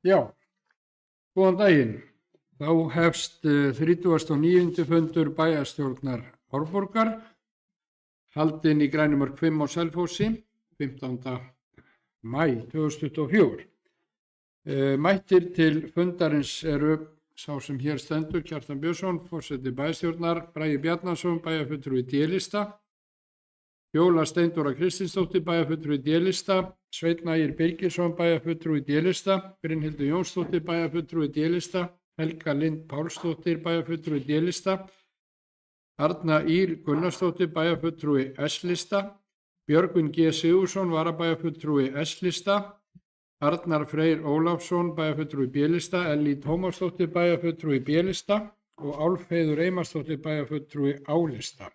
Já, góðan daginn. Þá hefst 39. fundur bæjarstjórnar Árborgar, haldinn í Grænumörk 5 á Selfossi, 15. maí 2024. Mættir til fundarins eru sá sem hér stendur, Kjartan Björnsson, forseti bæjarstjórnar, Bragi Bjarnason, bæjarfulltrúi D-lista, Fjóla Steindóra Kristinsdóttir, bæjarfulltrúi D-lista, Sveinn Ægir Birgisson, bæjarfulltrúi D-lista, Brynhildur Jónsdóttir, bæjarfulltrúi D-lista, Helga Lind Pálsdóttir, bæjarfulltrúi D-lista, Arna Ýr Gunnarsdóttir, bæjarfulltrúi S-lista, Björgvin G. Sigurðsson, varabæjarfulltrúi S-lista, Arnar Freyr Ólafsson, bæjarfulltrúi B-lista, Ellý Tómasdóttir, bæjarfulltrúi B-lista og Álfheiður Einarsdóttir, bæjarfulltrúi A-lista.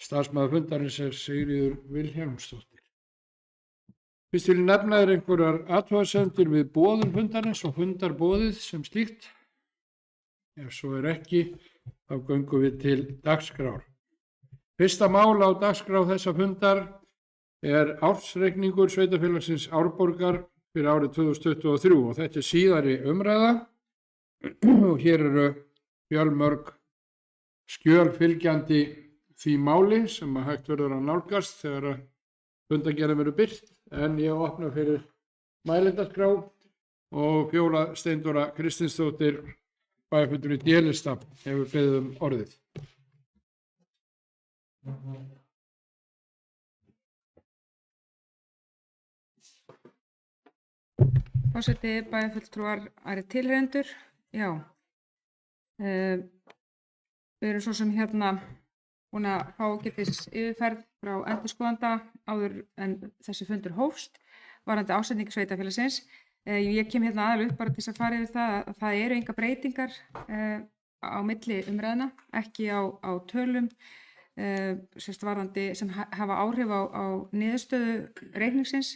Starfsmaður fundarins er Sigríður Vilhjálmsdóttir. Fyrst vil ég nefna einhverjar athugasemdir við boðun fundarins og fundarboðið sem slíkt. Ef svo er ekki, þá göngum við til dagskrár. Fyrsta mál á dagskrá þessa fundar er ársreikningur sveitarfélagsins Árborgar fyrir árið 2023 og þetta er síðari umræða og hér eru fjölmörg skjöl fylgjandi því máli sem að hægt verður að nálgast þegar að fundargerðin verður birt, en ég opna fyrir mælendaskrá og Fjóla Steindóra Kristinsdóttir, bæjarfulltrúi D-lista, hefur beðið orðið. Forseti, bæjarfulltrúar, aðrir tilheyrendur. Já, við erum svo sem búin að fá ágætis yfirferð frá endurskoðanda áður en þessi fundur hófst varðandi ásetningu sveitarfélagsins. Ég kem aðallega upp bara til þess að fara yfir það að það eru engar breytingar á milli umræðna, ekki á tölum varðandi sem hafa áhrif á niðurstöðu reikningsins.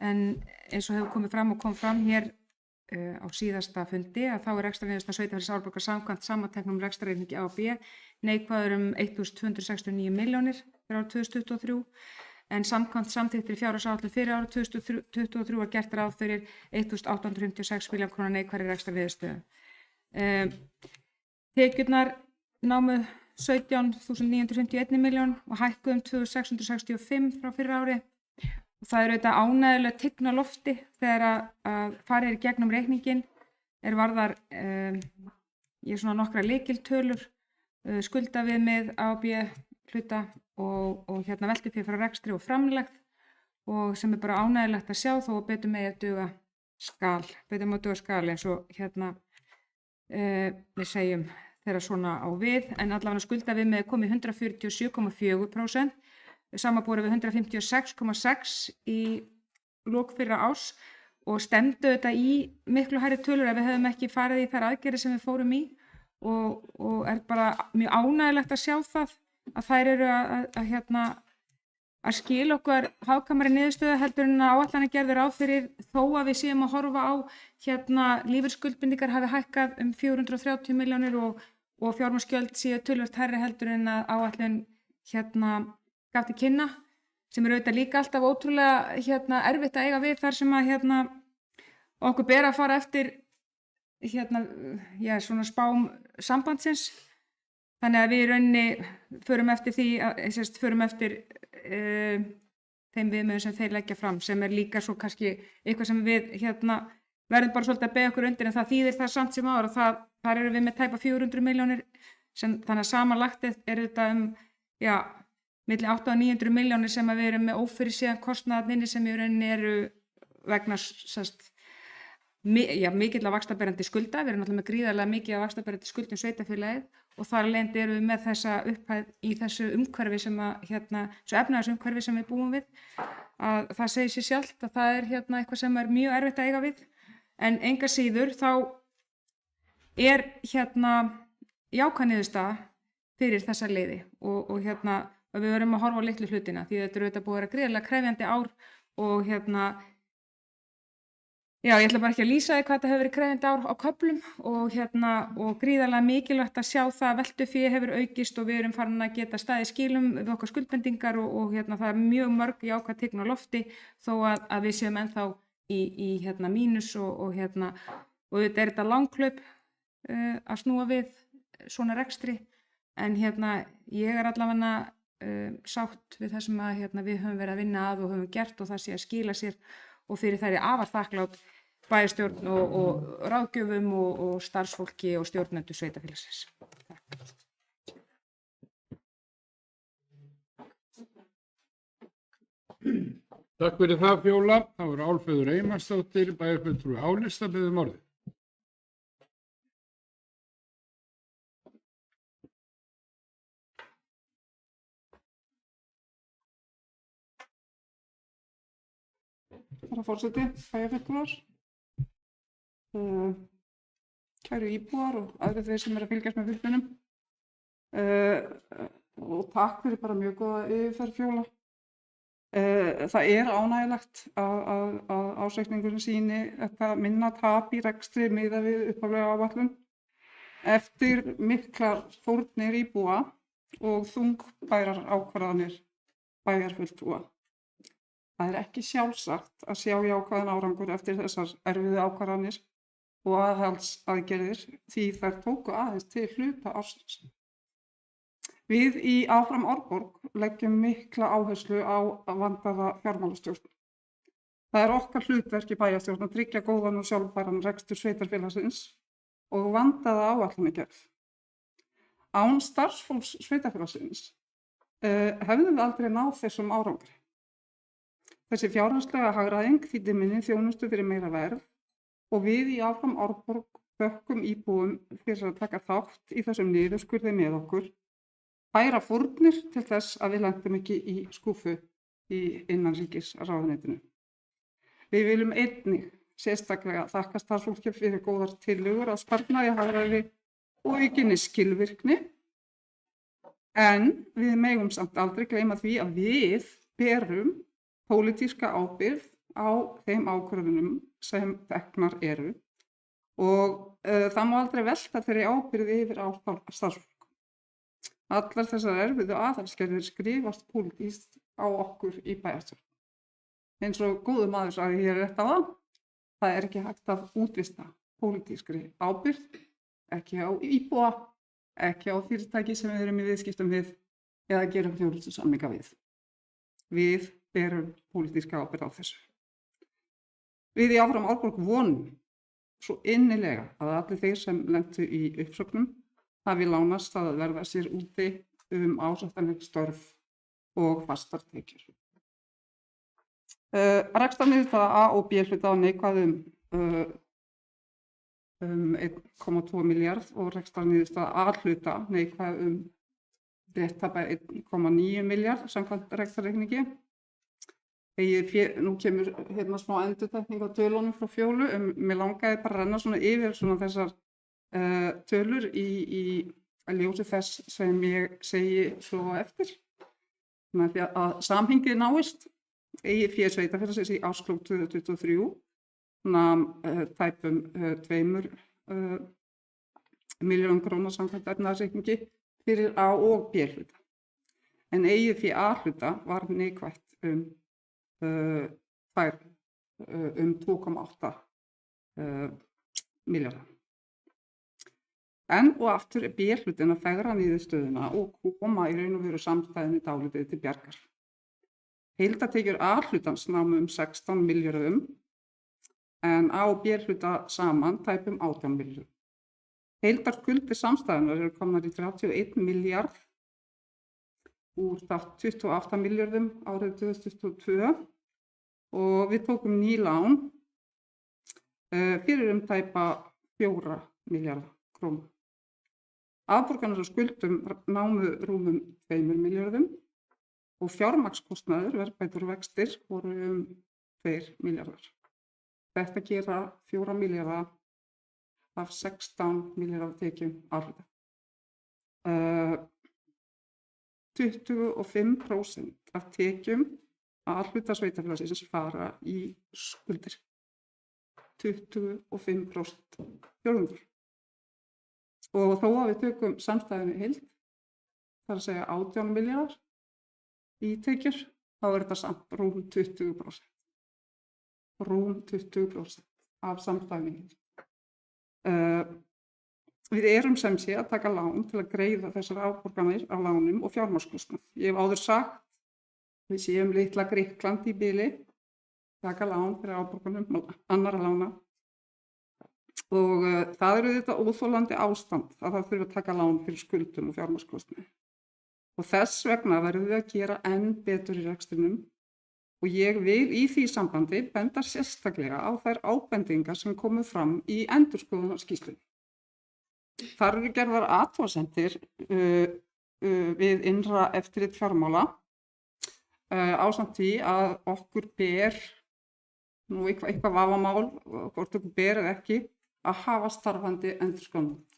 En eins og hefur komið fram og kom fram hér á síðasta fundi að þá er rekstrarniðurstaða sveitarfélags Árborgar samkvæmt samanteknum rekstrarreikningi A og B neikvæður 1.269 milljónir fyrir árið 2023 en samkvæmt samþykktri fjárhagsáætlun fyrir árið 2023 var gert ráð fyrir 1.856 milljón króna neikvæðri rekstrarniðurstöðu. Tekjurnar námu 17.951 milljón og hækkuðu 2.665 frá fyrra ári. Það er auðvitað ánægjulega tign á lofti þegar að farið í gegnum reikningin varðar nokkra lykiltölur, skuldaviðmið A og B hluta og veltufé frá rekstri og framlegð og sem er bara ánægjulegt að sjá þó að betur með að duga skal eins og við segjum þegar svona á við, en allavega skuldaviðmið komið 147,4%. Samanborið við 156,6 í lok fyrra árs og stefndu þetta í miklu hærri tölur ef við hefðum ekki farið í þær aðgerðir sem við fórum í og er bara mjög ánægjulegt að sjá það að þær eru að skila okkur hagkvæmari niðurstöðu heldur en að áætlanir gerðu ráð fyrir þó að við séum að horfa á lífeyrisskuldbindingar hafi hækkað 430 milljónir og fjármagnsgjöld séu töluvert hærri heldur en að áætlun gaf til kynna, sem er auðvitað líka alltaf ótrúlega erfitt að eiga við þar sem að okkur ber að fara eftir svona spám sambandsins. Þannig að við í rauninni förum eftir því, förum eftir þeim viðmiðum sem þeir leggja fram, sem er líka svo kannski eitthvað sem við verðum bara svolítið að beygja okkur undir, en það þýðir það samt sem áður og þar eru við með tæpa 400 milljónir, þannig að samanlagt er þetta milli 800 og 900 milljónir sem að við erum með ófyrirséðan kostnaðarnir sem í rauninni eru vegna mikilla vaxtaberandi skulda. Við erum náttúrulega með gríðarlega mikið af vaxtaberandi skuldum sveitarfélagið og þar af leiðandi erum við með þessa upphæð í þessu umhverfi sem að þessu efnahagsumhverfi sem við búum við. Að það segir sér sjálft að það er eitthvað sem er mjög erfitt að eiga við, en engu að síður þá er jákvæð niðurstaða fyrir þessa leiði og við verðum að horfa á litlu hlutina því þetta er auðvitað búið að vera gríðarlega krefjandi ár og ég ætla bara ekki að lýsa því hvað þetta hefur verið krefjandi ár á köflum og gríðarlega mikilvægt að sjá það að veltufé hefur aukist og við erum farin að geta staðið skilum við okkar skuldbendingar og það er mjög mörg jákvæð tign á lofti þó að við séum ennþá í hérna mínus og þetta er þetta langklaup að snúa við svona rekstri, en ég er allavega sátt við það sem að við höfum verið að vinna að og höfum gert og það sé að skila sér, og fyrir það er ég afar þakklát bæjarstjórn og ráðgjöfum og starfsfólki og stjórnendur sveitarfélagsins. Takk fyrir það, Fjóla. Það voru Álfheiður Einarsdóttir, bæjarfulltrúi Álista, biður orðið. Herra forseti, bæjarfulltrúar, kæru íbúar og aðrir þeir sem eru að fylgjast með fundinum, og takk fyrir bara mjög góða yfirferð, Fjóla. Það er ánægjulegt að áreikningurinn sýni þetta minna tap í rekstri miðað við upphaflega áætlun eftir miklar fórnir íbúa og þungbærar ákvarðanir bæjarfulltrúa. Það er ekki sjálfsagt að sjá jákvæðan árangur eftir þessar erfiðu ákvarðanir og aðhaldsaðgerðir því þær tóku aðeins til hluta ársins. Við í Áfram Árborg leggjum mikla áherslu á vandaða fjármálastjórn. Það er okkar hlutverk í bæjarstjórn að tryggja góðan og sjálfbæran rekstur sveitarfélagsins og vandaða áætlanagerð. Án starfsfólks sveitarfélagsins hefðum við aldrei náð þessum árangri. Þessi fjárhagslega hagræðing þýddi minni þjónustu fyrir meira verð og við í Áfram Árborg þökkum íbúum fyrir að taka þátt í þessum niðurskurði með okkur, færa fórnir til þess að við lentum ekki í skúfu í innanríkisráðuneytinu. Við viljum einnig sérstaklega þakka starfsfólki fyrir góðar tillögur að sparnaði hagræði og aukinni skilvirkni, en við megum samt aldrei gleyma því að við berum pólitíska ábyrgð á þeim ákvörðunum sem teknar eru og það má aldrei velta þeirri ábyrgð yfir á starfsfólk. Allar þessar erfiðu aðhaldsgerðir skrifast pólitískt á okkur í bæjarstjórn. Eins og góður maður sagði hér rétt áðan, það er ekki hægt að útvista pólitískri ábyrgð, ekki á íbúa, ekki á fyrirtæki sem við erum í viðskiptum við eða gerum þjónustusamninga við. Við berum pólitíska ábyrgð á þessu. Við í Áfram Árborg vonum svo innilega að allir þeir sem lentu í uppsögnum hafi lánast að verða sér úti ásættanleg störf og fastar tekjur. Rekstrarniðurstaða A og B hluta á neikvæðum 1,2 milljarð og rekstrarniðurstaða A hluta neikvæð rétt tæplega 1,9 milljarð samkvæmt rekstrarreikningi. Nú kemur smá endurtekning á tölunum frá Fjólu, mér langaði bara að renna svona yfir svona þessar tölur í ljósi þess sem ég segi svo eftir. Þannig að því að samhengið náist, eigið fé sveitarfélagsins í árslok 2023 nam tæpum 2 milljörðum króna samkvæmt efnahagsreikningi fyrir A og B hluta. En eigið fé A hluta var neikvætt 2,8 milljarða. En og aftur er B hlutin að fegra niðurstöðuna og koma í raun og veru samstæðunni dálítið til bjargar. Heildartekjur A hlutans námu 16 milljörðum en A og B hluta saman tæpum 18 milljörðum. Heildarskuldir samstæðunar eru komnar í 31 milljarð úr 28 milljörðum árið 2022 og við tókum ný lán fyrir tæpa 4 milljarða króna. Afborganir og skuldum námu rúmum 2 milljörðum og fjármagnskostnaður, verðbætur og vextir voru 2 milljarðar. Þetta gera 4 milljarða af 16 milljarða tekjum árlega. 25% af tekjum að hluta sveitarfélagsins fara í skuldir. 25% fjórðungur. Og þó að við tökum samstæðunni heild, þar að segja 18 milljarðar í tekjur, þá er þetta samt rúm 20%. rúm 20% af samstæðningi. Við erum sem sé að taka lán til að greiða þessar afborganir af lánum og fjármagnskostnað. Ég hef áður sagt, við séum litla Grikkland í bili, taka lán fyrir afborgunum annarra lána. Og það eru þetta óþolandi ástand að það þurfi að taka lán fyrir skuldum og fjármagnskostnaði. Og þess vegna verðum við að gera enn betur í rekstrinum og ég vil í því sambandi benda sérstaklega á þær ábendingar sem komu fram í endurskoðunarskýrslunni. Þar eru gerðar athugasemdir við innra eftirlit fjármála ásamt því að okkur ber, nú eitthvað vafamál, hvort okkur ber eða ekki, að hafa starfandi endurskoðunarnefnd.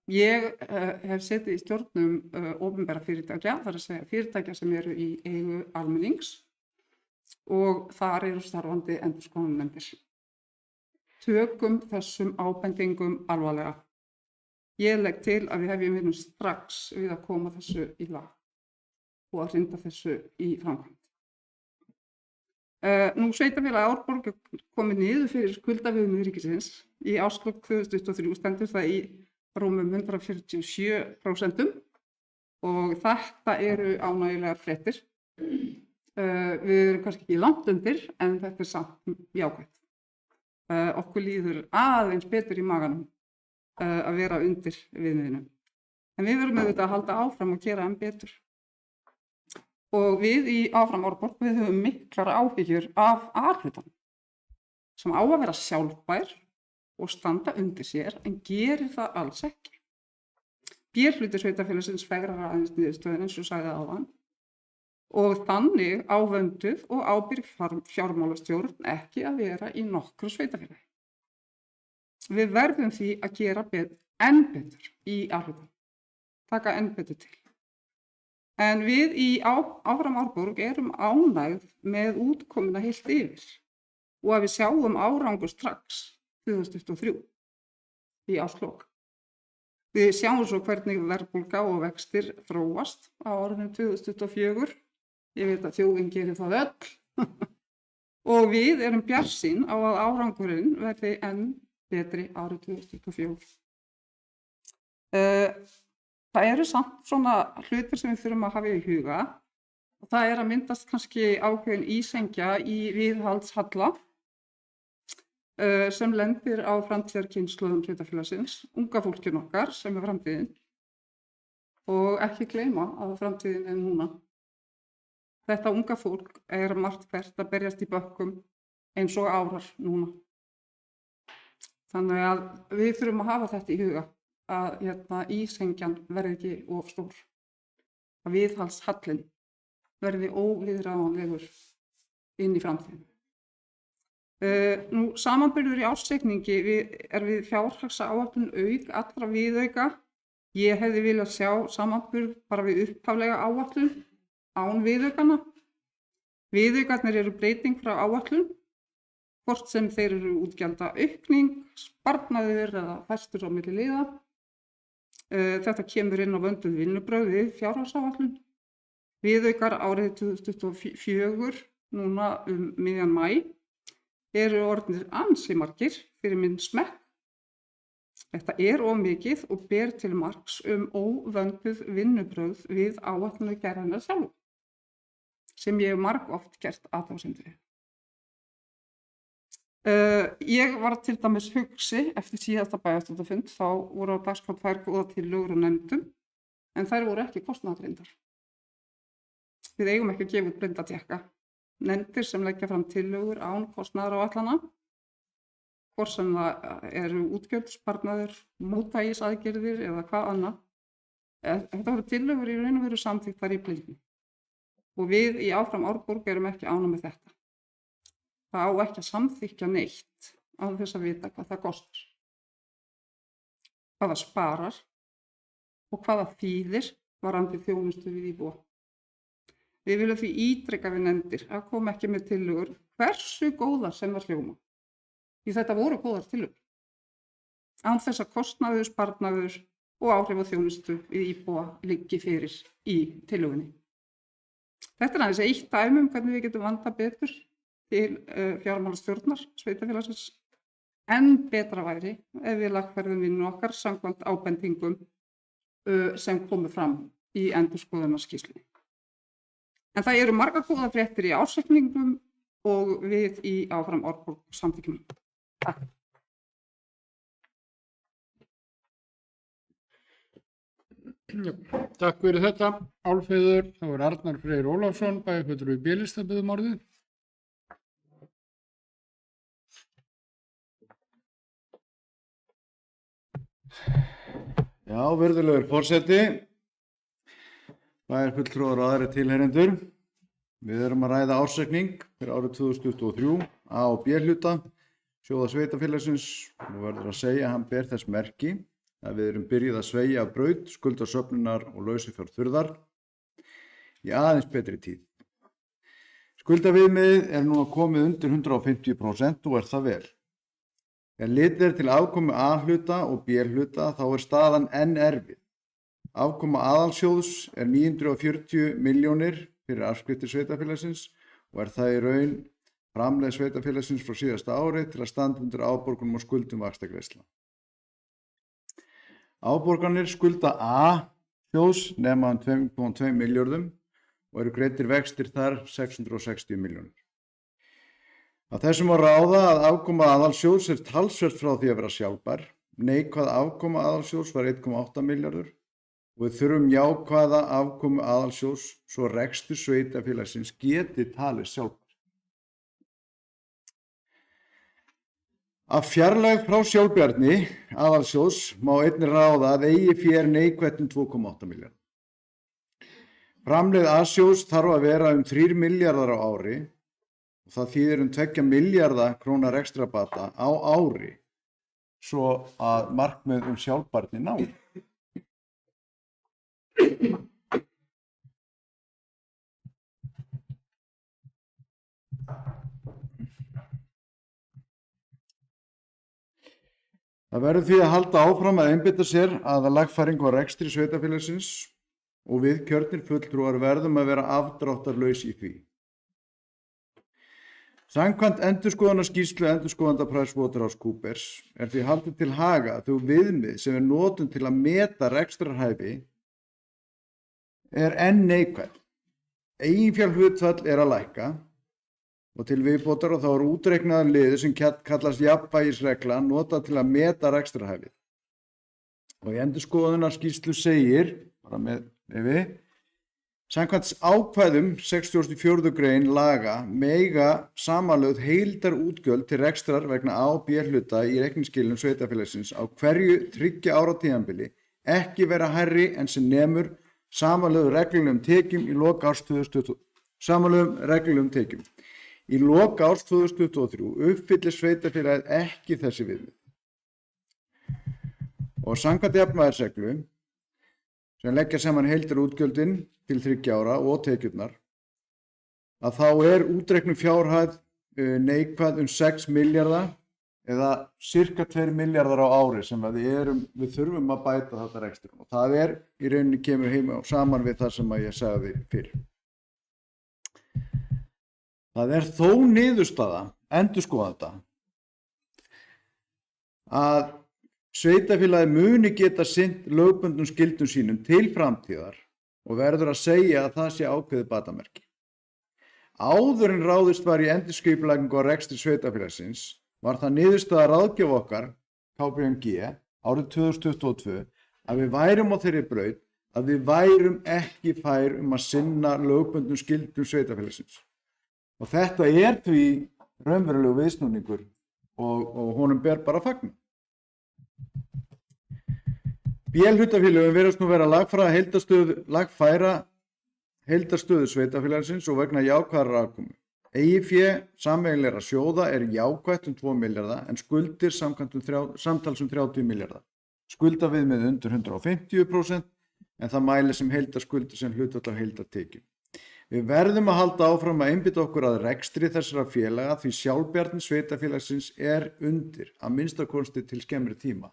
Ég hef setið í stjórnum opinberra fyrirtækja, þar að segja fyrirtækja sem eru í eigu almennings og þar eru starfandi endurskoðunarnefndir. Tökum þessum ábendingum alvarlega. Ég legg til að við hefjum vinnu strax við að koma þessu í lag og að hrinda þessu í framkvæmd. Nú sveitarfélagið Árborg er komið niður fyrir skuldaviðmið ríkisins. Í árslok 2023 stendur það í rúmum 147% og þetta eru ánægjulegar fréttir. Við erum kannski ekki langt undir en þetta er samt jákvætt. Okkur líður aðeins betur í maganum að vera undir viðmiðinu. En við verðum auðvitað að halda áfram og gera enn betur. Og við í Áfram Árborg við höfum miklar áhyggjur af A-hlutanum sem á að vera sjálfbær og standa undir sér en gerir það alls ekki. B-hluti sveitarfélagsins fegrar aðeins niðurstöðun eins og sagði áðan og þannig á vönduð og ábyrg fjármálastjórn ekki að vera í nokkru sveitarfélagi. Við verðum því að gera enn betur í A-hlutanum, taka enn betur til. En við í Áfram Árborg erum ánægð með útkomuna heilt yfir og að við sjáum árangur strax 2023 í árslok. Við sjáum svo hvernig verðbólga og vextir þróast á árinu 2024. Ég veit að þjóðin gerir það öll og við erum bjartsýn á að árangurinn verði enn betri árið 2024. Það eru samt svona hlutir sem við þurfum að hafa í huga og það er að myndast kannski ákveðin ísengja í viðhaldshalla sem lendir á framtíðarkynslóðum sveitarfélagsins, unga fólkinu okkar sem er framtíðin og ekki gleyma að framtíðin er núna. Þetta unga fólk er margt hvert að berjast í bökkum eins og árar núna. Þannig að við þurfum að hafa þetta í huga að ísengjan verði ekki of stór, að viðhaldshallinn verði óviðráðanlegur inn í framtíðin. Nú samanburður í ársreikningi er við fjárhagsáætlun auk allra viðauka. Ég hefði viljað sjá samanburð bara við upphaflega áætlun án viðaukana. Viðaukarnir eru breyting frá áætlun, hvort sem þeir eru útgjalda aukning, sparnaður eða færstur á milli liða. Þetta kemur inn á vönduð vinnubrögð við fjárhagsáætlun. Viðaukar árið 2024, núna miðjan maí, eru orðnir ansi margir fyrir minn smekk. Þetta er of mikið og ber til marks óvönduð vinnubrögð við áætlunargerðina sjálf, sem ég hef margoft gert athugasemdir við. Ég var til dæmis hugsi eftir síðasta bæjarstjórnarfund, þá voru á dagskrá 2 góðar tillögur og nefndum, en þær voru ekki kostnaðargreindar. Við eigum ekki að gefa út blindatékka. Nefndir sem leggja fram tillögur án kostnaðaráætlana, hvort sem það eru útgjöld, sparnaður, mótvægisaðgerðir eða hvað annað. Þetta voru tillögur í raun og veru samþykktar í blindni. Og við í Áfram Árborg erum ekki ánægð með þetta. Það á ekki að samþykkja neitt án þess að vita hvað það kostar, hvað það sparar og hvað það þýðir varðandi þjónustu við íbúa. Við viljum því ítreka við nefndir að koma ekki með tillögur hversu góðar sem það hljóma. Því þetta voru góðar tillögur. Án þess að kostnaður, sparnaður og áhrif á þjónustu við íbúa liggi fyrir í tillögunni. Þetta er aðeins eitt dæmi hvernig við getum vandað betur. til fjármálastjórnar sveitarfélagsins. En betra væri ef við lagfærðum vinnu okkar samkvæmt ábendingum sem komu fram í endurskoðunarskýrslunni. En það eru margar góðar fréttir í ársreikningum og við í Áfram Árborg samþykkjum. Takk. Takk fyrir þetta, Álfheiður. Þá er Arnar Freyr Ólafsson, bæjarfulltrúi B-lista, biður orðið. Já, virðulegur forseti, bæjarfulltrúar og aðrir tilheyrendur. Við erum að ræða ársreikning fyrir árið 2023, A og B hluta, sjóða sveitafélagsins, og verður að segja að hann ber þess merki að við erum byrjuð að sveigja af braut, skuldasöfnunar og lausafjárþurrðar í aðeins betri tíð. Skuldaviðmiðið er nú að komið undir 150% og er það vel. Ef litið er til afkomu A-hluta og B-hluta þá er staðan enn erfið. Afkoma aðalsjóðs er 940 milljónir fyrir afskriftir sveitafélagsins og er það í raun framlegð sveitafélagsins frá síðasta ári til að standa undir afborgunum og skuldum vaxtagreiðslna. Afborganir skulda A-sjóðs nema 2,2 milljörðum og eru greiddir vextir þar 660 milljónir. Af þessum að ráða að afkoma aðalsjóðs er talsvert frá því að vera sjálfbær. Neikvæð afkoma aðalsjóðs var 1,8 milljarður og við þurfum jákvæða afkomu aðalsjóðs svo rekstur sveitafélagsins geti talið sjálfbær. Af fjarlægð frá sjálfbærni aðalsjóðs má einnig ráða að eigið fé er neikvætt 2,8 milljarður. Framlegð A-sjóðs þarf að vera 3 milljarðar á ári og það þýðir 2 milljarða króna rekstrabata á ári svo að markmið sjálfbærni náð. Það verður því að halda áfram að einbeita sér að lagfæringu á rekstri sveitafélagsins og við kjörnir fulltrúar verðum að vera afdráttarlaus í því. Samkvæmt endurskoðunarskýrslu endurskoðanda PricewaterhouseCoopers er því haldið til haga þau viðmið sem við notum til að meta rekstrarhæfi er enn neikvæð. Eiginfjárhlutfall er að lækka og til viðbótar og þá er útreiknaður liður sem kallast jafnvægisregla notað til að meta rekstrarhæfið. Og í endurskoðunarskýrslu segir, bara með við, samkvæmt ákvæðum 64. grein laga mega samanlögð heildarútgjöld til rekstrar vegna A og B hluta í reikningsskilum sveitafélagsins á hverju 3 ára tímabili ekki vera hærri en sem nemur samanlögðu reglulegum tekjum í lok árs 2023. Í lok árs 2023 uppfyllir sveitafélagið ekki þessi viðmið. Og samkvæmt jafnvægisreglu sem leggja saman heildarútgjöldin til 3 ára og tekjurnar, að þá er útreiknuð fjárhæð neikvæð 6 milljarða eða cirka 2 milljarðar á ári sem við þurfum að bæta þetta rekstur. Og það í rauninni kemur heim saman við það sem ég sagði fyrr. Það er þó niðurstaða endurskoðanda að sveitafélagið muni geta sinnt lögbundnum skyldum sínum til framtíðar og verður að segja að það sé ákveðið batamerki. Áður en ráðist var í endurskipulagningu á rekstri sveitafélagsins var það niðurstaða ráðgjöf okkar, KPMG, árið 2022 að við værum á þeirri braut að við værum ekki fær að sinna lögbundnum skyldum sveitafélagsins. Og þetta því raunverulegu viðsnúningur og honum ber bara að fagna. B-hlutafélögin virðast nú vera að lagfæra heildarstöðu sveitafélagsins og vegna jákvæðrar afkomu. Eigið fé sameiginlegra sjóða er jákvætt 2 milljarða en skuldir samtals 30 milljarða. Skuldaviðmið undir 150% en það mælir sem heildarskuldir sem hlutfall af heildartekjum. Við verðum að halda áfram að einbeita okkur að rekstri þessara félaga því sjálfbærni sveitafélagsins er undir, að minnsta kosti til skemmri tíma.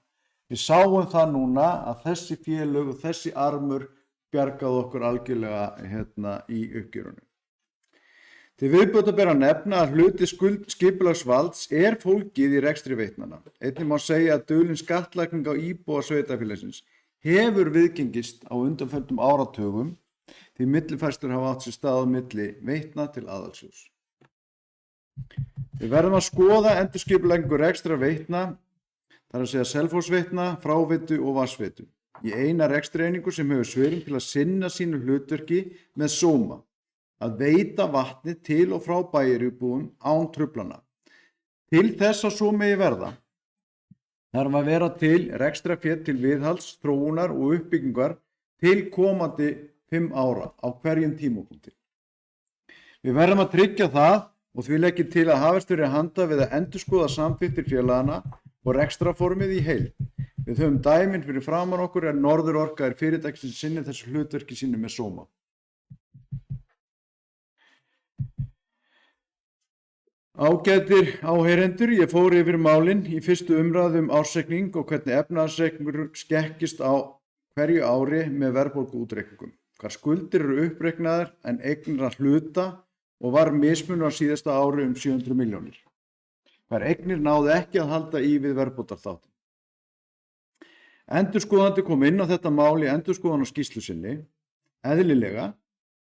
Við sáum það núna að þessi félög og þessi armur bjargaði okkur algjörlega í uppgjörunum. Til viðbótar ber að nefna að hluti skipulagsvalds er fólgið í rekstri Veitnanna. Einnig má segja að dulin skattlagning á íbúa sveitarfélagsins hefur viðgengist á undanförnum áratugum því millifærslur hafa átt sér stað á milli Veitna til aðalsjóðs. Við verðum að skoða endurskipulagningu rekstrar Veitna, þar að segja Selfossveitna, Fráveitu og Vatnsveitu, í eina rekstrareiningu sem hefur svigrúm til að sinna sínu hlutverki með sóma, að veita vatni til og frá bæjaríbúum án truflana. Til þess að svo megi verða þarf að vera til rekstrarfé til viðhalds, þróunar og uppbyggingar til komandi 5 ára á hverjum tímapunkti. Við verðum að tryggja það og því legg ég til að hafist verið handa við að endurskoða samþykktir félagana og rekstrarformið í heild. Við höfum dæmin fyrir framan okkur en Norður Orka er fyrirtæki sem sinnir þessu hlutverki sínu með sóma. Ágætir áheyrendur, ég fór yfir málin í fyrstu umræðu ársreikning og hvernig efnahagsreikningur skekkist á hverju ári með verðbólguútreikningum. Hvar skuldir eru uppreiknaðar en eignir að hluta og var mismunur á síðasta ári 700 milljónir. Hvar eignir náðu ekki að halda í við verðbótarþáttinn. Endurskoðandi kom inn á þetta mál í endurskoðunarskýrslu sinni, eðlilega,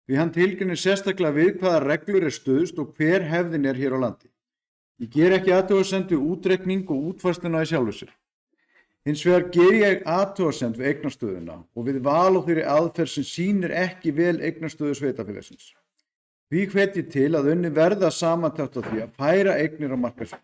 því hann tilgreinir sérstaklega við hvaða reglur er stuðst og hver hefðin er hér á landi. Ég ger ekki athugasemd við útreikning og útfærsluna í sjálfu sér. Hins vegar ger ég athugasemd við eignastöðuna og við val á þeirri aðferð sem sýnir ekki vel eignastöðu sveitarfélagsins. Því hvet ég til að unni verða samantekt á því að færa eignir á markaðsverð.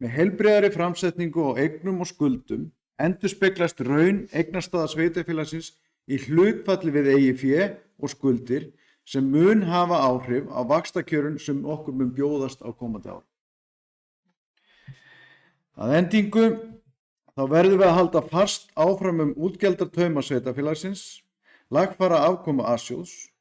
Með heilbrigðari framsetningu á eignum og skuldum endurspeglast raun eignastaða sveitarfélagsins í hlutfalli við eigið fé og skuldir sem mun hafa áhrif á vaxtakjörun sem okkur mun bjóðast á komandi ári. Að endingu þá verðum við að halda fast áfram útgjaldartauma sveitarfélagsins, lagfæra afkomu A-sjóðs,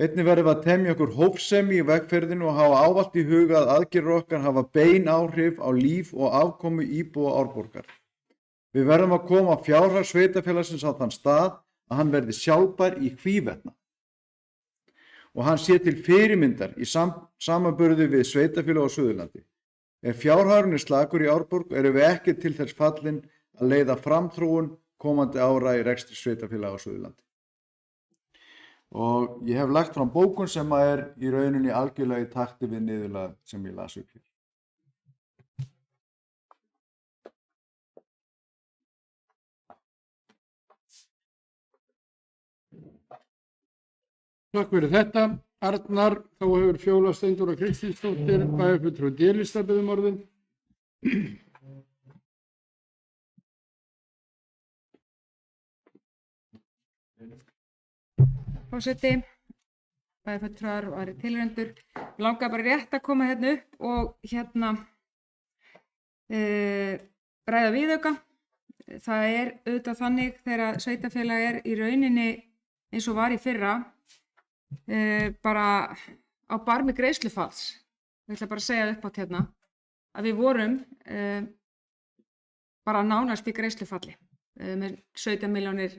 einnig verðum við að temja okkur hófsemi í vegferðinu og hafa ávallt í huga að aðgerðir okkar hafa bein áhrif á líf og afkomu íbúa Árborgar. Við verðum að koma fjárhag sveitarfélagsins á þann stað að hann verði sjálfbær í hvívetna og hann sé til fyrirmyndar í samanburði við sveitarfélög á Suðurlandi. Ef fjárhagurinn er slakur í Árborg erum við ekki til þess fallin að leiða framþróun komandi ára í rekstri sveitarfélaga á Suðurlandi. Og ég hef lagt fram bókun sem er í rauninni algjörlega í takti við niðurlag sem ég las upp hér. Takk fyrir þetta. Arnar, þá hefur Fjóla Steindóra Kristinsdóttir bæjarfulltrúi D-lista beðið orðin. Forseti, bæjarfulltrúar og aðrir tilheyrendur. Mig langar bara rétt að koma hérna upp og ræða viðauka. Það er auðvitað þannig þegar sveitarfélag er í rauninni eins og var í fyrra, bara á barmi greiðslufalls. Ég ætla bara að segja upp átt hérna að við vorum bara nánast í greiðslufalli með 17 milljónir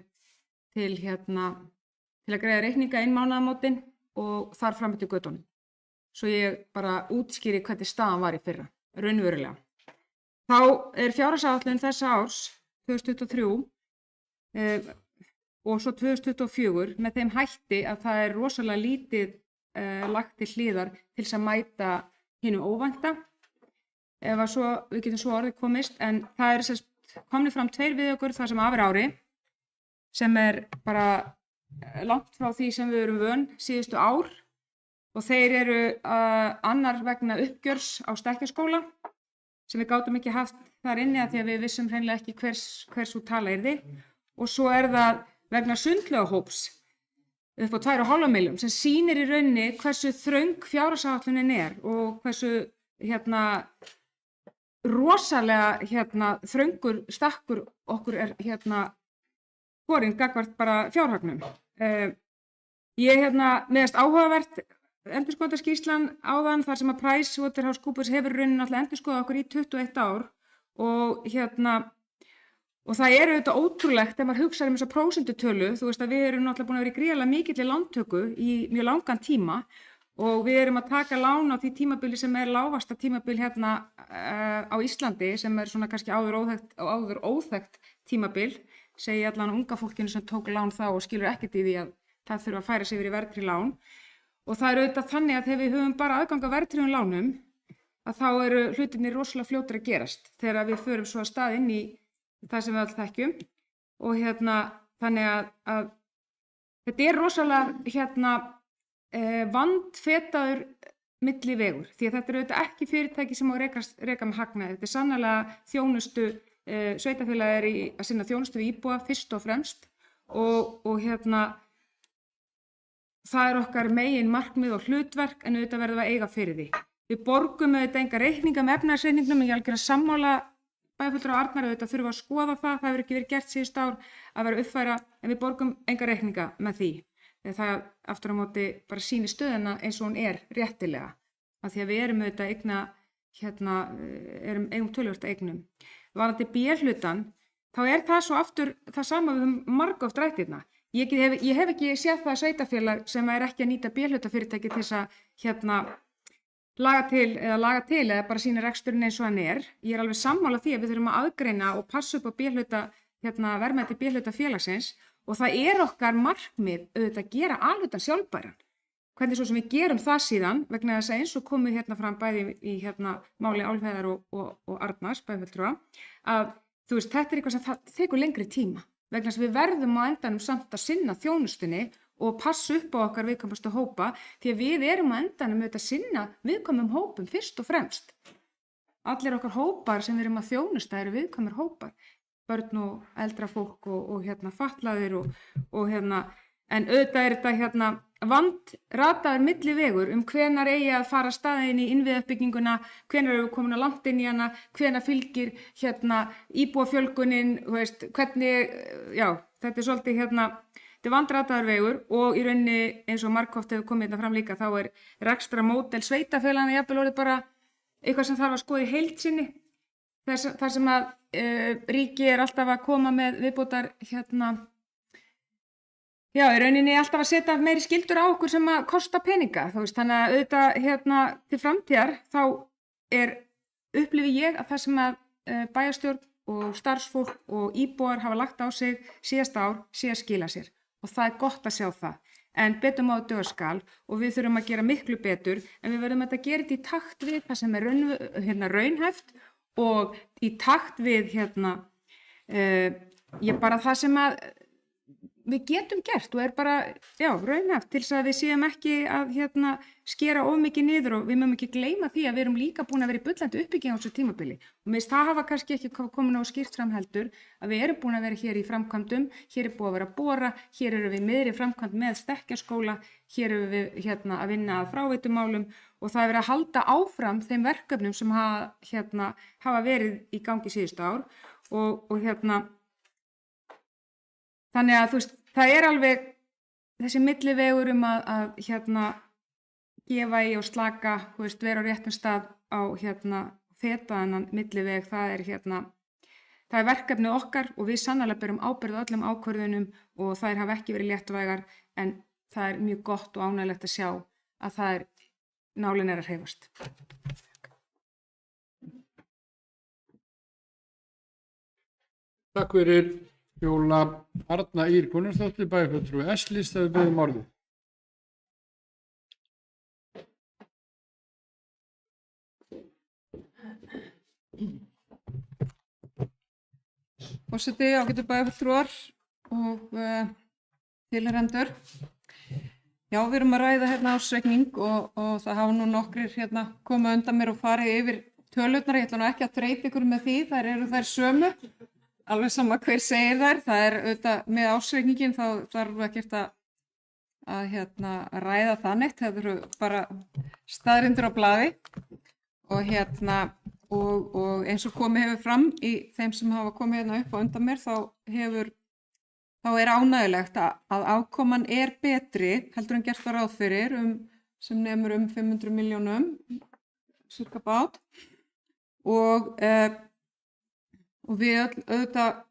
til að greiða reikninga inn mánaðamótin og þar fram eftir götunum. Svo ég bara útskýri hvernig staðan var í fyrra, raunverulega. Þá er fjárhagsáætlun þessa árs 2023 og svo 2024 með þeim hætti að það er rosalega lítið lagt til hliðar til þess að mæta hinu óvænta. Ef að svo, við getum svo orðið komist, en það er komnir fram 2 viðaukur þar sem af er ári, sem er bara langt frá því sem við erum vön síðustu ár og þeir eru annar vegna uppgjörs á Stekkjarskóla sem við gátum ekki haft þar inni að því að við vissum hreinlega ekki hvers úr tala yrði og svo er það vegna sundlaugahóps upp á 2,5 milljón sem sýnir í rauninni hversu þröng fjárhagsáætlunin er og hversu rosalega þröngur stakkur okkur er borinn gagnvart bara fjárhagnum. Ég meðast áhugavert endurskoðunarskýrslan áðan þar sem að PricewaterhouseCoopers hefur rauninni alltaf endurskoðað okkur í 21 ár og það er auðvitað ótrúlegt ef maður hugsar þessa prósentutölu, þú veist að við erum náttúrulega búin að vera í gríðarlega mikilli lántöku í mjög langan tíma og við erum að taka lán á því tímabili sem lágvasta tímabil hérna á Íslandi, sem svona kannski áður óþekkt tímabil, segi allan unga fólkinu sem tók lán þá og skilur ekkert í því að það þurfa að færa sig yfir í verðtryggð lán. Og það auðvitað þannig að þegar við höfum bara aðgang að verðtryggðum lánum, að þá eru hlutirnir rosalega fljótir að gerast þegar við förum svo að stað inn í það sem við öll þekkjum. Og þannig að þetta er rosalega vandfetaður millivegur, því að þetta er auðvitað ekki fyrirtæki sem á að reka með hagnaði. Þetta er sannarlega þjónustu, sveitarfélagið að sinna þjónustu við íbúa fyrst og fremst og það er okkar megin markmið og hlutverk, en auðvitað verðum við að eiga fyrir því. Við borgum auðvitað enga reikninga með efnahagsreikningnum, en ég algjörlega sammála bæjarfulltrúa Arnar, auðvitað þurfum að skoða það hefur ekki verið gert síðust ár að vera uppfæra, en við borgum enga reikninga með því. Það aftur á móti bara sýnir stöðuna eins og hún er réttilega, af því að við erum auðvitað eigum töluvert eignum. Varðandi B-hlutann, þá er það svo aftur það sama við höfum margoft rætt hérna. Ég hef ekki séð það sveitarfélag sem er ekki að nýta B-hlutafyrirtæki til þess að laga til eða bara sýna reksturinn eins og hann er. Ég er alveg sammála því að við þurfum að aðgreina og passa upp á B-hluta, verðmæti B-hlutafélagsins, og það er okkar markmið auðvitað að gera A-hlutann sjálfbæran. Hvernig svo sem við gerum það síðan, vegna þess að eins og komið fram bæði í máli Álfheiðar og Arnars bæjarfulltrúa, að þetta er eitthvað sem það tekur lengri tíma, vegna þess að við verðum á endanum samt að sinna þjónustunni og passa upp á okkar viðkvæmustu hópa, því að við erum á endanum auðvitað að sinna viðkvæmum hópum fyrst og fremst. Allir okkar hópar sem við erum að þjónusta eru viðkvæmur hópar, börn og eldra fólk og fatlaðir en auðvitað er þetta vandrataður millivegur hvenær eigi að fara af stað inn í innviðauppbygginguna, hvenær erum við komin langt inn í hana, hvenær fylgir íbúafjölgunin, hvernig, þetta er svolítið þetta er vandrataður vegur, og í rauninni eins og margoft hefur komið fram líka, þá er rekstrarmódel sveitarfélaganna jafnvel orðið bara eitthvað sem þarf að skoða í heild sinni, þar sem að ríki er alltaf að koma með viðbótar í rauninni alltaf að setja meiri skyldur á okkur sem að kosta peninga, þannig að auðvitað til framtíðar þá upplifi ég að það sem að bæjarstjórn og starfsfólk og íbúar hafa lagt á sig síðasta ár sé að skila sér, og það er gott að sjá það. En betur má duga skal, og við þurfum að gera miklu betur, en við verðum að gera þetta í takt við það sem er raunhæft og í takt við bara það sem að við getum gert og er bara raunhæft, til þess að við séum ekki að skera of mikið niður, og við mögum ekki gleyma því að við erum líka búin að vera í bullandi uppbygging á þessu tímabili, og mér finnst það hafa kannski ekki komið nógu skýrt fram heldur, að við erum búin að vera hér í framkvæmdum, hér er búið að vera að bora, hér eru við miðri framkvæmd með stekkjarskóla, hér eru við að vinna að fráveitumálum, og það er verið að halda áfram þeim verkefnum sem hafa verið í gangi síðustu ár, og þannig að það er alveg þessi millivegur að gefa í og slaka, vera á réttum stað á feta þennan milliveg, það er verkefnið okkar, og við sannarlega berum ábyrgð á öllum ákvörðunum, og þær hafa ekki verið léttvægar, en það er mjög gott og ánægjulegt að sjá að nálin er að hreyfast. Takk fyrir Fjóla. Arna Ýr Gunnarsdóttir, bæjarfulltrúi S-lista, við biðjum orðið. Forseti, ágætu bæjarfulltrúar og tilheyrendur. Já, við erum að ræða ársreikning og það hafa nú nokkrir komið undan mér og farið yfir tölurnar. Ég ætla nú ekki að þreyta ykkur með því, þær eru þær sömu. Alveg sama hver segir þær, það er auðvitað með ársreikningin, þá þarf ekkert að ræða það neitt, það eru bara staðreyndir á blaði, og eins og komið hefur fram í þeim sem hafa komið upp á undan mér, þá er ánægjulegt að afkoman er betri heldur en gert var ráð fyrir, sem nemur 500 milljónum, cirka bát, og við auðvitað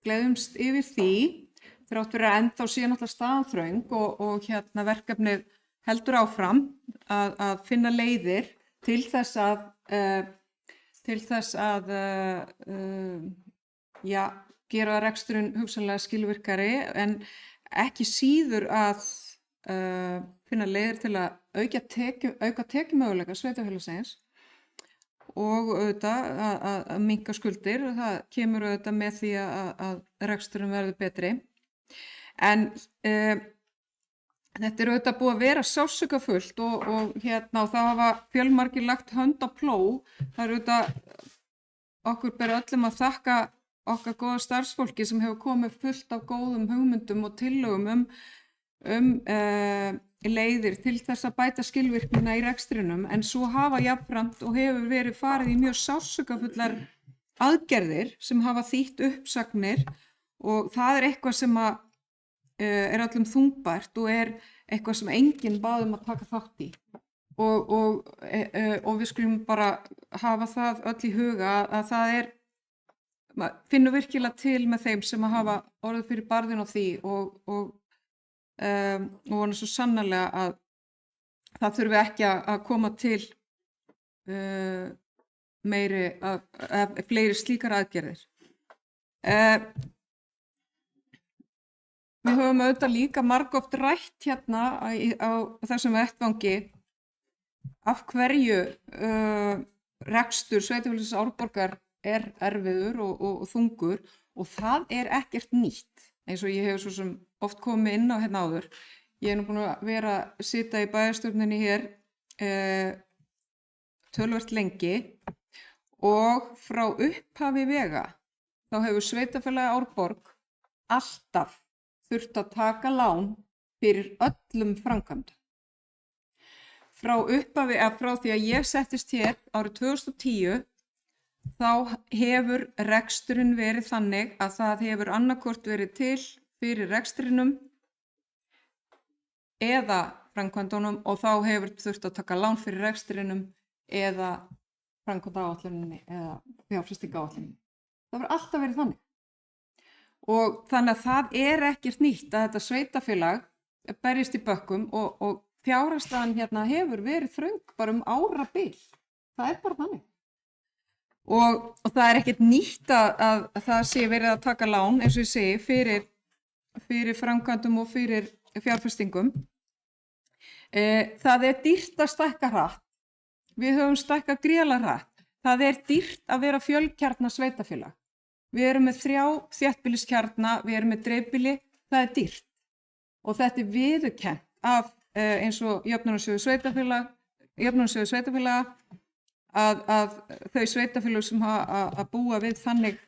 gleðumst yfir því, þrátt fyrir að ennþá sé náttúrulega staðan þröng og verkefnið heldur áfram að finna leiðir til þess að gera reksturinn hugsanlega skilvirkari en ekki síður að finna leiðir til að auka tekjumöguleika sveitarfélagsins og auðvitað að minnka skuldir og það kemur auðvitað með því að reksturinn verður betri. En þetta er auðvitað búið að vera sársaukafullt og það hafa fjölmargir lagt hönd á plóg. Það er auðvitað okkur ber öllum að þakka okkar góða starfsfólki sem hefur komið fullt af góðum hugmyndum og tillögum leiðir til þess að bæta skilvirknina í rekstrinum en svo hafa jafnframt og hefur verið farið í mjög sársaukafullar aðgerðir sem hafa þýtt uppsagnir og það er eitthvað sem er öllum þungbært og er eitthvað sem enginn bað að taka þátt í og við skulum bara hafa það öll í huga að það finnur virkilega til með þeim sem hafa orðið fyrir barðinu á því og vona svo sannarlega að það þurfi ekki að koma til fleiri slíkar aðgerðir. Við höfum auðvitað líka margoft rætt hérna á þessum vettvangi af hverju rekstur sveitarfélagsins Árborgar er erfiður og þungur og það er ekkert nýtt eins og ég hef svo sem oft komið inn á hérna áður. Ég er nú búin að vera að sitja í bæjarstjórninni hér töluvert lengi og frá upphafi vega þá hefur sveitarfélagið Árborg alltaf þurft að taka lán fyrir öllum framkvæmdum. Frá því að ég settist hér árið 2010 þá hefur reksturinn verið þannig að það hefur annaðhvort verið til fyrir rekstrinum eða framkvæmdunum og þá hefur þurft að taka lán fyrir rekstrinum eða framkvæmdaáætluninni eða fjárfestingaráætluninni. Það hefur alltaf verið þannig. Og þannig að það er ekkert nýtt að þetta sveitarfélag berjist í bökkum og fjárhagsstaðan hérna hefur verið þröng bara árabil. Það er bara þannig. Og það er ekkert nýtt að það sé verið að taka lán, eins og ég segi, fyrir framkvæmdum og fyrir fjárfestingum. Það er dýrt að stækka hratt. Við höfum stækkað gríðarlega hratt. Það er dýrt að vera fjölkjarna sveitarfélag. Við erum með 3 þéttbýliskjarna, við erum með dreifbýli, það er dýrt. Og þetta er viðurkennt af eins og Jöfnunarsjóður sveitarfélaga að þau sveitarfélög sem að búa við þannig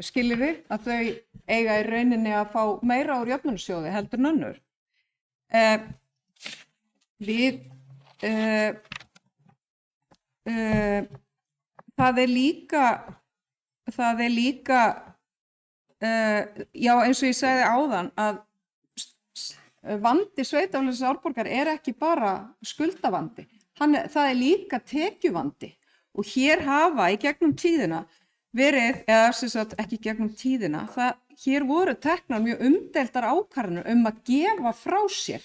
skilyrði að þau eiga í rauninni að fá meira úr Jöfnunarsjóði heldur en önnur. Það er líka eins og ég sagði áðan að vandi sveitarfélagsins Árborgar er ekki bara skuldavandi. Það er líka tekjuvandi og hér hafa í gegnum tíðina verið, eða sem sagt ekki gegnum tíðina, hér voru teknar mjög umdeildar ákvarðanir að gefa frá sér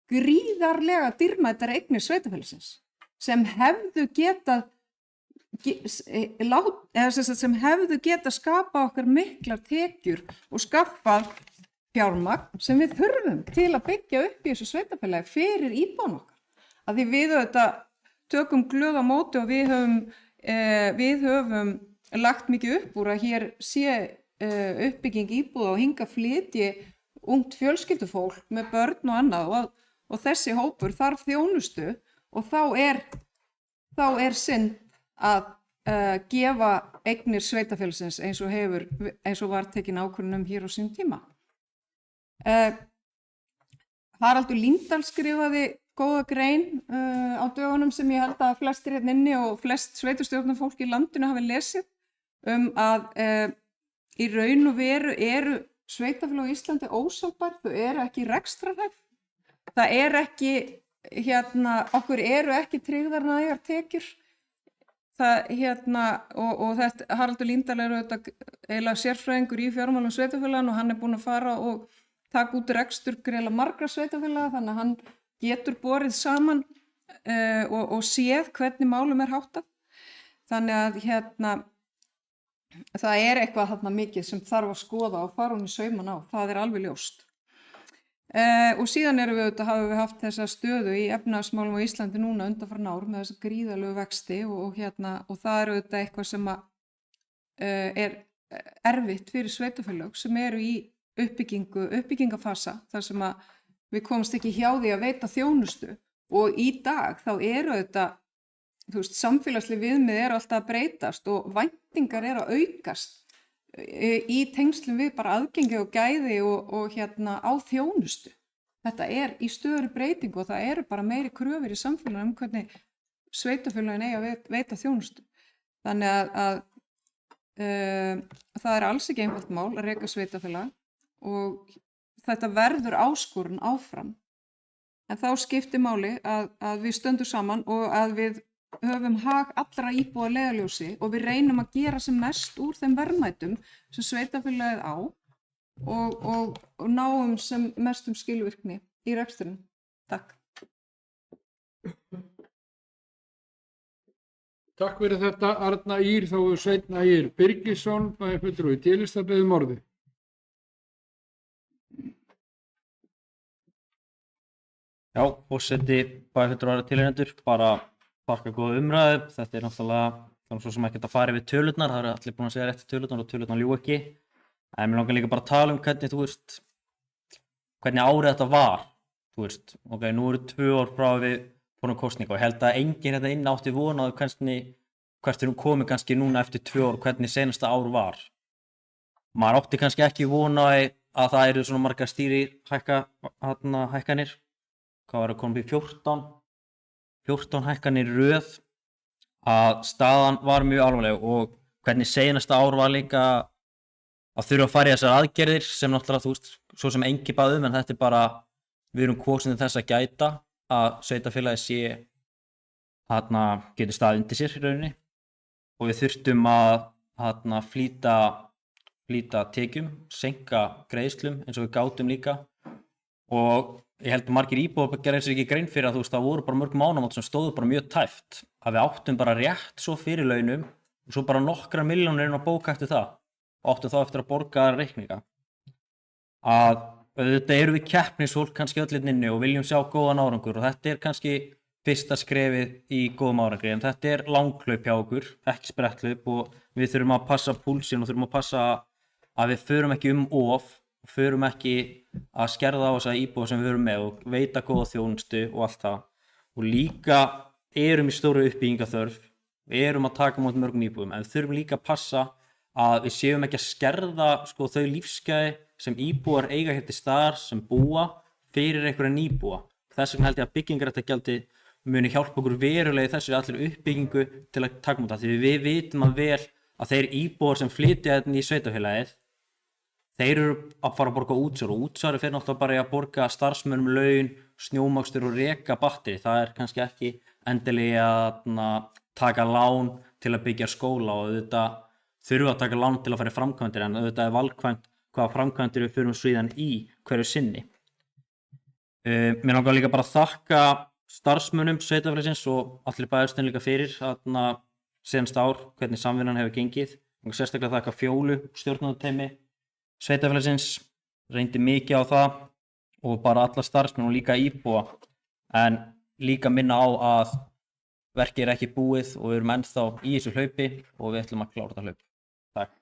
gríðarlega dýrmætar eignir sveitarfélagsins sem hefðu getað skapað okkar miklar tekjur og skaffað fjármagn sem við þurfum til að byggja upp í þessu sveitarfélagi fyrir íbúana okkar. Að því við auðvitað tökum glöð á móti og við höfum lagt mikið upp úr að hér sé uppbygging íbúða og hinga flytji ungt fjölskyldufólk með börn og annað og þessi hópur þarf þjónustu og þá er synd að gefa eignir sveitarfélagsins eins og var tekin ákvörðun hér á sínum tíma. Haraldur Líndal skrifaði góða grein á dögunum sem ég held að flestir hérna inni og flest sveitarstjórnarfólk í landinu hafi lesið að í raun og veru eru sveitarfélög á Íslandi ósjálfbær, þau eru ekki rekstrarhæf, það er ekki okkur eru ekki tryggðar nægar tekjur og þetta Haraldur Líndal er eiginlega sérfræðingur í fjármálum sveitarfélaganna og hann er búinn að fara og taka út rekstur greiðlega margra sveitarfélaga þannig að hann getur borið saman og séð hvernig málum háttað. Þannig að það eitthvað þarna mikið sem þarf að skoða og fara hún í sauman á, það alveg ljóst. Og síðan hafum við haft þessa stöðu í efnahagsmálum á Íslandi núna undanfarin ár með þessa gríðarlegu vexti og það auðvitað eitthvað sem erfitt fyrir sveitarfélög sem eru í uppbyggingafasa þar sem að við komumst ekki hjá því að veita þjónustu og í dag þá auðvitað samfélagsleg viðmið alltaf að breytast og væntingar að aukast í tengslum við bara aðgengi og gæði og á þjónustu. Þetta í stöðugri breytingu og það bara meiri kröfur í samfélaginu hvernig sveitarfélögin eiga að veita þjónustu. Þannig að það alls ekki einfalt mál að reka sveitarfélag og þetta verður áskorun áfram. En þá skiptir máli að við stöndum saman og að við höfum hag allra íbúa að leiðarljósi og við reynum að gera sem mest úr þeim verðmætum sem sveitarfélagið á og náum sem mestum skilvirkni í reksturinn. Takk. Takk fyrir þetta Arna Ýr, þá Sveinn Ægir Birgisson, bæjarfulltrúi D-lista beðið um orðið. Já, forseti bæjarfulltrúar tilheyrendur, bara þakka góða umræðu. Þetta náttúrulega svo sem ekkert að fara yfir tölurnar, það allir búin að segja rétt tölurnar og tölurnar ljúga ekki. En mér langar líka bara að tala hvernig, hvernig árið þetta var. Ok, nú eru 2 ár frá við fórum kosninga og ég held að enginn hérna inn átti vonaðu hvert komið kannski núna eftir 2 ár, hvernig seinasta ár var. Maður átti kannski ekki vonaði að það eru svona margar hækkanir. Hvað var að koma í 14 hækkanir í röð, að staðan var mjög alvarleg og hvernig seinasta ár var líka að þurfa að fara í þessar aðgerðir sem náttúrulega svo sem enginn bað en þetta bara, við erum kosin til þess að gæta að sveitarfélagið getur staðið undir sér í rauninni og við þurftum að flýta tekjum, seinka greiðslum eins og við gátum líka og ég held að margir íbúar gerðu sér ekki grein fyrir að það voru bara mörg mánaðamót sem stóðu bara mjög tæpt að við áttum bara rétt svo fyrir launum og svo bara nokkrar milljónir inn á bók eftir það og áttum þá eftir að borga reikninga. Að auðvitað erum við keppnisfólk kannski öll inni og viljum sjá góðan árangur og þetta kannski fyrsta skrefið í góðum árangri en þetta langhlaup hjá okkur, ekki spretthlaup og við þurfum að passa púlsinn og þurfum að passa að við förum ekki of og förum ekki að skerða á þessa íbúa sem við erum með og veita góða þjónustu og allt það. Og líka erum í stóru uppbyggingaþörf, við erum að taka mót mörgum íbúum, en við þurfum líka að passa að við séum ekki að skerða þau lífsgæði sem íbúar eiga til staðar sem búa fyrir einhverja nýbúa. Þess vegna held ég að byggingarréttargjaldið muni hjálpa okkur verulega í þessu allri uppbyggingu til að taka mót það. Því við vitum að vel að þeir íbúar sem flytja þetta í sveitarfélagið þeir eru að fara að borga útsvar og útsvari fyrir náttúrulega bara að borga starfsmönnum laun, snjómakstur og reka batteri. Það kannski ekki endilega að taka lán til að byggja skóla og auðvitað þurfa að taka lán til að fara í framkvæmdir en auðvitað valkvæmt hvaða framkvæmdir við förum síðan í hverju sinni. Mér langar líka bara að þakka starfsmönnum sveitarfélagsins og allir bæjarstjórn líka fyrir síðasta ár hvernig samvinnan hefur gengið. Og sérstaklega þakka Fjólu stjórnarteymi sveitarfélagsins, reyndi mikið á það og bara alla starfsmenn og líka íbúa en líka minna á að verkið ekki búið og við erum ennþá í þessu hlaupi og við ætlum að klára þetta hlaup. Takk.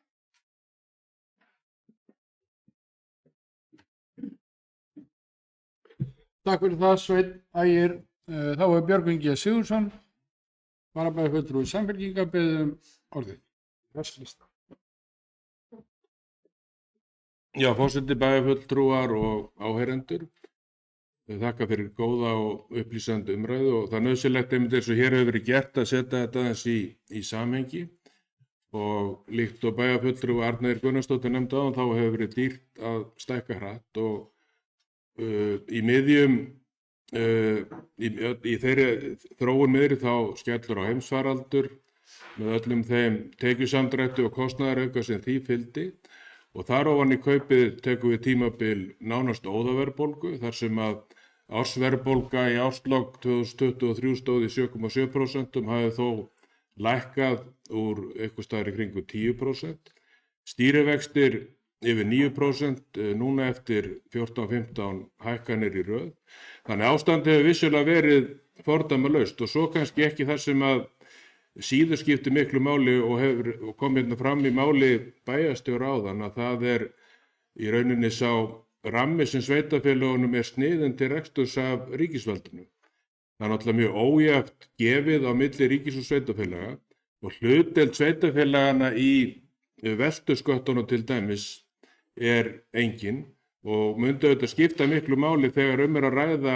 Takk fyrir það Sveinn Ægir. Þá Björgvin G. Sigurðsson, varabæjarfulltrúi Samfylkingar beðið orðið. Vestlista. Já, forseti bæjarfulltrúar og áheyrendur. Þakka fyrir góða og upplýsandi umræðu og það er nauðsynlegt einmitt eins og hér hefur verið gert að setja þetta aðeins í samhengi og líkt og bæjarfulltrúi Arna Ýr Gunnarsdóttir nefndi áðan þá hefur verið dýrt að stækka hratt og í miðjum í þeirri þróun miðri þá skellur á heimsfaraldur með öllum þeim tekjusamdrætti og kostnaðarauka sem því fylgdi og þar ofan í kaupið tekum við tímabil nánast óðaverðbólgu þar sem að ársverðbólga í árslok 2023 stóð í 7,7%, hafði þó lækkað úr eitthvað staðar í kringu 10%. Stýrivextir yfir 9% núna eftir 14-15 hækkanir í röð. Þannig ástandið hefur vissulega verið fordæmalaust og svo kannski ekki þar sem að síður skiptir miklu máli og kom hérna fram í máli bæjarstjóra áðan að það er í rauninni sá rammi sem sveitarfélögunum er sniðinn til reksturs af ríkisvaldinu. Það er náttúrulega mjög ójafnt gefið á milli ríkis og sveitarfélaga og hlutdeild sveitarfélagana í veltusköttunum til dæmis er engin og myndi auðvitað skipta miklu máli þegar er að ræða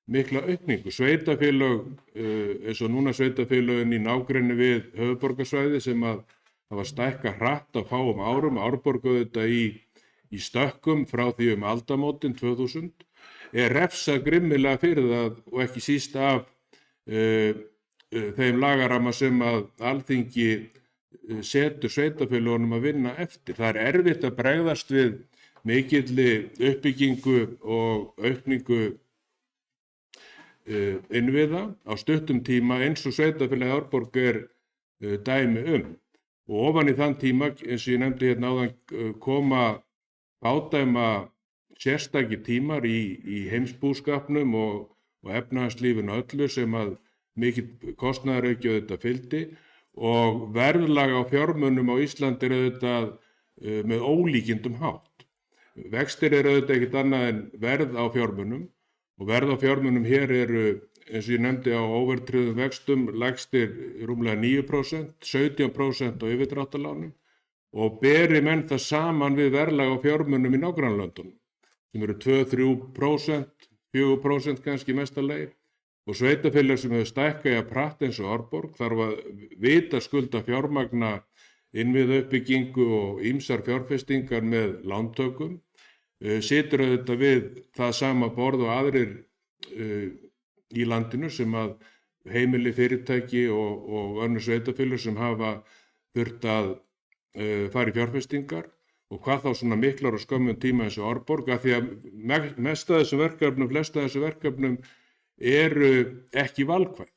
mikla aukningu. Sveitarfélög eins og núna sveitarfélögin í nágrenni við höfuðborgarsvæði sem að hafa stækkað hratt á fáum árum, árborgu auðvitað í stökkum frá því aldamótin 2000, er refsað grimmilega fyrir það og ekki síst af þeim lagaramma sem að Alþingi setur sveitarfélögunum að vinna eftir. Það er erfitt að bregðast við mikilli uppbyggingu og aukningu innviða á stuttum tíma eins og sveitarfélagið Árborg er dæmi og ofan í þann tíma, eins og ég nefndi hérna áðan, koma fádæma sérstakir tímar í heimsbúskapnum og efnahagslífinu öllu sem að mikill kostnaðarauki auðvitað fylgdi og verðlag á fjármunum á Íslandi er auðvitað með ólíkindum hátt. Vextir eru auðvitað ekkert annað en verð á fjármunum og verð á fjármunum hér eru, eins og ég nefndi á óverðtryggðum vextum, lægstir rúmlega 9%, 17% á yfirdráttarlánum og beri menn það saman við verðlag á fjármunum í nágrannalöndunum sem eru 2-3%, 4% kannski mestalegi. Og sveitarfélag sem hefur stækkað í að pratt eins og Árborg þarf að vita skulda fjármagna innviðauppbyggingu og ýmsar fjárfestingar með lántökum, situr auðvitað við það sama borð og aðrir í landinu sem að heimili fyrirtæki og önnur sveitarfélag sem hafa þurft að fara í fjárfestingar og hvað þá svona miklar og skömmum tíma eins og Árborg, af því að mest af þessum verkefnum, flest af þessum verkefnum eru ekki valkvæð.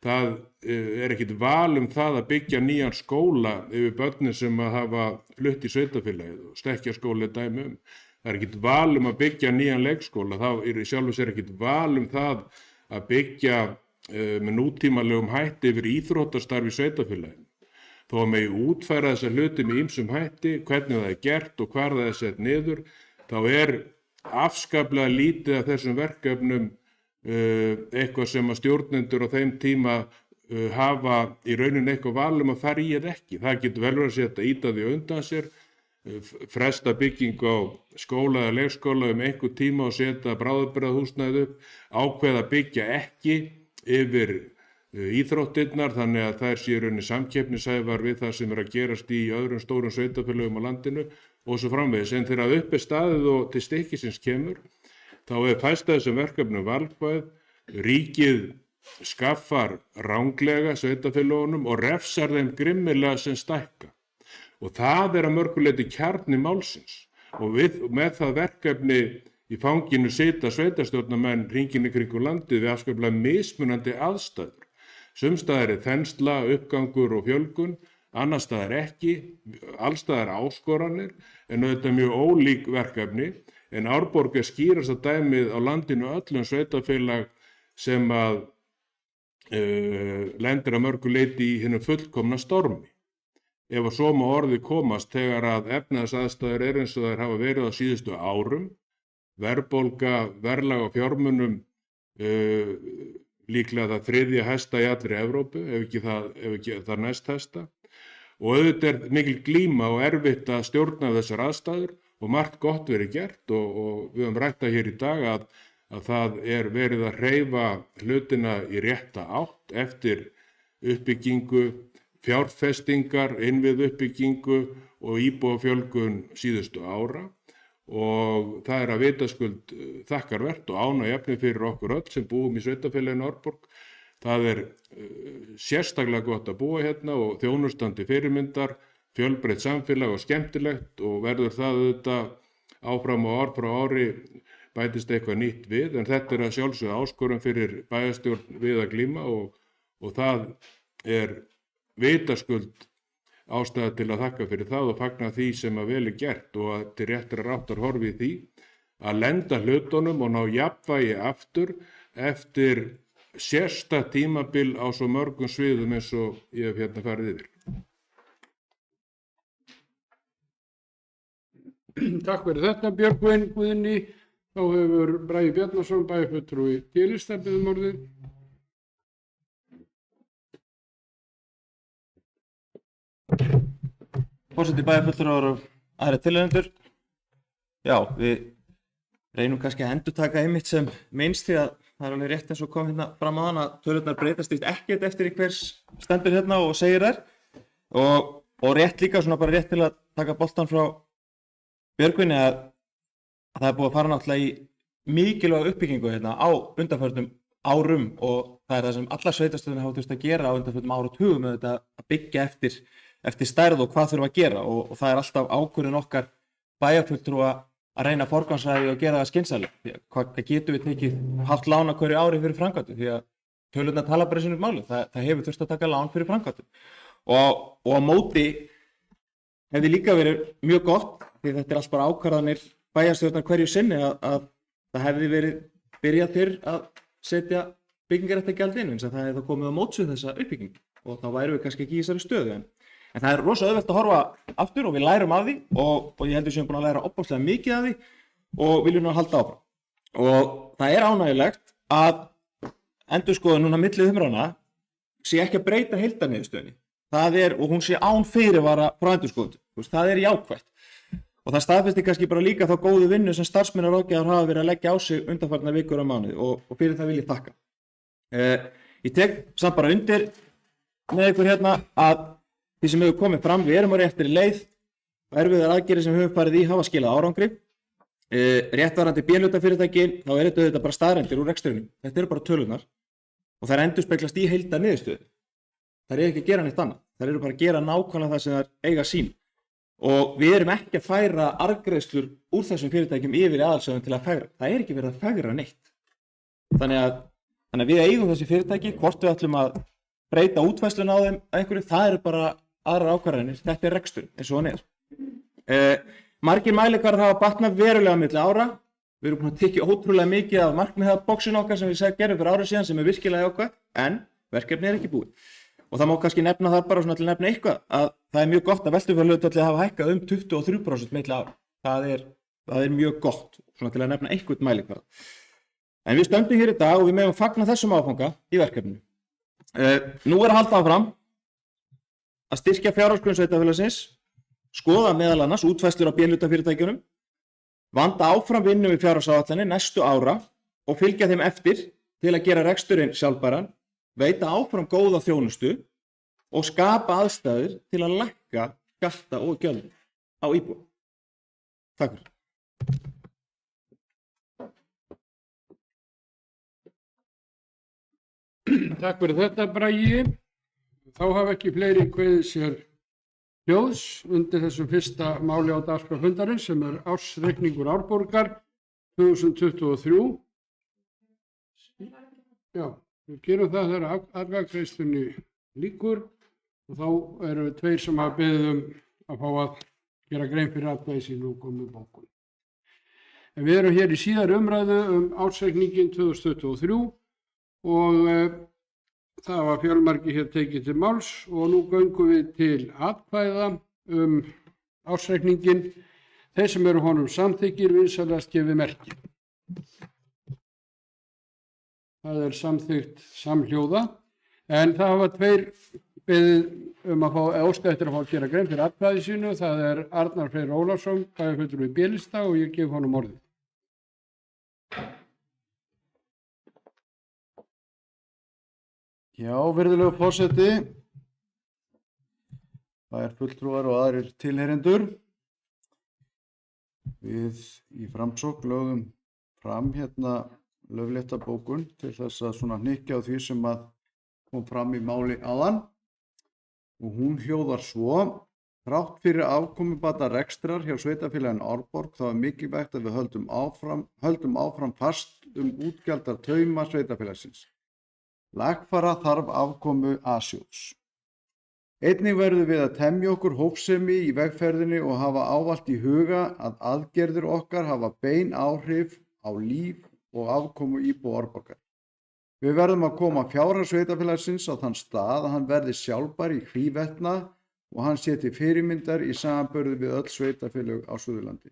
Það er ekkit val það að byggja nýjan skóla yfir börnin sem að hafa flutt í sveitarfélagið og stekkjarskóli er dæmi Það er ekkit val að byggja nýjan leikskóla, það er í sjálfu sér ekkit val það að byggja með nútímalegum hætti yfir íþróttastarfi í sveitarfélaginu. Þó að megi útfæra þessa hluti með ýmsum hætti, hvernig það er gert og hvar það er sett niður, þá er afskaplega lítið af þessum verkefnum eitthvað sem að stjórnendur á þeim tíma hafa í rauninni eitthvað val að fara í eða ekki. Það getur vel verið að setja íta því undan sér, fresta byggingu á skóla eða leikskóla einhver tíma og setja bráðabirgðahúsnæði upp, ákveða byggja ekki yfir íþróttirnar þannig að þær séu rauninni samkeppnishæfar við það sem er að gerast í öðrum stórum sveitarfélögum á landinu og svo framvegis. En þegar upp er staðið og til stykkisins kemur, þá er fæst þessum verkefnum valkvæð, ríkið skaffar ranglega sveitarfélögunum og refsar þeim grimmilega sem stækka. Og það er að mörguleyti kjarni málsins og með það verkefni í fanginu sita sveitarstjórnarmenn hringinn í kringum landið við afskaplega mismunandi aðstæður. Sumstaðar er þensla, uppgangur og fjölgun, annars staðar ekki, allstaðar áskoranir en auðvitað mjög ólík verkefni. En Árborg er skýrasta dæmið á landinu öllum sveitarfélag sem að lendir að mörguleyti í hinum fullkomna stormi. Ef að svo má orði komast þegar að efnahagsaðstæður er eins og þær hafa verið á síðustu árum, verðbólga, verðlag á fjármunum líklega það þriðja hæsta í allri Evrópu, ef ekki það næst hæsta. Og auðvitað er mikil glíma og erfitt að stjórna þessar aðstæður og margt gott verið gert og við höfum rætt hér í dag að það er verið að hreyfa hlutina í rétta átt eftir uppbyggingu, fjárfestingar, innvið uppbyggingu og íbúafjölgun síðustu ára og það er að vitaskuld þakkarvert og ánægjuefni fyrir okkur öll sem búum í sveitarfélaginu Árborg. Það er sérstaklega gott að búa hérna og þjónustandi fyrirmyndar fjölbreytt samfélag og skemmtilegt og verður það auðvitað áfram og ár frá ári bætist eitthvað nýtt við, en þetta er að sjálfsögðu áskorun fyrir bæjarstjórn við að glíma og það er vitaskuld ástæða til að þakka fyrir það og fagna því sem að vel er gert og að til réttra ráttar horfi í því að lenda hlutunum og ná jafnvægi aftur eftir sérstakt tímabil á svo mörgum sviðum eins og ég hef hérna farið yfir. Takk fyrir þetta Björgvin Guðni. Þá hefur Bragi Bjarnason bæjarfulltrúi G-lista beðið um orðið. Forseti bæjarfulltrúar og aðrir tilheyrendur. Já, við reynum kannski að endurtaka einmitt sem minnst því að það er alveg rétt eins og kom hérna fram á þann að tölurnar breytast ekkert eftir í hvers stendur hérna og segir þær og rétt líka svona bara rétt til að taka boltan frá Björgvinni að það er búið að fara náttúrulega í mikilvæga uppbyggingu hérna á undanförnum árum og það er það sem allar sveitarstjórnir hafa þurft að gera á undanförnum áratugum með þetta að byggja eftir stærð og hvað þurfa að gera og það er alltaf ákvörðun okkar bæjarfulltrúa að reyna að forgangsraða og gera það skynsamlega. Hvað getum við tekið haft lán á hverju ári fyrir framkvæmdum því að tölurnar tala bara sínu máli. Það hefur þurft að taka lán fyrir framkvæmdum og á móti hefði líka verið mjög gott því þetta er allt bara ákvarðanir bæjarstjórnar hverju sinni að það hefði verið byrjað fyrr að setja byggingaréttargjald inn eins að það hefði komið á móts við þessa uppbygging og þá værum við kannski ekki í þessari stöðu en það er rosa auðvelt að horfa aftur og við lærum af því og ég heldur sem búin að læra opaslega mikið af því og viljum að halda áfram. Og það er ánægjulegt að endurskoðun núna milli umræðna sé ekki að breyta heildarniðurstöðunni. Það er, og hún sé án fyrirvara frá endurskoðun. Það er jákvætt. Og það staðfesti kannski bara líka þá góðu vinnu sem starfsmannaráðgjafar hafa verið að leggja á sig undanfarnar vikur á mánuði og fyrir það vil ég þakka. Ég tek samt bara undir með ykkur hérna að því sem hefur komið fram, við erum á réttri leið og erfiðar aðgerðir sem við höfum farið í hafa skilað árangri. Réttvarandi B-hlutafyrirtækin, þá er þetta bara staðreyndir úr rekstrinum. Þetta eru bara tölurnar og þær endurspeglast í heildarniðurstöðu. Þær eru ekki að gera neitt annað. Þær eru bara að gera nákvæmlega það sem þær eiga sín. Og við erum ekki að færa arðgreiðslur úr þessum fyrirtækjum yfir í aðalsjóðum til að fegra. Það er ekki verið að fegra neitt. Þannig að við eigum þessi fyrirtæki, hvort við ætlum að breyta útfærslun á þeim einhverju, það eru bara aðrar ákvarðanir, þetta er rekstur eins og hann er. Margir mælikvarðar hafa batnað verulega milli ára. Við erum búin að tekja ótrúlega mikið af markmiðabóksinu okkar sem við gerðum fyrir árið síðan sem er virkilega jákvætt, en verkefni er ekki búið. Og það má kannski nefna það bara svona til að nefna eitthvað að það er mjög gott að veltuhlutfallið hafa hækkað 23% milli ára. Það er mjög gott svona til að nefna eitthvað mælikvarða. En við stöndum hér í dag og við megum fagna þessum áfanga í verkefninu. Nú er að halda áfram að styrkja fjárhagsgrunn sveitarfélagsins, skoða meðal annars útfærslur á B-hlutafyrirtækjunum, vanda áfram vinnu við fjárhagsáætlanir næstu ára og fylgja þeim eftir til að gera reksturinn sjálfbæran, veita áfram góða þjónustu og skapa aðstæður til að lækka skatta og gjöld á íbúa. Takk fyrir. Takk fyrir þetta Bragi. Þá hafa ekki fleiri kveðið sér hljóðs undir þessum fyrsta máli á dagskrá fundarins sem er ársreikningur Árborgar 2023. Já, við gerum það þegar atkvæðagreiðslunni lýkur og þá eru tveir sem hafa beðið að fá að gera grein fyrir atkvæði sín og koma bókun. En við erum hér í síðar umræðu ársreikningin 2023 og það var fjölmargir hér tekið til máls og nú göngum við til atkvæða ársreikningin. Þeir sem eru honum samþykkir vinsamlegast gefið merki. Það er samþykkt samhljóða en það hafa tveir beðið að fá óskað eftir að fá að gera grein fyrir atkvæði sínu. Það er Arnar Freyr Ólafsson, bæjarfulltrúi í B-lista og ég gef honum orðið. Já, virðulegur forseti, bæjarfulltrúar og aðrir tilheyrendur. Við í Framsókn lögðum fram hérna löglétta bókun til þess að svona hnykkja á því sem að kom fram í máli áðan og hún hljóðar svo: Þrátt fyrir afkomubata rekstrar hjá sveitafélaginu Árborg þá er mikilvægt að við höldum áfram fast útgjaldatauma sveitafélagsins. Lagfæra þarf afkomu A-sjóðs. Einnig verðum við að temja okkur hófsemi í vegferðinni og hafa ávallt í huga að aðgerðir okkar hafa bein áhrif á líf og afkomu íbúa Árborgar. Við verðum að koma fjárhag sveitafélagsins á þann stað að hann verði sjálfbær í hvívetna og hann sé til fyrirmyndar í samanburði við öll sveitafélög á Suðurlandi.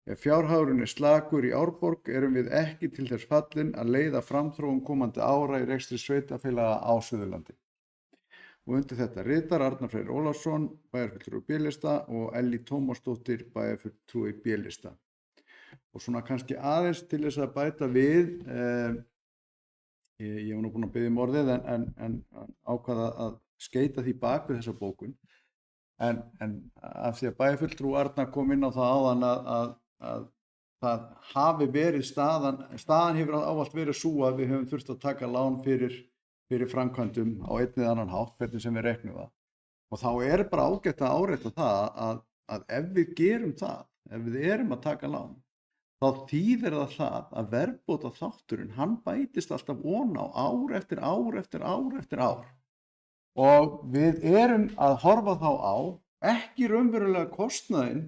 Ef fjárhagurinn er slakur í Árborg erum við ekki til þess fallin að leiða framþróun komandi ára í rekstri sveitafélaga á Suðurlandi. Og undir þetta ritar Arnar Freyr Ólafsson, bæjarfulltrúi B-lista og Ellý Tómasdóttir, bæjarfulltrúi B-lista. Og svona kannski aðeins til þess að bæta við, ég var nú búinn að biðja um orðið en ákvaða að skeita því bak við þessa bókun. En af því að bæjarfulltrúi Arnar kom inn á það áðan að það hafi verið staðan hefur ávallt verið sú að við höfum þurft að taka lán fyrir framkvæmdum á einn eða annan hátt, hvernig sem við reiknum það. Og þá er bara ágætt að árétta það að ef við gerum það, ef við erum að taka lán, þá þýðir það að verðbóta þátturinn, hann bætist alltaf ofan á ár eftir ár eftir ár eftir ár. Og við erum að horfa þá á, ekki raunverulega kostnaðinn,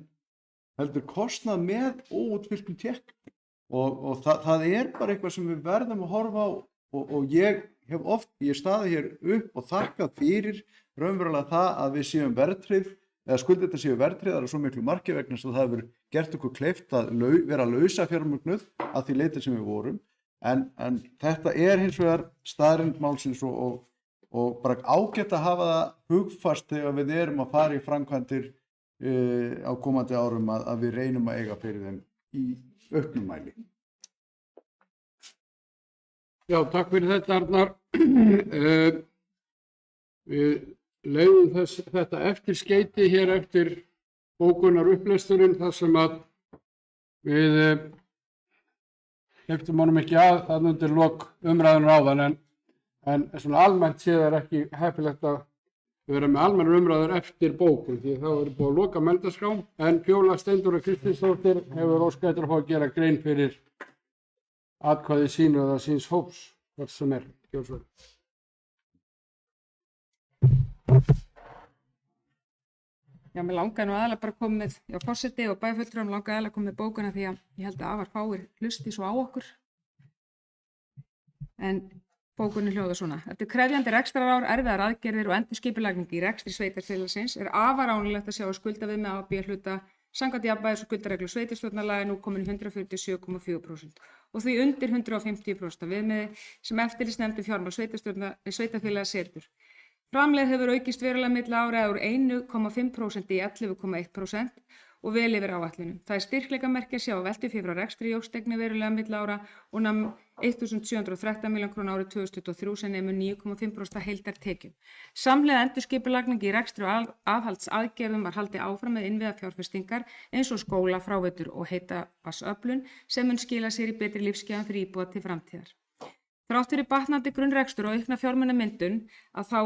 heldur kostnað með óútfylltum tékkum. Og það er bara eitthvað sem við verðum að horfa á og ég staðið hér upp og þakkað fyrir raunverulega það að við séum verðtryggð eða skuldirnar séu verðtryggðar á svo miklu marki vegna þess að það hefur gert okkur kleift að vera lausafjármögnuð að því leyti sem við vorum. En þetta er hins vegar staðreynd málsins og bara ágætt að hafa það hugfast þegar við erum að fara í framkvæmdir á komandi árum að við reynum að eiga fyrir þeim í auknum mæli. Já, takk fyrir þetta Arnar. Við leiðum þetta eftirskeyti hér eftir bókunar upplesturinn þar sem að við hleyptum honum ekki að þannig undir lok umræðunar áðan en svona almennt séð er ekki heppilegt að vera með almennar umræður eftir bókun því þá er búið að loka mælendaskrá en Fjóla Steindóra Kristinsdóttir hefur óskað eftir að fá að gera grein fyrir atkvæði sínu eða síns hóps, hvort sem er. Já, mér langaði nú aðalega bara komið, forseti og bæjarfulltrúum langaði aðalega komið bókuna því að ég held að afar fáir hlusti svo á okkur. En bókunin hljóðar svona. Eftir krefjandi rekstrarár, erfiðar aðgerðir og endurskipulagning í rekstri sveitarfélagsins er afar ánægjulegt að sjá að skuldaviðmið A og B hluta samkvæmt jafnvægis- og skuldareglu sveitarstjórnarlaga nú komin 147,4% og því undir 150% af viðmiði sem eftirlitsnefnd fjármál sveitarfélaga setur. Framlegð hefur aukist verulega milli ára úr 1,5% í 11,1% og vel yfir áætlunum. Það er styrkleikamerki að sjá að veltufé frá rekstri jókst einnig verulega milli ára og nam 1.713 milljónir króna árið 2023 sem nemur 9,5% heildartekjum. Samhliða endurskipulagning í rekstri og aðhaldsaðgerðum var haldið áfram með innviðafjárfestingar eins og skóla, fráveitur og heitavatnsöflun sem mun skila sér í betri lífsgæðum fyrir íbúa til framtíðar. Þrátt fyrir batnandi grunnrekstur og aukna fjármunamyndun að þá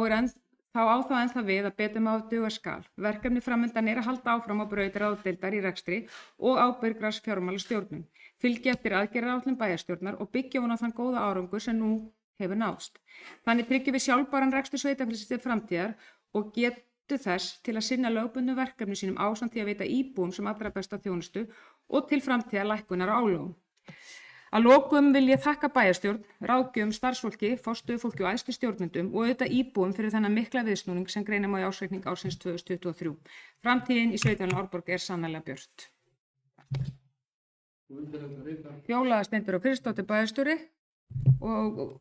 á þá ennþá við að betur má duga skal. Verkefni framundan er að halda áfram á braut ráðdeildar í rekstri og ábyrgrar fjármálastjórnun, fylgja eftir aðgerðaáætlun bæjarstjórnar og byggja hún á þann góða árangur sem nú hefur náðst. Þannig tryggjum við sjálfbæran rekstur sveitarfélagsins til framtíðar og getu þess til að sinna lögbundnu verkefni sínum ásamt því að veita íbúum sem allra besta þjónustu og til framtíðar lækkunar á álögum. Að lokum vil ég þakka bæjarstjórn, ráðgjöfum, starfsfólki, forstöðufólki og æðstu stjórnendum og auðvitað íbúum fyrir þennan mikla viðsnúning sem greina má í ársreikning ársins 2023. Framtíðin í sveitarfélaginu Árborg er sannarlega björt. Fjóla Steindóra Kristinsdóttir bæjarstjóri og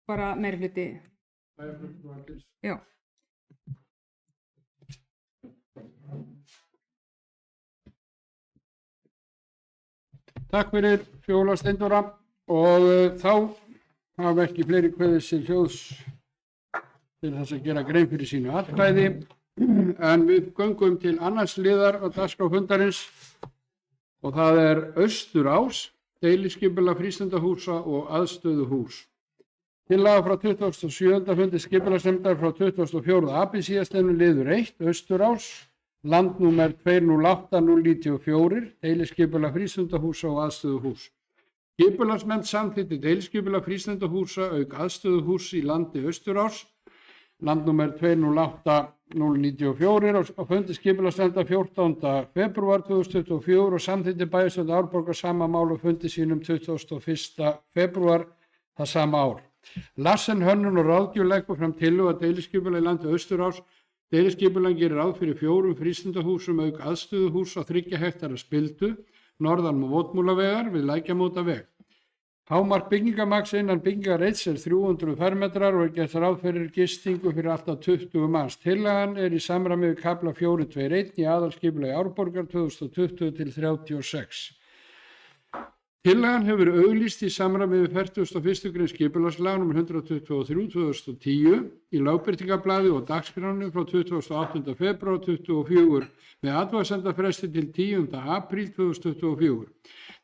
bara meirihluti. Já. Takk fyrir Fjóla Steindóra og þá hafa ekki fleiri kveðið sér hljóðs til þess að gera grein fyrir sínu atkvæði en við göngum til annars liðar á dagskrá fundarins og það er Austurás, deiliskipulag frístundahúsa og aðstöðuhús. Tillaga frá 27. fundi skipulagsnefndar frá 24. apríl síðastliðnum liður 1, Austurás, landnúmer 208094, deiliskipulag frístundahúsa og aðstöðuhús. Skipulagsnefnd samþykkti deiliskipulag frístundahúsa auk aðstöðuhús í landi Austurárs, landnúmer 208094 á fundi skipulagsnefndar 14. febrúar 2024 og samþykkti bæjarstjórn Árborgar sama mál á fundi sínum 21. febrúar það sama ár. Larsen hönnun og ráðgjöf leggur fram tillögu að deiliskipulag í landi Austurárs. Deiliskipulag gerir ráð fyrir 4 frístundahúsum auk aðstöðuhús á 3 hektara spildu norðan Mótmúlavegar við Lækjamótaveg. Hámark byggingamagns innan byggingareits 300 fermetrar og gert ráð fyrir gistingu fyrir alltaf 20 manns. Tillagan í samræmi við kafla 421 í aðalskipulagi Árborgar 2020 til 36. Tillagan hefur verið auglýst í samræmi við 41. grein skipulagslaga nr. 123/2010 í lögbirtingablaði og dagskráni frá 28. febrúar 2024 með athugasemdafresti til 10. apríl 2024.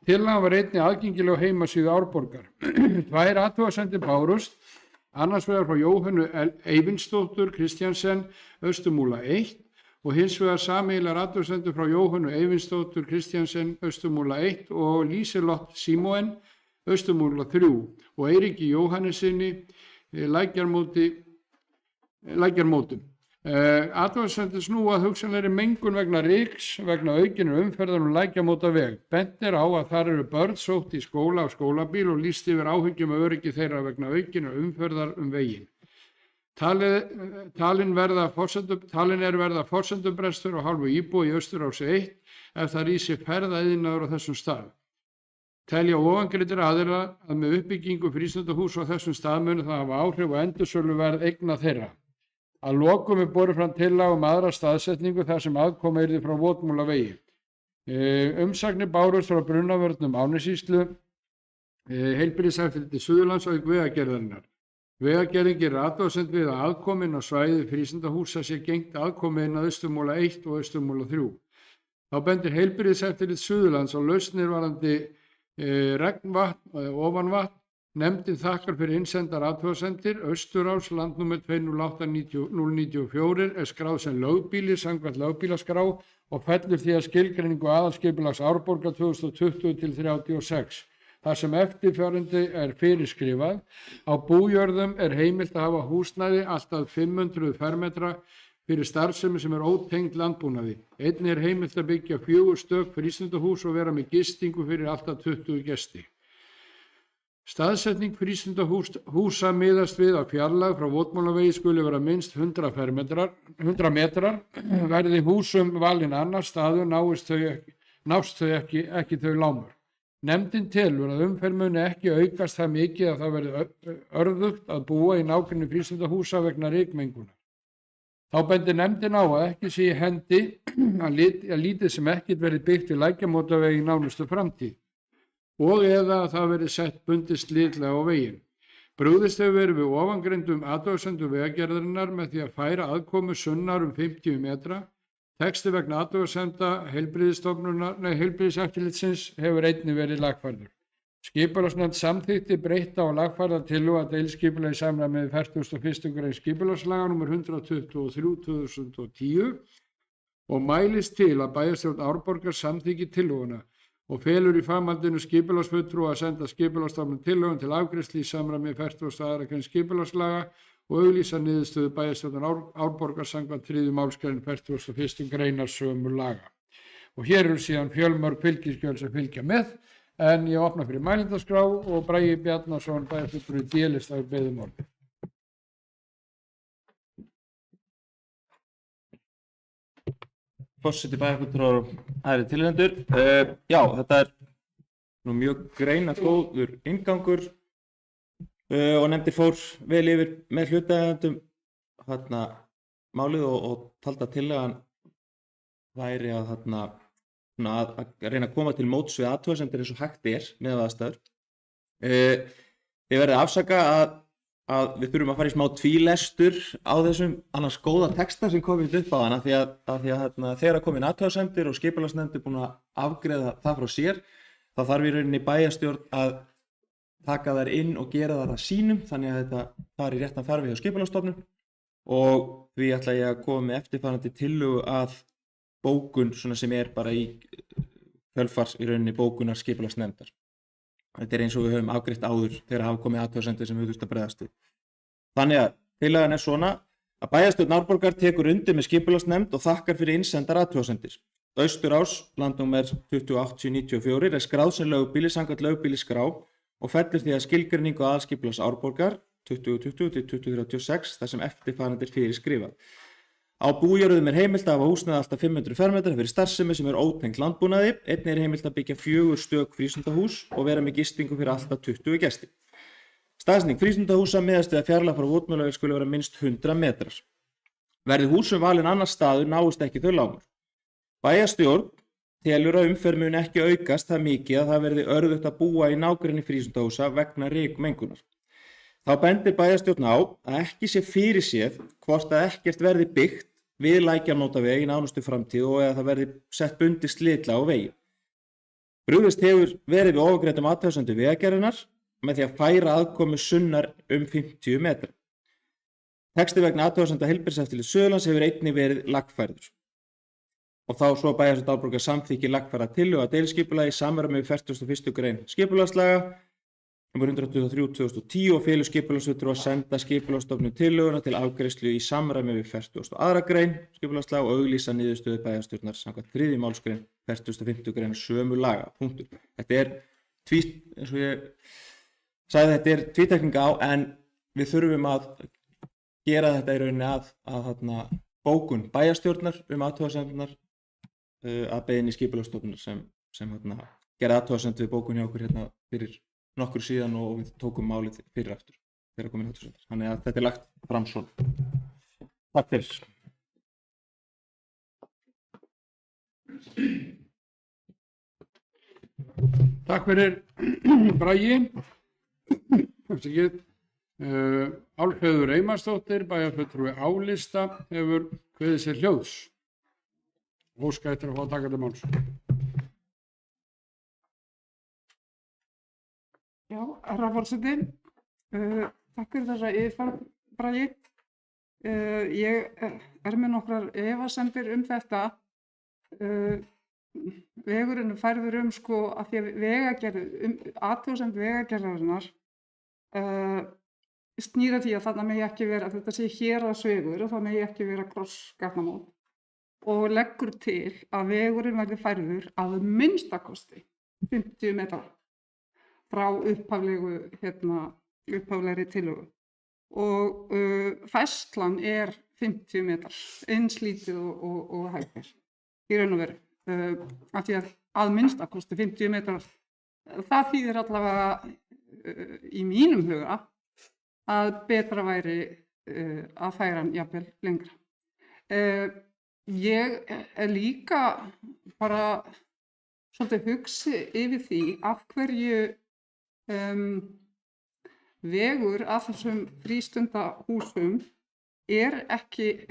Tillagan var einnig aðgengileg á heimasíðu Árborgar. 2 athugasemdir bárust, annars vegar frá Jóhönnu Eyvindsdóttur Kristjansen, Austurmúla 1 og hins vegar sameiginlegar athugasemdir frá Jóhönnu Eyvindsdóttur Kristjansen, Austurmúla 1 og Líselott Símóen, Austurmúla 3 og Eiríki Jóhannesinni, Lækjarmótum. Athugasemdir snúa að hugsanlegri mengun vegna ryks vegna aukinnar umferðar Lækjamótaveg. Bent á að þar eru börn sótt í skóla á skólabíl og lýst yfir áhyggjum af öryggi þeirra vegna aukinnar umferðar veginn. Talin er verða forsendubrestur á hálfu íbúa í Austurási 1 ef það rísi ferðaiðnaður á þessum stað. Telja ofangreindir aðilar að með uppbyggingu frístundahús á þessum stað muni það hafa áhrif á endursöluverð eigna þeirra. Að lokum borið fram tillaga aðra staðsetningu þar sem aðkoma yrði frá Votmúlavegi. Umsagnir bárust frá Brunnavörnum Árnessýslu, Heilbrigðiseftirliti Suðurlands auk Vegagerðarinnar. Vegagerðin gerir athugasemd við að aðkomin á svæði frístundahúsa sé gengt aðkomin að Austurmúla 1 og Austurmúla 3. Þá bendir Heilbrigðiseftirlit Suðurlands á lausnir varðandi regnvatn og ofanvatn. Nefndin þakkar fyrir innsendar athugasemdir. Austurás landnúmer 208094 skráð sem lögbýli samkvæmt lögbýlaskrá og fellur því að skilgreiningu aðalskipulags Árborgar 2020 til 36. Þar sem eftirfarandi fyrirskrifað. Á bújörðum heimilt að hafa húsnæði alltaf 500 fermetra fyrir starfsemi sem ótengd landbúnaði. Einnig heimilt að byggja 4 stök frístundahús og vera með gistingu fyrir alltaf 20 gesti. Staðsetning frístundahúsa miðast við að fjarlægð frá Votmúlavegi skuli vera minnst 100 metrar. Verði húsum valin annar staður nást þau ekki þau lágmörk. Nefndin telur að umferð muni ekki aukast það mikið að það verði örðugt að búa í nágrenni frístundahúsa vegna rykmengunar. Þá bendir nefndin á að ekki sé í hendi að lítið sem ekkert verði byggt í Lækjamótavegi í nánustu framtíð og eða að það verði sett bundið slitlega á veginn. Brugðist hefur verið við ofangreindum athugasemdum Vegagerðarinnar með því að færa aðkomu sunnar 50 metra. Texti vegna athugasemda Heilbrigðiseftirlitsins hefur einnig verið lagfærður. Skipulagsnefnd samþykkti breytta og lagfærða tillögu að deiliskipulagi í samræmi við 41. grein skipulagslaga nr. 123/2010 og mælist til að bæjarstjórn Árborgar samþykki tillöguna og felur í framhaldinu skipulagsfulltrúa að senda Skipulagsstofnun tillögun til afgreiðslu í samræmi við 42. grein skipulagslaga og auglýsa niðurstöðu bæjarstjórnar Árborgar samkvæmt 3. málsgrein 41. greinar sömu laga. Og hér eru síðan fjölmörg fylgiskjöl sem fylgja með, en ég opna fyrir mælindaskrá og Bragi Bjarnason bæjarfulltrúi D-lista við beðum orðið. Forseti bæjarfulltrúar og aðrir tilnefnendur. Þetta nú mjög greinagóður inngangur og nefndir fór vel yfir með hlutaðeigandum málið og taldi að tillagan væri að reyna að koma til móts við athugasemdir eins og hægt með aðstæður. Þið verðið að afsaka að við þurfum að fara í smá tvílestur á þessum annars góða texta sem komið upp á hana því að þegar að komin athugasemdir og skipulagsnefnd búin að afgreiða það frá sér þá þarf í rauninni bæjarstjórn að taka þær inn og gera þær að sínum þannig að þetta fari í réttan farveg hjá Skipulagsstofnun og því ætla ég að koma með eftirfarandi tillögu að bókun svona sem er bara í kjölfars í rauninni bókunar skipulagsnefndar. Þetta er eins og við höfum afgreitt áður þegar hafa komið athugasemdir sem við þurfum að bregðast við. Þannig að tillagan er svona að bæjarstjórn Árborgar tekur undir með skipulagsnefnd og þakkar fyrir innsendar athugasemdir. Austurás, landnúmer 208094, er skráð sem lögbýli samkvæmt lögbýliskrá og fellur því að skilgreiningu aðalskipulags Árborgar 2020-2036 þar sem eftirfarandi er fyrir skrifað. Á bújörðum er heimilt að hafa húsnæði alltaf 500 fermetra fyrir starfsemi sem er ótengt landbúnaði. Einnig er heimilt að byggja 4 stök frístundahús og vera með gistingu fyrir alltaf 20 gesti. Staðsetning frístundahúsa miðast við að fjarlægð frá votmálaugi skuli vera minnst 100 metrar. Verði húsum valinn annar staður náist ekki þau lágmörk. Bæjarstjórn telur að umferð mun ekki aukast það mikið að það verði örðugt að búa í nágrenni frístundahúsa vegna rykmengunar. Þá bendir bæjarstjórn á að ekki sé fyrirséð hvort að ekkert verði byggt við Lækjarnótaveg í nánustu framtíð og eða það verði sett bundið slitlag á vegi. Brugðist hefur verið við ofangreindum athugasemdum Vegagerðarinnar með því að færa aðkomu sunnar 50 metra. Texti vegna athugasemda Heilbrigðiseftirlits Suðurlands hefur einnig verið lagfærður. Og þá svo bæjarstjórn Árborgar samþykki lagfæra tillögu að deiliskipulagi í samræmi við 41. grein skipulagslaga nr. 123/2010 og felur skipulagsfulltrúa að senda Skipulagsstofnun tillöguna til afgreiðslu í samræmi við 42. grein skipulagslaga og auglýsa niðurstöðu bæjarstjórnar samkvæmt 3. málsgrein 45. grein sömu laga. Punktur. Þetta er eins og ég sagði, þetta er tvítekning á, en við þurfum að gera þetta í rauninni að bókun bæjarstjórnar athugasemdirnar að beiðni Skipulagsstofnunar sem gera athugasemd við bókun hjá okkur fyrir nokkur síðan og við tókum málið fyrir aftur þegar komin athugasemdir. Þannig að þetta er lagt fram svona. Takk fyrir. Takk fyrir Bragi. Álfheiður Einarsdóttir, bæjarfulltrúi Álista, hefur kveðið sér hljóðs. Óska eftir að fá að taka til máls. Já, herra forseti, takk fyrir þessa yfirferð, Bragi. Ég er með nokkrar efasemdir þetta. Vegurinn er færður af því að athugasemd Vegagerðarinnar snýr að því að þarna megi ekki vera, að þetta sé héraðsvegur og það megi ekki vera krossgatnamót og leggur til að vegurinn verði færður að minnstakosti 50 metrar frá upphaflegri tillögu og færslan er 50 metrar, eins lítið og hægt er í raun og veru, af því að minnstakosti 50 metrar, það þýðir allavega í mínum huga að betra væri að færa hann jafnvel lengra. Ég er líka bara svolítið hugsi yfir því af hverju vegur að þessum frístundahúsum er ekki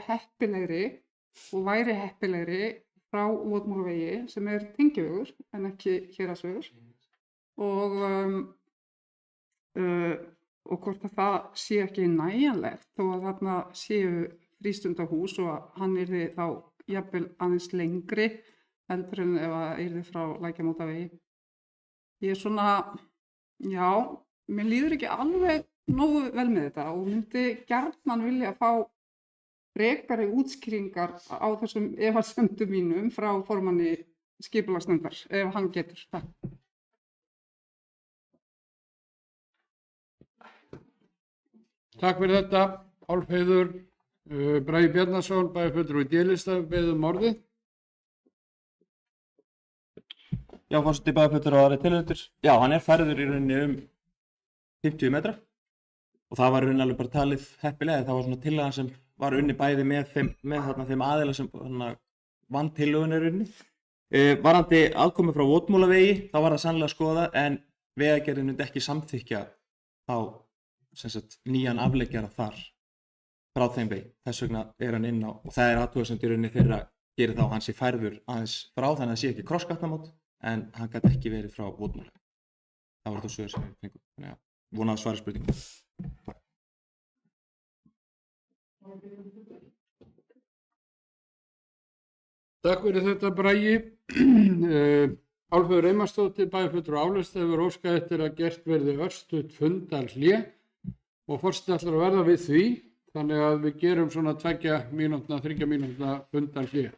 heppilegri og væri heppilegri frá Votmálvegi sem er tengivegur en ekki héraðsvegur og hvort að það sé ekki nægjanlegt þó að þarna séu frístundahús og að hann yrði þá jafnvel aðeins lengri heldur en ef það yrði frá Lækjarnótavegi. Ég er svona, já, mér líður ekki alveg nógu vel með þetta og myndi gjarnan vilja fá frekari útskýringar á þessum efasemdum mínum frá formanni skipulagsnefndar, ef hann getur. Takk. Takk fyrir þetta, Álfheiður. Bragi Bjarnason, bæjarfulltrúi D-lista, beðið um orðið. Já, forseti, bæjarfulltrúi Ari tilheyrendur. Já, hann er færður í rauninni 50 metra og það var í rauninni alveg bara talið heppilega. Það var svona tillagan sem var unni bæði með þeim aðila sem vann tillögunni í rauninni. Varðandi aðkomu frá Votmúlavegi, þá var það sannlega skoða en Vegagerðin myndi ekki samþykkja þá nýjan afleggjara þar frá þeim vegi. Þess vegna er hann inn á og það er athugasemd í rauninni fyrir að gera þá hann sé færður aðeins frá þannig að það sé ekki krossgatnamót en hann gat ekki verið frá Votmúlavegi. Það var þetta sögur sem við fengum. Þannig að vonað svara spurningum. Takk fyrir þetta Bragi. Álfur Reymarsdóttir, bæjarfulltrúi Álfs, hefur óskað eftir að gert verði örstutt fundarhlé og forseti ætlar að verða við því, þannig að við gerum svona 2 mínútna, 3 mínútna fundarhlé.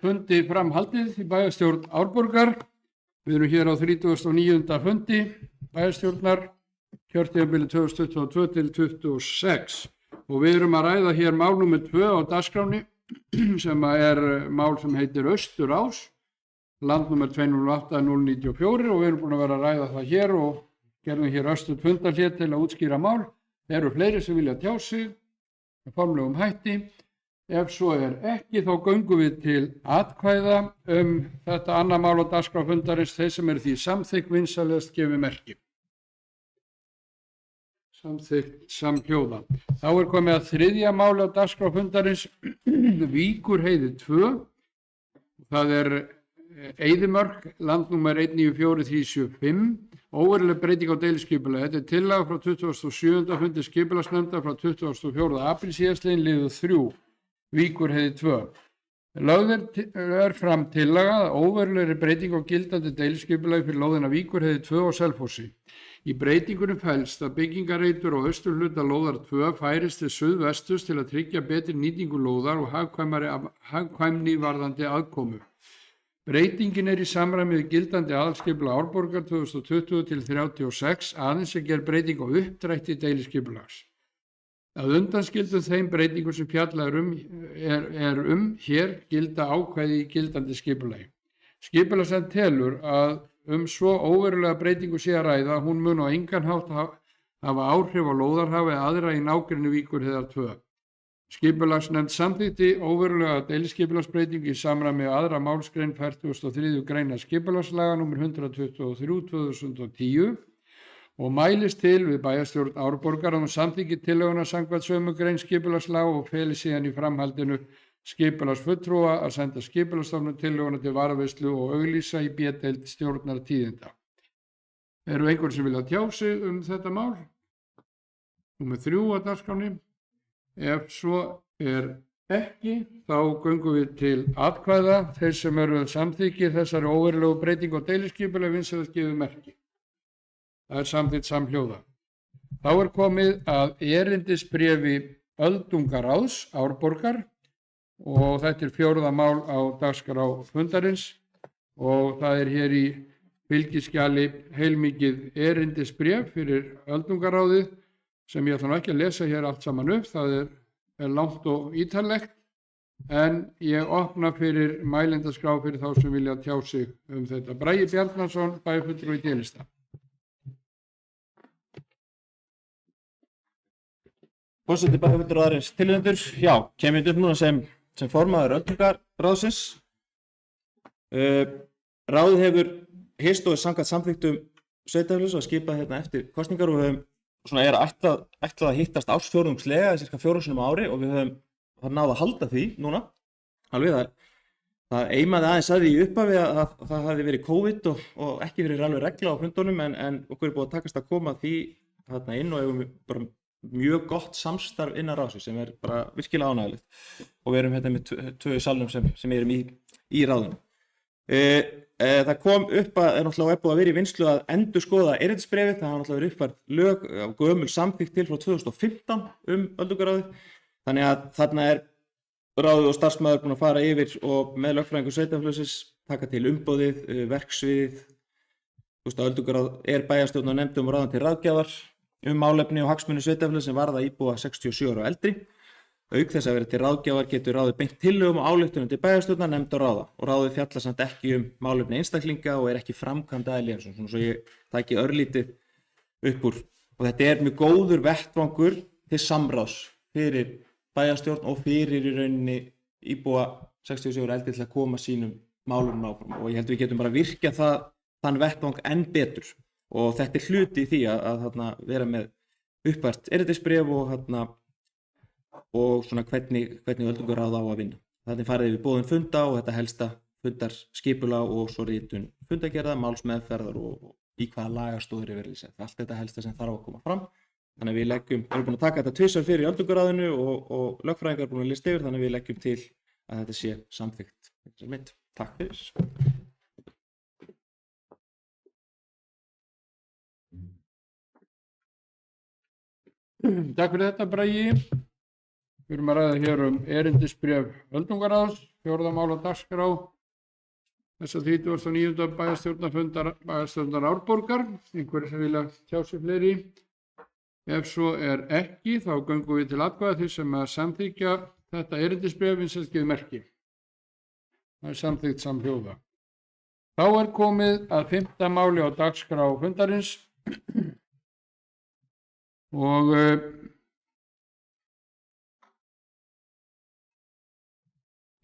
Fundi framhaldið í bæjarstjórn Árborgar. Við erum hér á 39. fundi bæjarstjórnar kjörtímabili 2022 til 26 og við erum að ræða hér mál númer 2 á dagskráni sem er mál sem heitir Austurás, land númer 208-094 og við erum búin að vera að ræða það hér og gerðum hér örstutt fundarhlé til að útskýra mál. Eru fleiri sem vilja tjá sig með formlegum hætti? Ef svo er ekki þá göngum við til atkvæða þetta annað mál á dagskrá fundarins. Þeir sem eru því samþykkt vinsalegast gefi merki. Samþykkt samhljóða. Þá er komið að 3. máli á dagskrá fundarins, Víkurheiði 2. Það er Eyðimörk, landnúmer 194375, óveruleg breyting á deiliskipulagi. Þetta er tillaga frá 27. fundi skipulagsnefndar frá 24. apríl síðastliðinn liður 3, Víkurheiði 2. Lögð er fram tillaga að óverulegri breyting á gildandi deiliskipulagi fyrir lóðina Víkurheiði 2 og Selfossi. Í breytingunum felst að byggingareitur á austurhluta lóðar 2 færist til suðvesturs til að tryggja betri nýtingu lóðar og hagkvæmni varðandi aðkomu. Breytingin er í samræmi við gildandi aðalskipulag Árborgar 2020 til 36, aðeins er gerð breyting á uppdrætti deiliskipulags. Að undanskildum þeim breytingum sem fjallað er hér gilda ákvæði í gildandi skipulagi. Skipulagsnefnd telur að svo óverulega breytingu sé að ræða að hún mun á engan hátt hafa áhrif á lóðarhafi eða aðra í nágrenni Víkurheiðar 2. Skipulagsnefnd samþykkti óverulega deiliskipulagsbreytingu í samræmi við aðra málsgrein 43. greinar skipulagslaga nr. 123/2010 og mælist til við bæjarstjórn Árborgar að hún samþykki tillöguna samkvæmt sömu grein skipulagslaga og feli síðan í framhaldinu skipulagsfulltrúa að senda skipulagsstofnun tillöguna til varðveislu og auglýsa í B-deild stjórnartíðinda. Eru einhver sem vilja tjá sig þetta mál? Númer 3 á dagskránni. Ef svo ekki, þá göngum við til atkvæða. Þeir sem eru samþykkir þessari óverulegu breytingu á deiliskipulagi vinsamlegast gefið merki. Það er samþykkt samhljóða. Þá er komið að erindisbréfi öldungaráðs Árborgar og þetta er 4. mál á dagskrá fundarins og það er hér í fylgiskjali heilmikið erindisbréf fyrir öldungaráðið sem ég ætla ekki að lesa hér allt saman upp, það er langt og ítarlegt, en ég opna fyrir mælendaskrá fyrir þá sem vilja tjá sig þetta. Bragi Bjarnason, bæjarfulltrúi í D-lista. Forseti bæjarfulltrúarins tilnefndur, já, kemur upp núna sem formaður öldungaráðsins. Ráðið hefur hist og samkvæmt samþykktum sveitarfélags að skipa hérna eftir kosningar og við höfum svona ætlað að hittast ársfjórðungslega cirka 4 sinnum á ári og við höfum náð að halda því núna. Alveg það eimaði aðeins að því í upphafi að það hafi verið COVID og ekki verið alveg regla á fundunum en okkur er búið að takast að koma því þarna inn og hefum bara mjög gott samstarf innan ráðsins sem er bara virkilega ánægilegt og við erum hérna með 2 í salnum sem erum í ráðinu. Það kom upp að er náttúrulega búið að vera í vinnslu að endurskoða erindisbréfið, það hafa náttúrulega verið uppfært lög á gömul samþykkt til frá 2015 Öldungaráðið, þannig að þarna er ráðið og starfsmaður búin að fara yfir og með lögfræðingur sveitarfélagsins taka til umboðið, verksviðið, Öldungaráð er bæjarstjórn og nefndum og ráðan til ráðgjafar málefni og hagsmuni sveitarfélags sem varða íbúa 67 ára og eldri. Auk þess að vera til ráðgjafar getur ráðið beint tillögum og ályktunum til bæjarstjórnar, nefnda og ráða og ráðið fjallar samt ekki málefni einstaklinga og er ekki framkvæmdaraðili eins og svo ég taki örlítið upp úr. Og þetta er mjög góður vettvangur til samráðs fyrir bæjarstjórn og fyrir í rauninni íbúa 67 ára eldri til að koma sínum málefnum áfram og ég held við getum bara virkjað þann vettvang enn betur og þetta er hluti í því að vera með uppfært erindisbréf og svona hvernig öldungaráð á að vinna. Þannig farið við boðun funda og þetta helsta fundarskipulag og svo ritun fundagerða, málsmeðferðar og í hvaða lagastóður er verið sett. Allt þetta helsta sem þarf að koma fram. Þannig að við erum búin að taka þetta 2 sinnum fyrir í öldungaráðinu og lögfræðingar er búin að lista yfir, þannig að við leggjum til að þetta sé samþykkt. Takk fyrir. Takk fyrir þetta, Bragi. Við erum að ræða hér erindisbréf öldungaráðs, 4. mál á dagskrá þessa 39. bæjarstjórnar Árborgar. Einhverjir sem vilja tjá sig fleiri? Ef svo ekki, þá göngum við til atkvæða því sem að samþykkja þetta erindisbréf vinsamlegast gefið merki. Það er samþykkt samhljóða. Þá er komið að 5. máli á dagskrá fundarins og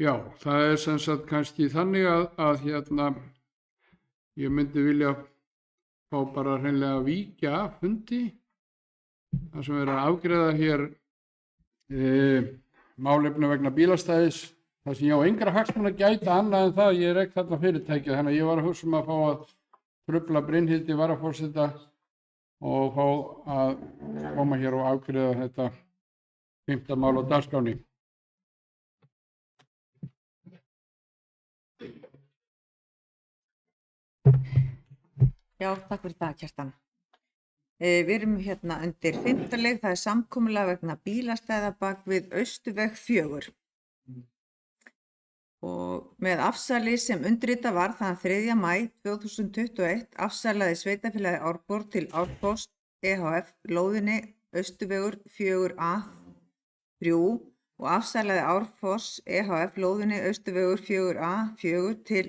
já, það er sem sagt kannski þannig að ég myndi vilja fá bara hreinlega að víkja af fundi þar sem er að afgreiða hér málefni vegna bílastæðis þar sem ég á engra hagsmuna gæta annað en það ég er ekki þarna fyrirtækja þannig að ég var að hugsa að fá að trufla Brynhildi varaforseta og fá að koma hér og afgreiða þetta 5. mál á dagskránni. Já, takk fyrir það, Kjartan. Við erum hérna undir 5. lið, það er samkomulag vegna bílastæða bak við Austurveg 4. Og með afsali sem undirritað var þann 3. maí 2021 afsalaði sveitarfélagið Árborg til Árborgs EHF lóðinni Austurvegur 4A 3 og afsalaði Árfoss EHF lóðinni Austurvegur 4A4 til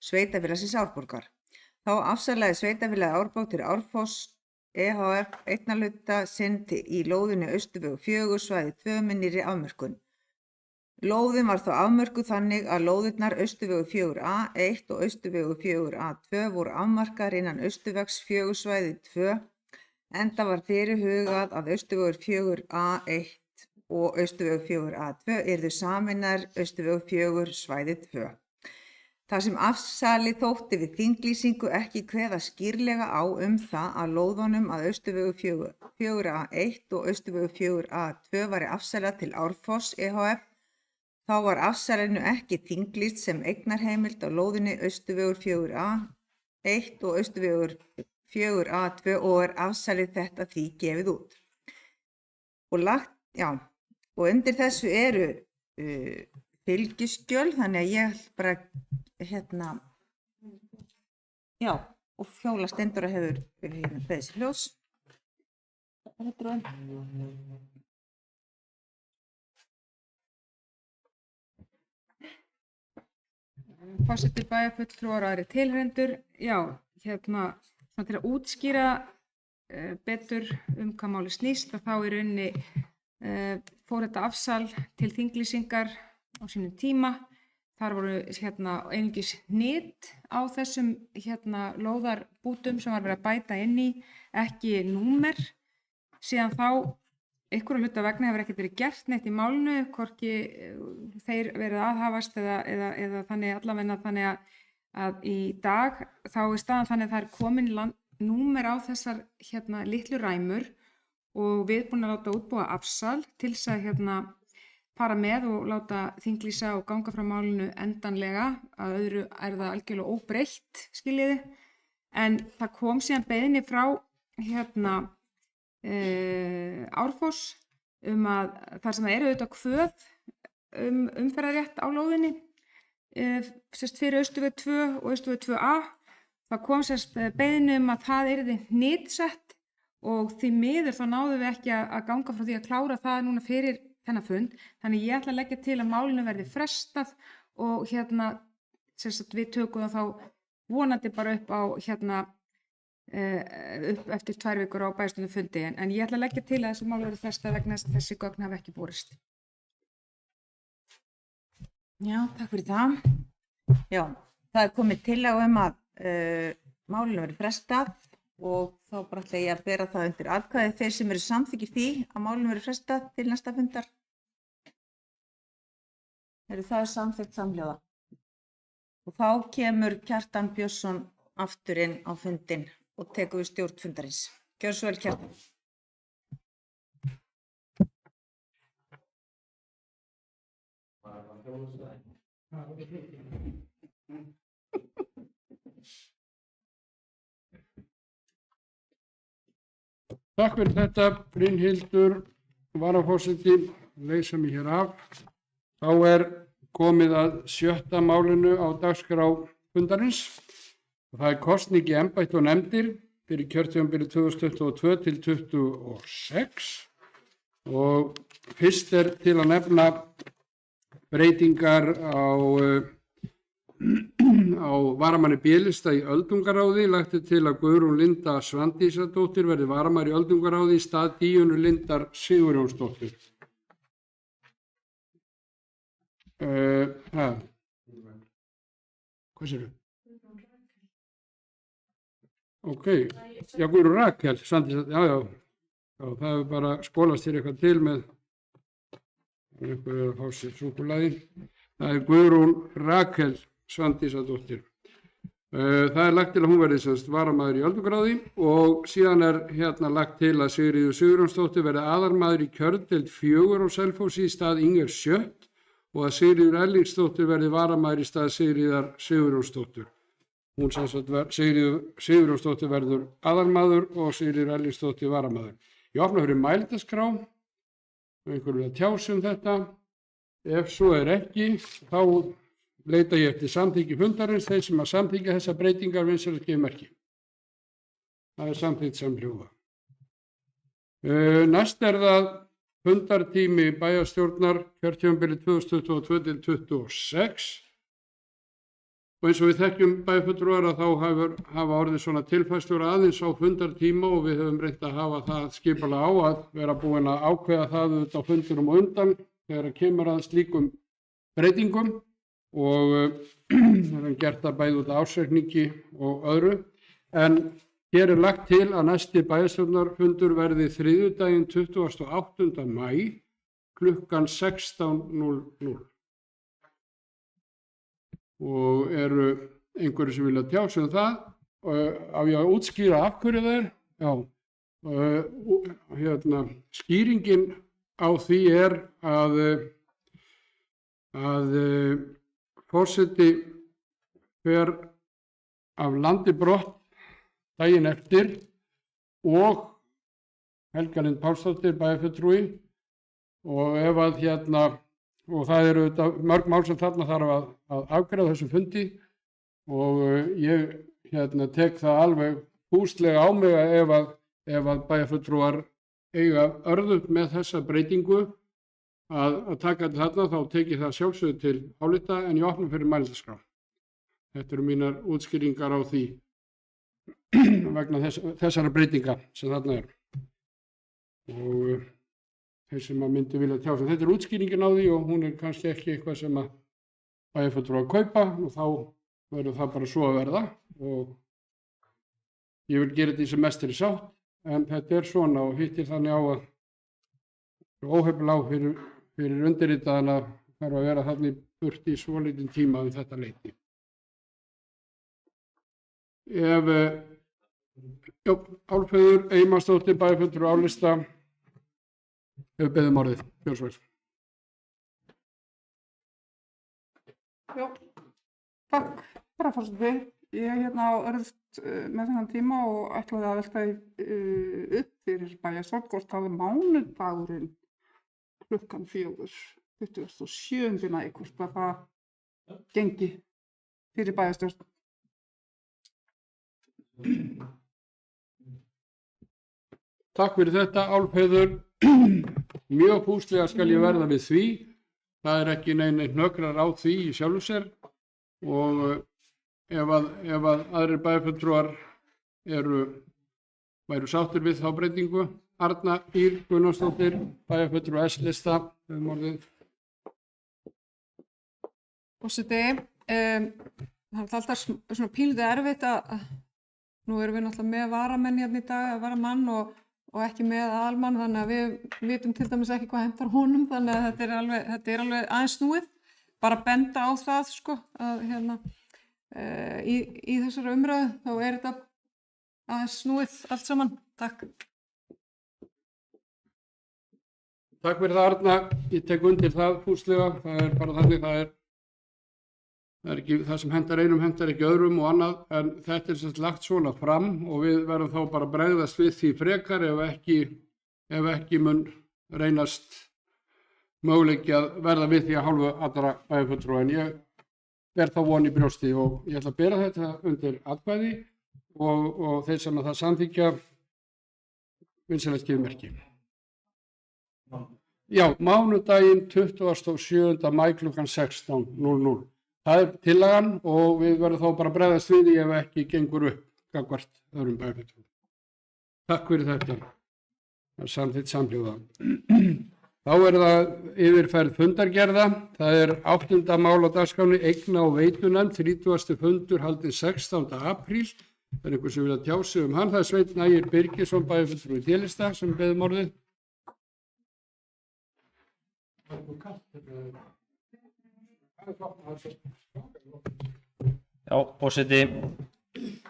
Sveitafélagsins Árborgar. Þá afsalaði Sveitafélagið Árborg til Árfoss EHF eignarhluta sinn í lóðinni Austurvegur 4 svæði 2 með nýrri afmörkun. Lóðin var þó afmörkuð þannig að lóðirnar Austurvegur 4A1 og Austurvegur 4A2 voru afmarkaðar innan Austurvegs 4 svæði 2, enda var fyrirhugað að Austurvegur 4A1 og Austurvegur 4A2 yrðu sameinaðar Austurvegur 4 svæði 2. Þar sem afsali þótti við þinglýsingu ekki kveða skýrlega á það að lóðunum að Austurvegur 4A1 og Austurvegur 4A2 væri afsalað til Árfoss EHF, þá var afsalinu ekki þinglýst sem eignarheimild á lóðinni Austurvegur 4A1 og Austurvegur 4A2 og afsalið þetta því gefið út. Og undir þessu eru fylgiskjöl, þannig að ég bara og Fjóla Steindóra hefur beðið sér ljós. Forseti, bæjarfulltrúar og aðrir tilheyrendur. Svona til að útskýra betur hvað máli snýst, þá í rauninni fór þetta afsal til þinglýsingar á sínum tíma. Þar voru einungis hnit á þessum lóðarbútum sem var verið að bæta inn í, ekki númer. Síðan þá, einhverju hluta vegna hefur ekkert verið gert neitt í málinu, hvorki þeir verið aðhafast eða þannig allavegna þannig að í dag þá er staðan þannig að það er komin númer á þessar litlu ræmur og við búin að láta útbúa afsal til þess að fara með og láta þinglýsa og ganga frá málinu endanlega. Að öðru er það algjörlega óbreytt, skiljiði. En það kom síðan beiðni frá Árfoss að þar sem það eru auðvitað kvöð umferðarrétt á lóðinni, fyrir Austurveg 2 og Austurveg 2A, það kom beiðni að það yrði hnitsett og því miður þá náðum við ekki að ganga frá því að klára það núna fyrir þennan fund, þannig ég ætla að leggja til að málinu verði frestað og við tökum það þá vonandi bara upp á upp eftir 2 vikur á bæjarstjórnar fundi, en ég ætla að leggja til að þessi mál verði frestað vegna þess að þessi gögn hafi ekki borist. Já, takk fyrir það. Já, það er komið tillaga að málinu verði frestað og þá bara ætla ég að bera það undir atkvæði þeir sem eru samþykkir því að málinu verði frestað til næsta fundar. Það er samþykkt samhljóða. Og þá kemur Kjartan Björnsson aftur inn á fundinn og tekur við stjórn fundarins. Gjörðu svo vel, Kjartan. Takk fyrir þetta, Brynhildur, varaforseti, leysa mig hér af. Þá er komið að 7. málinu á dagskrá fundarins. Það er kosning í embætti og nefndir fyrir kjörtímabilið 2022 til 2026 og fyrst er til að nefna breytingar á varamanni B-lista í öldungaráði. Lagt er til að Guðrún Linda Svandísadóttir verði varamanni í öldungaráði í stað Díönu Lindar Sigurjónsdóttur. Hvað séru? Ok, já, Guðrún Rakel Svandísadóttir, já, það hefur bara skólast hér eitthvað til með einhverju að fá sér súkkulaði. Það er Guðrún Rakel Svandísadóttir. Það er lagt til að hún verði varamaður í öldungaráði og síðan er lagt til að Sigríður Sigurjónsdóttir verði aðalmaður í kjördeild 4 á Selfossi í stað Inger Sjött og að Sigríður Erlingsdóttir verði varamaður í stað Sigríðar Sigurjónsdóttur. Hún Sigríður Sigurjónsdóttir verður aðalmaður og Sigríður Erlingsdóttir varamaður. Ég opna fyrir mælendaskrá og einhverju að tjási þetta. Ef svo er ekki, þá leita ég eftir samþykki fundarins. Þeir sem að samþykja þessa breytingar vinsamlegast gefa merki. Það er samþykkt samhljóða. Næst er það fundartími bæjarstjórnar kjörtímabilið 2022 til 2026. Og eins og við þekkjum bæjarfulltrúar að þá hafa orðið svona tilfærslur aðeins á fundartíma og við höfum reynt að hafa það skipulega á að vera búin að ákveða það auðvitað á fundurum og undan þegar kemur að slíkum breytingum og við höfum gert það bæði út af ársreikningi og öðru. En hér er lagt til að næsti bæjarstjórnarfundur verði þriðjudaginn 28. maí klukkan 16:00. Og eru einhverju sem vilja tjá sig um það. Á ég að útskýra af hverju það er? Já, skýringin á því er að forseti fer af landi brott daginn eftir og Helga Lind Pálsdóttir bæjarfulltrúi og ef að og það eru mörg mál sem þarna þarf að afgreiða þessum fundi og ég tek það alveg fúslega á mig að ef að bæjarfulltrúar eiga örðugt með þessa breytingu að taka til þarna þá tek ég það sjálfsögðu til álita en ég opna fyrir mælendaskrá. Þetta eru mínar útskýringar á því vegna þessara breytinga sem þarna er. Og þeir sem að myndi vilja tjá sig. Þetta er útskýringin á því og hún er kannski ekki eitthvað sem að bæjarfulltrúar að kaupa og þá verður það bara svo að verða og ég vil gera þetta í sem mestri sátt en þetta er svona og hittir þannig á að óhefla á fyrir undirritaðan að þarf að vera þannig burt í svolítinn tíma þetta leyti. Álfheiður Einarsdóttir bæjarfulltrúi Álista hefur beðið orðið. Björnsvæg. Já, takk, herra forseti. Ég á örðust með þennan tíma og ætlaði að velta upp fyrir bæjarstjórn hvort það mánudagurinn klukkan 4, 27. maí, hvort að það gengi fyrir bæjarstjórn. Takk fyrir þetta, Álfheiður. Mjög fúslega skal ég verða við því. Það er ekki neitt hnökrar á því í sjálfu sér og ef að aðrir bæjarfulltrúar væru sáttir við þá breytingu. Arna Ýr Gunnarsdóttir, bæjarfulltrúi S-lista, hefur orðið. Forseti, það er alltaf svona pínlítið erfitt að nú erum við náttúrulega með varamenn hérna í dag, varamann og ekki með aðalmann, þannig að við vitum til dæmis ekki hvað hentar honum, þannig að þetta er alveg aðeins snúið. Bara benda á það, sko, að í þessari umræðu þá er þetta aðeins snúið allt saman. Takk. Takk fyrir það, Arna. Ég tek undir það fúslega. Það er bara þannig, það er ekki það sem hentar einum hentar ekki öðrum og annað, en þetta er sem sagt lagt svona fram og við verðum þá bara að bregðast við því frekar ef ekki mun reynast möguleiki að verða við því að hálfu allra bæjarfulltrúa. En ég ber þá von í brjósti og ég ætla að bera þetta undir atkvæði og þeir sem að það samþykkja vinsamlegast gefið merki. Já, mánudaginn 27. maí klukkan 16:00. Það er tillagan og við verðum þá bara að bregðast við því ef ekki gengur upp gagnvart öðrum bæjarfulltrúum. Takk fyrir þetta. Það er samþykkt samhljóða. Þá er það yfirferð fundargerða. Það er 8. mál á dagskránni eigna- og veitunefnd, 30. fundur haldinn 16. apríl. Það er einhver sem vilja tjá sig um hann. Það er Sveinn Ægir Birgisson, bæjarfulltrúi D-lista, sem beðið orðið. Já, forseti,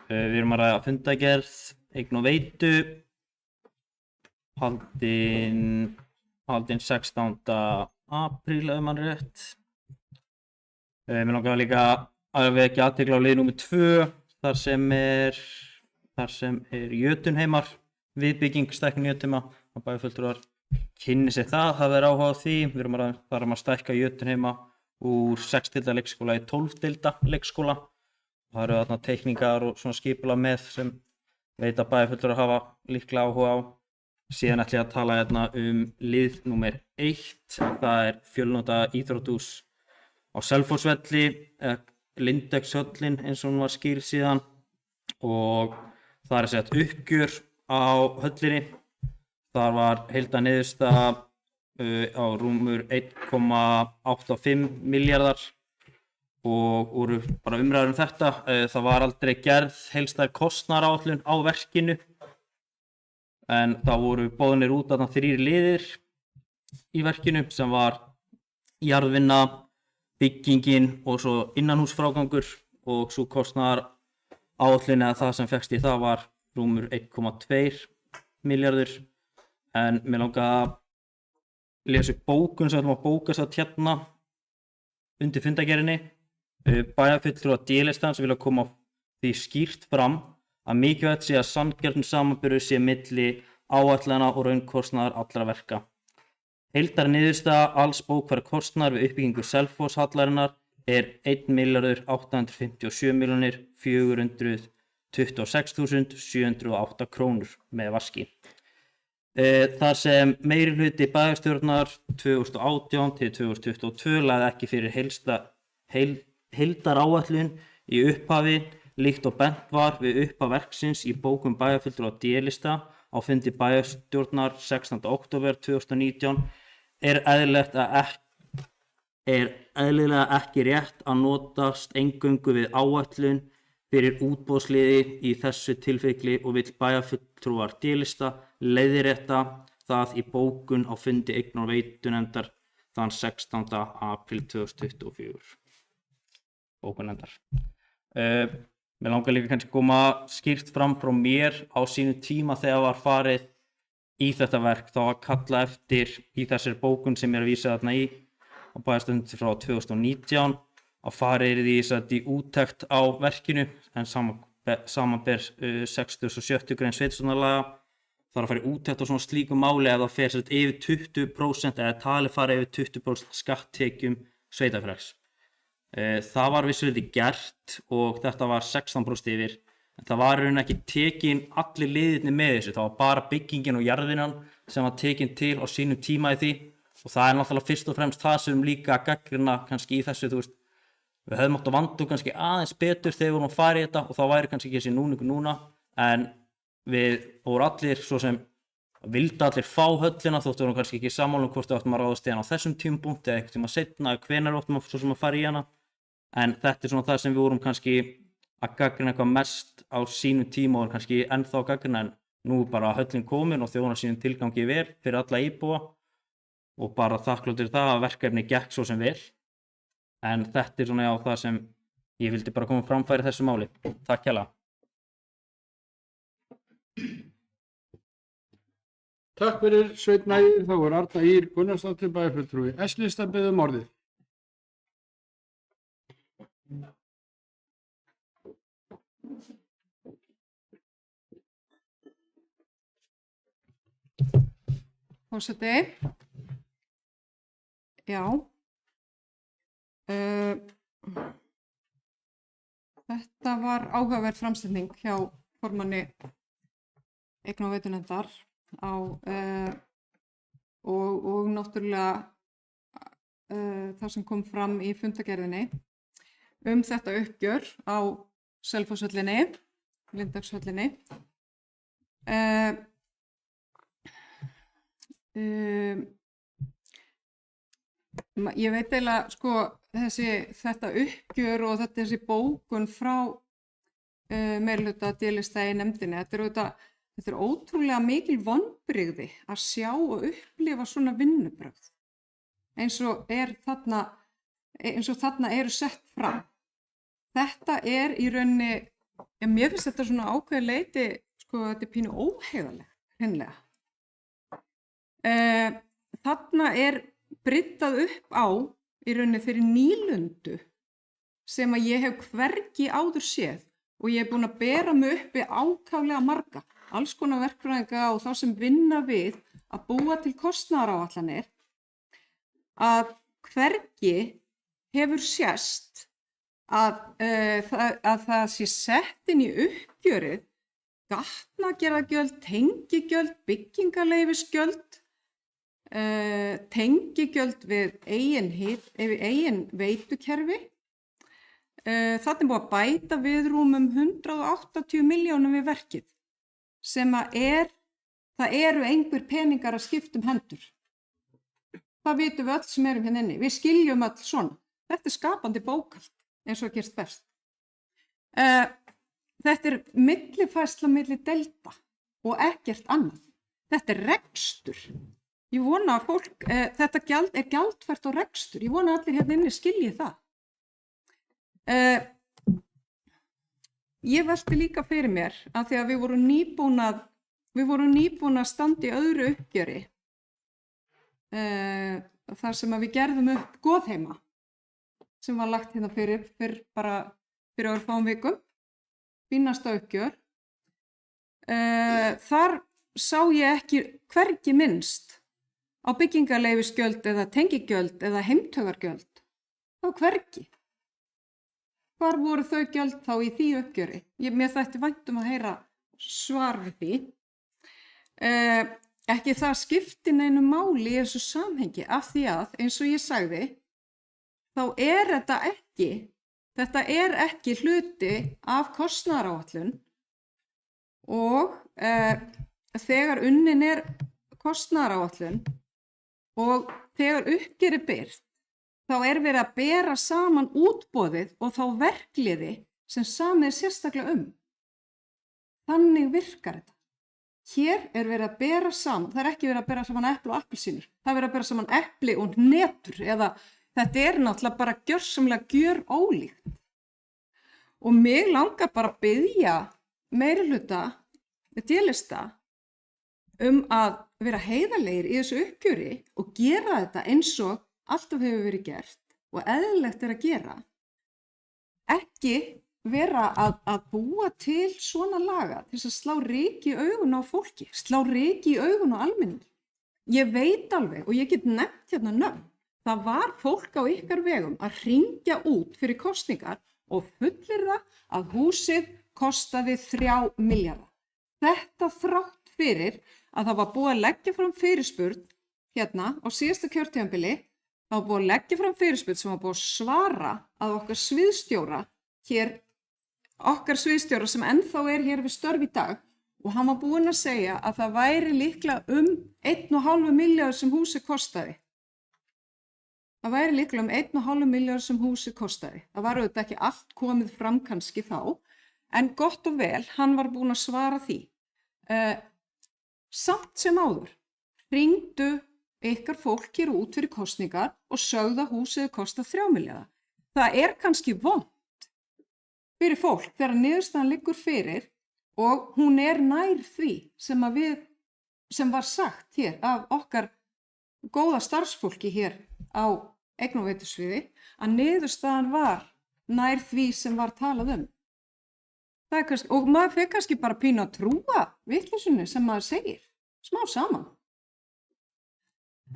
við erum að ræða fundargerð, eign og veitu, haldinn 16. apríl, ef mann rétt. Mér langar líka að vekja athygli á lið númer 2, þar sem er Jötunheimar, viðbygging stækkun Jötunheima, og bæjarfulltrúar kynni sér það verður áhuga á því. Við erum að stækka Jötunheima úr 6 deilda leikskóla í 12 deilda leikskóla. Það eru þarna teikningar og svona skipulag með sem veit að bæjarfulltrúar hafa líklega áhuga á. Síðan ætla ég að tala hérna lið númer 1, það er fjölnota íþróttús á Selfossvelli, Lindexhöllin eins og hún var skýrð síðan, og það er sett uppgjör á höllinni. Þar var heildarniðurstaða á rúmur 1,85 milljarðar og voru bara umræður þetta. Það var aldrei gerð heildstæð kostnaðaráætlun á verkinu, en það voru boðnir út þarna 3 liðir í verkinu sem var jarðvinna, byggingin og svo innanhúsfrágangur, og svo kostnaðaráætlun eða það sem fékkst í það var rúmur 1,2 milljarður. En mér langaði að lesa upp bókun sem ætlum að bóka satt hérna undir fundargerðinni. Bæjarfulltrúar D-listans vilja koma því skýrt fram að mikilvægt sé að sanngjarn samanburður sé milli áætlana og raunkostnaðar allra verka. Heildarniðurstaða alls bókfærðra kostnaðar við uppbyggingu Selfosshallarinnar er 1.852.426.708 krónur með vaski. Þar sem meirihluti bæjarstjórnar 2018 til 2022 lagði ekki fyrir heildaráætlun í upphafi, líkt og bent var við upphaf verksins í bókum bæjarfulltrúa D-lista á fundi bæjarstjórnar 16. október 2019, er eðlilega ekki rétt að notast eingöngu við áætlun fyrir útboðsliði í þessu tilfelli og vill bæjarfulltrúar D-lista leiðrétta það í bókun á fundi eignar- og veitunefndar þann 16. apríl 2024. Bókunefndar. Mér langar líka kannski að koma skýrt fram frá mér á sínu tíma þegar var farið í þetta verk. Þá var kallað eftir í þessari bókun sem ég er að vísa þarna í á bæjarstjórn frá 2019 að farið í úttekt á verkinu, en samanber 67. grein sveitarstjórnarlaga þarf að fara í úttekt á svona slíku máli ef það fer yfir 20% eða talið fara yfir 20% skatttekjum sveitarfélags. Það var vissulega gert og þetta var 16% yfir, en það var raun ekki tekin allir liðirnir með þessu. Það var bara byggingin og jarðvinnan sem var tekin til á sínum tíma í því, og það er náttúrulega fyrst og fremst það sem líka að gaggrina kannski í þessu. Við hefðum átt að vanda kannski aðeins betur þegar við vorum að fara í þetta, og þá væri kannski ekki þessi núningu núna, en við vorum allir svo sem vildi allir fá höllina, þóttu vorum kannski ekki sammála hvort við áttum að ráðast í hana á þessum tímapunkti eða eitthvað tíma seinna, eða hvenær við áttum svo sem að fara í hana. En þetta er svona það sem við vorum kannski að gaggrina eitthvað mest á sínum tíma og kannski ennþá að gaggrina, en nú er bara höllin komin og þjónar sínum tilgangi vel fyrir alla íbúa og bara þakkláttur það að verkefni gekk svo sem vel. En þetta er svona það sem ég vildi bara koma framfæri þessu máli. Takk hérlega. Takk fyrir Sveinn Ægir. Þá er Arna Ýr Gunnarsdóttir bæjarfulltrúi S-lista beðið um orðið. Forseti. Já. Þetta var áhugaverð framsetning hjá formanni eignar- og veitunefndar á og náttúrulega það sem kom fram í fundargerðinni þetta uppgjör á Selfosshöllinni, Lindexhöllinni. Ég veit eiginlega þetta uppgjör og þessi bókun frá meirihluta D-lista í nefndinni, þetta er ótrúlega mikil vonbrigði að sjá og upplifa svona vinnubrögð eins og þarna eru sett fram. Þetta er í rauninni, mér finnst þetta svona ákveðið leyti, þetta er pínu óheiðalegt, hreinlega. Þarna er bryddað upp á í rauninni fyrir nýlundu sem að ég hef hvergi áður séð, og ég er búin að bera mig uppi ákaflega marga, alls konar verkfræðinga og þá sem vinna við að búa til kostnaðaráætlanir, að hvergi hefur sést að það sé sett inn í uppgjörið gatnagerðargjöld, tengigjöld, byggingarleyfisgjöld, tengigjöld við eigin veitukerfi. Þarna er búið að bæta við rúmum 180 milljónum við verkið sem það eru einhver peningar að skipta hendur. Það vitum við öll sem erum hérna inni. Við skiljum öll svona. Þetta er skapandi bókhald eins og gerst best. Þetta er millifærsla milli delta og ekkert annað. Þetta er rekstur. Ég vona að fólk, þetta gjald er gjaldfært á rekstur. Ég vona að allir hérna inni skilji það. Ég velti líka fyrir mér að því að við vorum nýbúin að standa í öðru uppgjöri þar sem að við gerðum upp Goðheima sem var lagt hérna fyrir örfáum vikum, fínasta uppgjör. Þar sá ég ekki hvergi minnst á byggingarleyfisgjöld eða tengigjöld eða heimtögargjöld. Það var hvergi. Hvar voru þau gjöld þá í því uppgjöri? Mér þætti vænt að heyra svar við því. Ekki það skipti neinu máli í þessu samhengi af því að, eins og ég sagði, þá er þetta ekki hluti af kostnaðaráætlun og þegar unnin er kostnaðaráætlun og þegar uppgjör er birt, þá er verið að bera saman útboðið og þá verkliði sem samið er sérstaklega um. Þannig virkar þetta. Hér er verið að bera saman, það er ekki verið að bera saman epli og appelsínur, það er verið að bera saman epli og hnetur eða þetta er náttúrulega bara gjörsamlega gjörólíkt. Og mig langar bara að biðja meirihluta D-lista að vera heiðarlegir í þessu uppgjöri og gera þetta eins og alltaf hefur verið gert og eðlilegt er að gera. Ekki vera að búa til svona laga til þess að slá ryki í augun á fólki, slá ryki í augun á almenningi. Ég veit alveg og ég get nefnt hérna nöfn. Það var fólk á ykkar vegum að hringja út fyrir kosningar og fullyrða að húsið kostaði 3 milljarða. Þetta þrátt fyrir að það var búið að leggja fram fyrirspurn hérna á síðasta kjörtímabili. Það var búið að leggja fram fyrirspurn sem var búið að svara að okkar sviðstjóra sem ennþá er hér við störf í dag og hann var búinn að segja að það væri líklega 1,5 milljarður sem húsið kostaði. Það væri líklega 1,5 milljarður sem húsið kostaði. Það var auðvitað ekki allt komið fram kannski þá, en gott og vel, hann var búinn að svara því. Samt sem áður, hringdu ykkar fólk hér út fyrir kosningar og sögðu að húsið kosta 3 milljarða. Það er kannski vont fyrir fólk þegar niðurstaðan liggur fyrir og hún er nær því sem var sagt hér af okkar góða starfsfólki hér á eign- og veitusviði að niðurstaðan var nær því sem var talað um. Það er kannski, og maður fer kannski bara pínu að trúa vitleysunni sem maður segir, smá saman.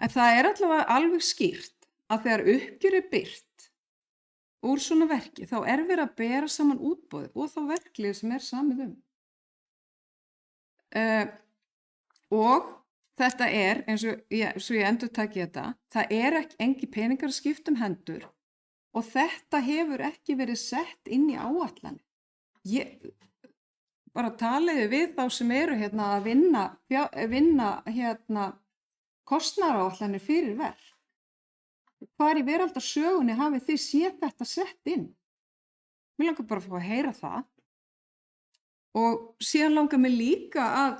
En það er allavega alveg skýrt að þegar uppgjör er birt úr svona verki þá er verið að bera saman útboðið og þá verklið sem er samið um. Og þetta er, eins og ég endurtaki þetta, það er engi peningar að skipta um hendur og þetta hefur ekki verið sett inn í áætlanir. Ég bara taliði við þá sem eru hérna að vinna hérna kostnaðaráætlanir fyrir verk. Hvar í veraldarsögunni hafið þið séð þetta sett inn? Mér langar bara að fá að heyra það. Og síðan langar mér líka að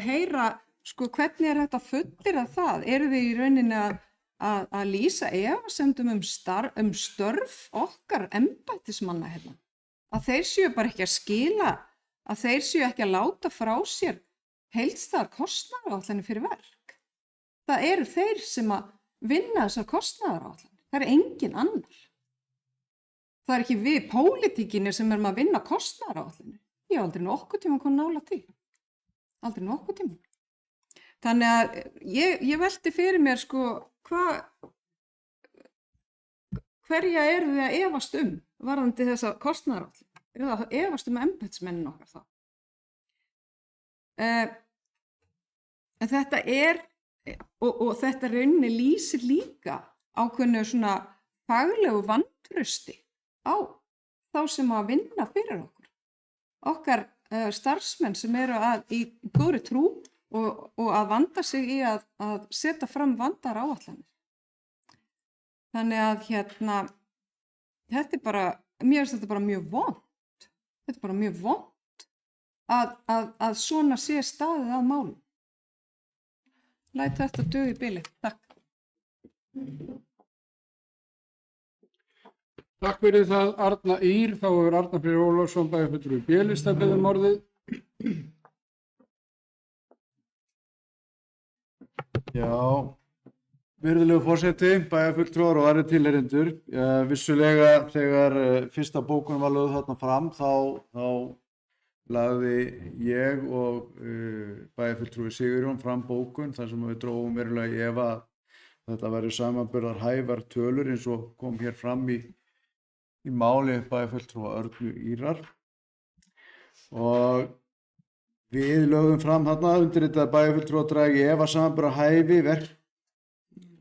heyra sko hvernig er þetta fullyrða það? Eru þið í rauninni að lýsa efasemdum um störf okkar embættismanna hérna? Að þeir séu bara ekki að skila, að þeir séu ekki að láta frá sér heildstæðar kostnaðaráætlanir fyrir verk. Það eru þeir sem að vinna þessar kostnaðaráætlanir. Það er engin annar. Það er ekki við pólitíkinni sem erum að vinna kostnaðaráætlanir. Ég hef aldrei nokkuð tíma komið nálægt því. Aldrei nokkuð tíma. Þannig að ég velti fyrir mér sko hverja eru þið að efast varðandi þessa kostnaðaráætlun? Eru það að efast embættismennin okkar þá? En þetta og þetta rauninni lýsir líka ákveðnu svona faglegu vantrausti á þá sem að vinna fyrir okkur. Okkar starfsmenn sem eru í góðri trú og að vanda sig í að setja fram vandar áætlanir. Þannig að þetta er bara, mér finnst þetta bara mjög vont. Þetta er bara mjög vont að svona sé staðið að málum. Læt þetta duga í bili. Takk. Takk fyrir það, Arna Ýr. Þá hefur Arnar Freyr Ólafsson, bæjarfulltrúi B-lista, beðið um orðið. Já, virðulegu forseti, bæjarfulltrúar og aðrir tilheyrendur. Vissulega þegar fyrsta bókun var lögð þarna fram þá lagði ég og bæjarfulltrúi Sigurjón fram bókun þar sem við drógum verulega í efa að þetta væri samanburðar hæfar tölur eins og kom hér fram í máli bæjarfulltrúa Örnu Ýrar. Og við lögðum fram þarna undirritaði bæjarfulltrúa dragi efa samanburðar hæfi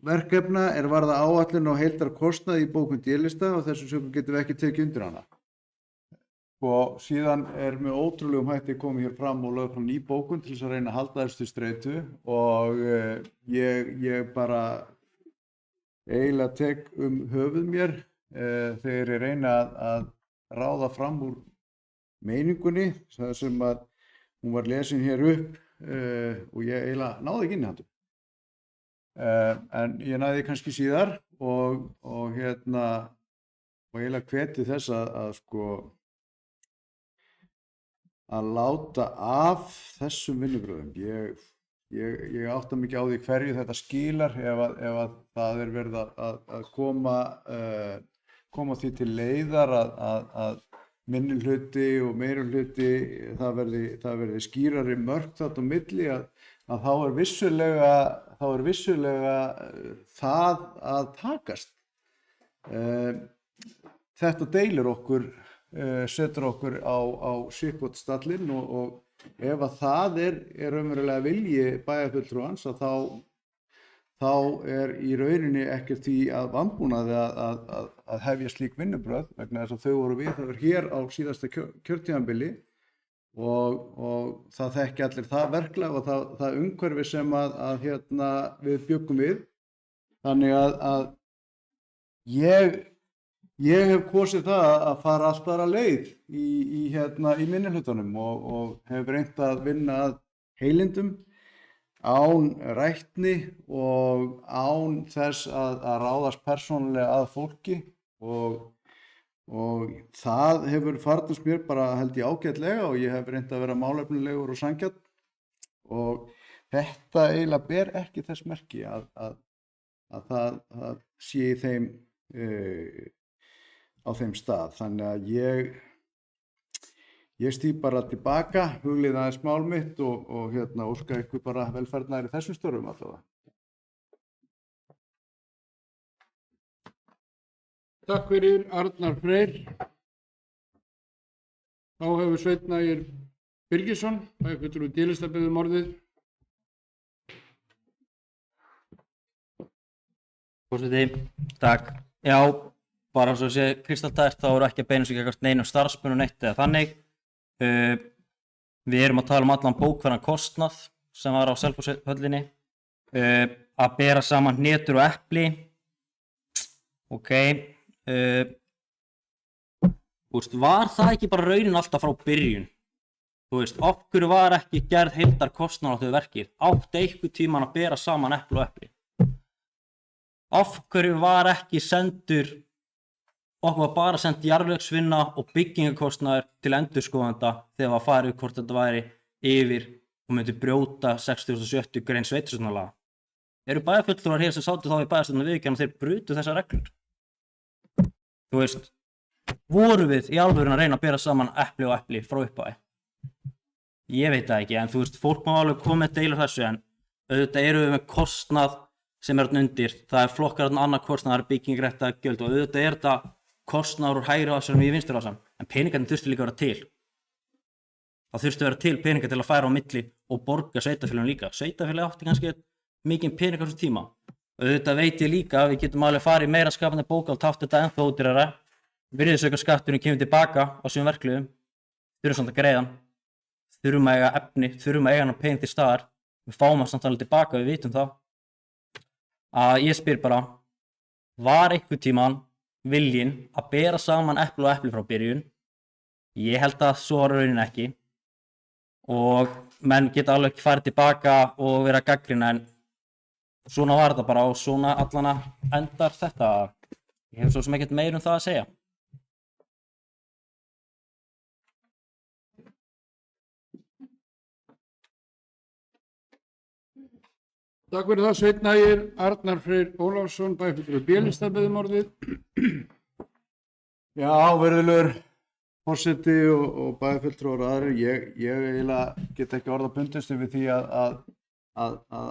verkefna er varða áætlun og heildarkostnað í bókun D-lista og þessum sökum getum við ekki tekið undir hana. Og síðan með ótrúlegum hætti komið hér fram og lögð fram ný bókun til þess að reyna að halda þessu til streitu og ég bara eiginlega tek höfuð mér þegar ég reyna að ráða fram úr meiningunni það sem að hún var lesin hér upp og ég eiginlega náði ekki inn í handum. En ég næði kannski síðar og eiginlega hveti þess að láta af þessum vinnubröðum. Ég átta mikið á því hverju þetta skilar ef að það er verið að koma því til leiðar að minnihluti og meirihluti það verði skýrari mörk þarna á milli að þá er vissulega það að takast. Þetta deilir okkur, setur okkur á sitthvorn stallinn og ef að það er raunverulega vilji bæjarfulltrúans að þá er í rauninni ekkert því að vanbúnaði að hefja slík vinnubrögð vegna þess að þau voru viðhafðir hér á síðasta kjörtímabili og það þekki allir það verklag og það umhverfi sem að við bjuggum við. Þannig að ég hef kosið það að fara allt aðra leið í minnihlutunum og hef reynt að vinna að heilindum án rætni og án þess að ráðast persónulega að fólki og það hefur farnast mér bara held ég ágætlega og ég hef reynt að vera málefnilegur og sanngjarn og þetta eiginlega ber ekki þess merki að það sé í þeim á þeim stað. Þannig að ég stýg bara tilbaka, huglið aðeins mál mitt og óska ykkur bara velfarnaðar í þessum störfum allavega. Takk fyrir, Arnar Freyr. Þá hefur Sveinn Ægir Birgisson, bæjarfulltrúi D-lista, beðið um orðið. Forseti, takk. Já, bara eins og sé kristaltært þá eru ekki að beina sig gagnvart neinum starfsmönnum neitt eða þannig. Við erum að tala um allan bókfæran kostnað sem var á Selfosshöllinni. Að bera saman hnetur og epli. Ok. Var það ekki bara raunin alltaf frá byrjun? Okkur var ekki gerð heildarkostnaður á þau verkið. Átti einhvern tímann að bera saman epli og epli. Okkur var ekki okkur var bara sendt jarðvegsvinna og byggingakostnaður til endurskoðanda þegar var farið hvort þetta væri yfir og myndi brjóta 60.70 grein sveitarstjórnarlaga. Eru bæjarfulltrúar hér sem sátu þá í bæjarstjórnar viðurkenna þeir brutu þessar reglur? Voru við í alvörun að reyna að bera saman epli og epli frá upphafi? Ég veit það ekki, en fólk má alveg koma með deilur þessu, en auðvitað eru við með kostnað sem er undir. Það er flokkar annar kostnað, það er byggingrétta gjöld og auðvitað er þetta kostnaður úr hægri ásum í vinstri ásum, en peningarnir þurftu líka að vera til. Það þurftu að vera til peningar til að færa á milli og borga sveitafélagum líka. Sveitafélagi átti kannski mikinn pening á þessum tíma. Auðvitað veit ég líka að við getum alveg farið meira skapandi bókhald, haft þetta ennþá ódýrara. Virðisaukaskatturinn kemur tilbaka á sumum verkliðum, þurfum samt að greiða hann, þurfum að eiga efni, þurfum að eiga hann pening til staðar, við fáum hann samt alveg tilbaka, við vitum það. Að ég spyr bara, var einhvern tímann viljinn að bera saman epli og epli frá byrjun? Ég held að svo var raunin ekki og menn geta alveg ekki farið tilbaka og vera að gagnrýna, en svona var þetta bara og svona allana endar þetta. Ég hef svo sem ekkert meir það að segja. Takk fyrir það, Sveinn Ægir. Arnar Freyr Ólafsson, bæjarfulltrúi B-lista, biður orðið. Já, virðulegur forseti og bæjarfulltrúar og aðrir, ég eiginlega get ekki orða bundist við því að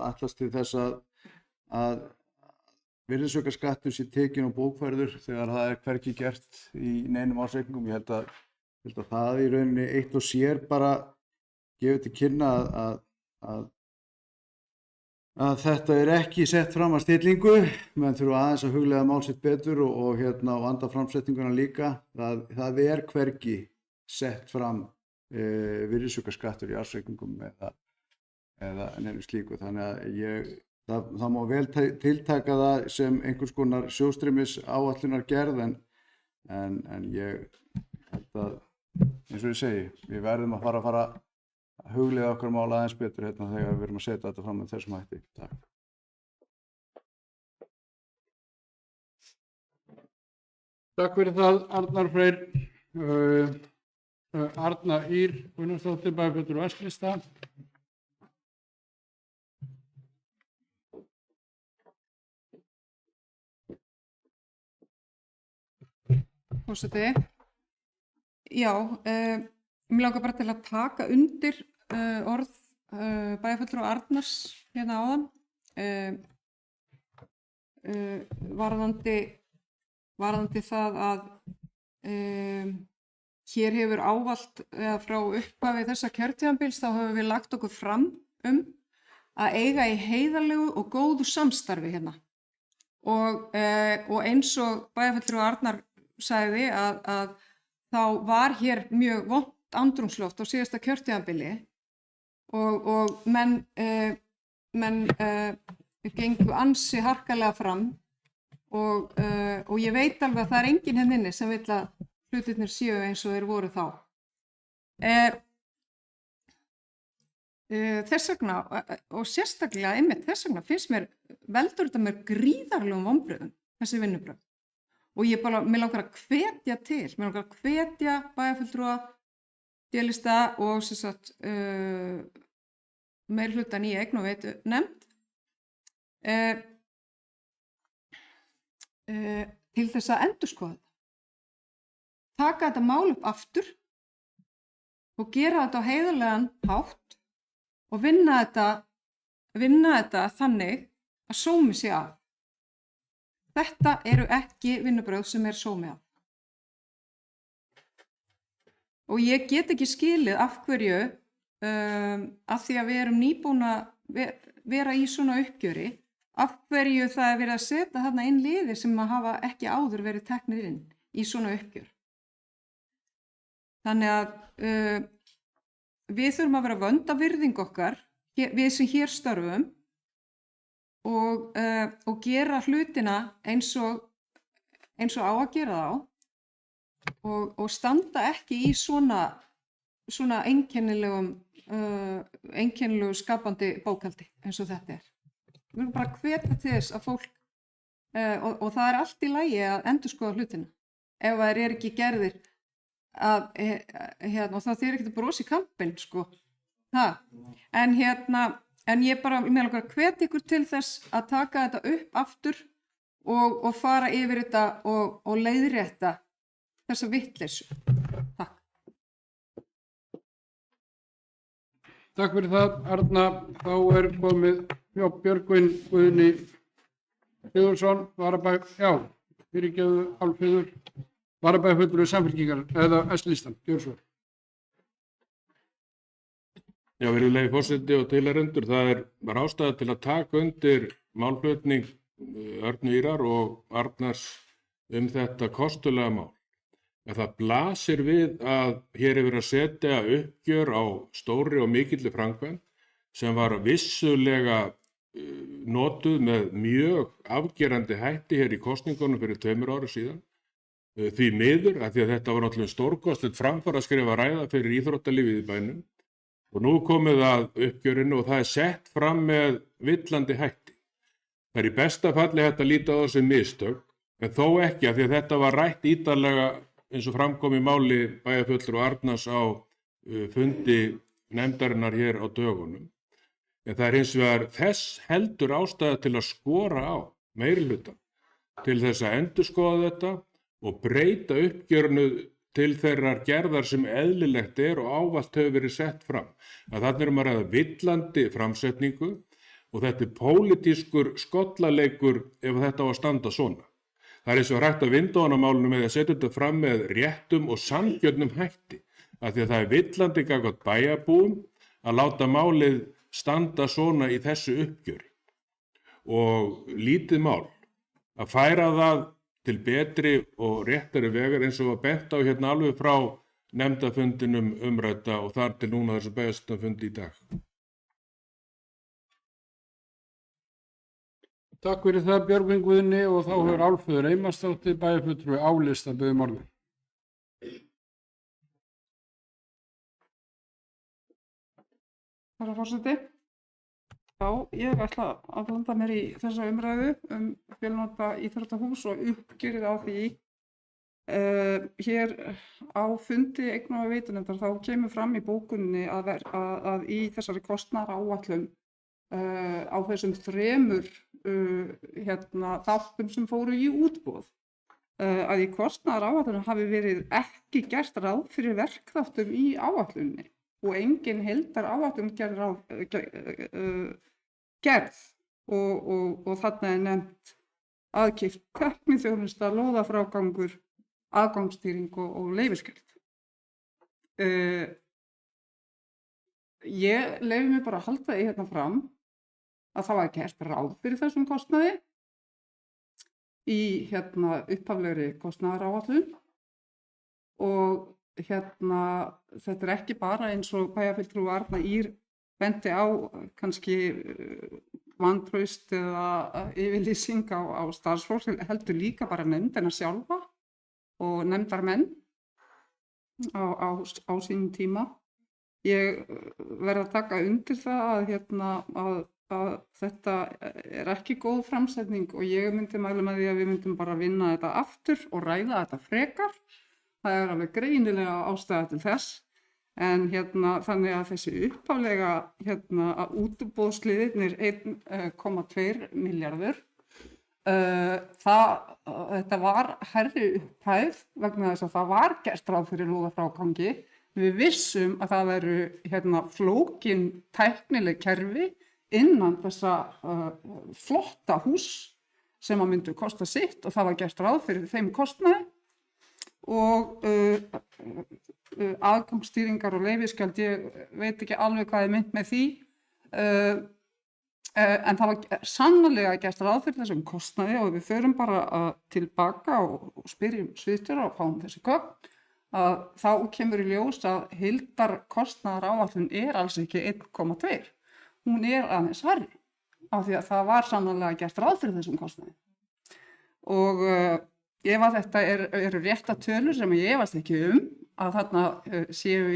ætlast til þess að virðisaukaskattur sé tekinn og bókfærður þegar það er hvergi gert í neinum ársreikningum. Ég held að það í rauninni eitt og sér bara gefur til kynna að þetta er ekki sett fram að stillingu, menn þurfa aðeins að huglega mál sitt betur og vanda framsetninguna líka. Það er hvergi sett fram virðisaukaskattur í ársreikningum eða neinu slíku, þannig að það má vel tiltaka það sem einhvers konar sjóstreymis áætlunar gerð, en ég held að, eins og ég segi, við verðum að fara að huglega okkar mál aðeins betur hérna þegar við erum að setja þetta fram með þessum hætti. Takk. Takk fyrir það, Arnar Freyr. Arna Ýr Gunnarsdóttir, bæjarfulltrúi S-lista. Forseti, já, mér langar bara til að taka undir orð bæjarfulltrúa Arnars hérna áðan varðandi það að hér hefur ávallt frá upphafi þessa kjörtímabils þá höfum við lagt okkur fram að eiga í heiðarlegu og góðu samstarfi hérna og eins og bæjarfulltrúa Arnar sagði að þá var hér mjög vont andrúmsloft á síðasta kjörtímabili og menn gengu ansi harkalega fram og ég veit alveg að það er enginn hérna inni sem vill að hlutirnir séu eins og þeir voru þá. Þess vegna og sérstaklega einmitt þess vegna finnst veldur þetta mér gríðarlegum vonbrigðum þessi vinnubrögð og mér langar að hvetja bæjarfulltrúa D-lista og sem sagt meirihlutann í eign- og veitunefnd til þess að endurskoða þetta. Taka þetta mál upp aftur og gera þetta á heiðarlegan hátt og vinna þetta þannig að sómi sé af. Þetta eru ekki vinnubrögð sem sómi af. Og ég get ekki skilið af hverju, af því að við erum nýbúin að vera í svona uppgjöri, af hverju það er verið að setja þarna inn liðir sem hafa ekki áður verið teknir inn í svona uppgjör. Þannig að við þurfum að vera vönda virðing okkar, við sem hér störfum, og gera hlutina eins og á að gera þá. Og standa ekki í svona einkennilegu skapandi bókhaldi eins og þetta er. Við erum bara að hvetja til þess að fólk og það er allt í lagi að endurskoða hlutina ef það er ekki gerðir og það þýðir ekkert að brosa í kampinn sko. En ég bara mér langar að hvetja ykkur til þess að taka þetta upp aftur og fara yfir þetta og leiðrétta þessa vitleysu. Takk. Takk fyrir það, Arna. Þá er komið Björgvin Guðni Sigurðsson, Álfheiður, varabæjarfulltrúi Samfylkingar eða S-listan. Gjörðu svo. Já, virðulegi forseti og tilheyrendur, var ástæða til að taka undir málflutning Örnu Ýrar og Arnars þetta kostulega mál. En það blasir við að hér er verið að setja uppgjör á stóri og mikilli framkvæmd sem var vissulega notuð með mjög afgerandi hætti hér í kosningunum fyrir 2 árum síðan. Því miður, af því að þetta var náttúrulega stórkostlegt framfaraskref að ræða fyrir íþróttalífið í bænum. Og nú komið að uppgjörinu og það er sett fram með villandi hætti. Það er í besta falli hægt að líta á þessi mistök, en þó ekki af því að þetta var rætt ítarlega eins og framkom í máli bæjarfulltrúa Arnars á fundi nefndarinnar hér á dögunum. En það er hins vegar þess heldur ástæða til að skora á meirihlutann til þess að endurskoða þetta og breyta uppgjörinu til þeirrar gerðar sem eðlilegt er og ávallt hefur verið sett fram. Að þarna erum að ræða villandi framsetningu og þetta er pólitískur skollaleikur ef þetta á að standa svona. Það er eins og hægt að vinda á málunum með að setja þetta fram með réttum og sanngjörnum hætti. Af því að það er villandi gagnvart bæjarbúum að láta málið standa svona í þessu uppgjöri. Og lítið mál að færa það til betri og réttari vegar eins og var bent á hérna alveg frá nefndafundinum umrædda og þar til núna þessu bæjarstjórnarfundi í dag. Takk fyrir það Björgvin Guðni og þá hefur Álfheiður Einarsdóttir bæjarfulltrúi álist að biðja orðið. Herra forseti. Já, ég ætla að blanda mér í þessa umræðu fjölnota íþróttahús og uppgjörið á því. Hér á fundi eigna- og veitunefndar þá kemur fram í bókunni að í þessari kostnaðaráætlun á þessum 3 þáttum sem fóru í útboð að í kostnaðaráætlunum hafi verið ekki gert ráð fyrir verkþáttum í áætlunni og engin heildaráætlun gerð og þarna er nefnt aðkeypt tækniþjónusta, lóðafrágangur, aðgangsstýring og leyfisgjöld. Ég leyfi mér bara að halda því hérna fram að það var gert ráð fyrir þessum kostnaði í upphaflegri kostnaðaráætlun og þetta er ekki bara eins og bæjarfulltrúi Arna Ýr benti á kannski vantraust eða yfirlýsing á starfsfólk, heldur líka bara nefndina sjálfa og nefndarmenn á sínum tíma. Ég verð að taka undir það að þetta er ekki góð framsetning og ég myndi mæla með því að við myndum bara vinna þetta aftur og ræða þetta frekar. Það er alveg greinilega ástæða til þess. En þannig að þessi upphaflega að útboðsliðirnir 1,2 milljarður, þetta var hærri upphæð vegna þess að það var gert ráð fyrir lóðafrágangi. Við vissum að það veru flókin tæknileg kerfi innan þessa flotta hús sem að myndu kosta sitt og það var gert ráð fyrir þeim kostnaði. Og aðgangsstýringar og leyfisgjöld, ég veit ekki alveg hvað er mynd með því, en það var sannarlega gert ráð fyrir þessum kostnaði og við förum bara tilbaka og spyrjum sviðstjóra og fáum þessi gögn, að þá kemur í ljós að heildarkostnaðaráætlun er alls ekki 1,2, hún er aðeins hærri, af því að það var sannarlega gert ráð fyrir þessum kostnaði. Og ef að þetta eru rétta tölur sem ég efast ekki að þarna séu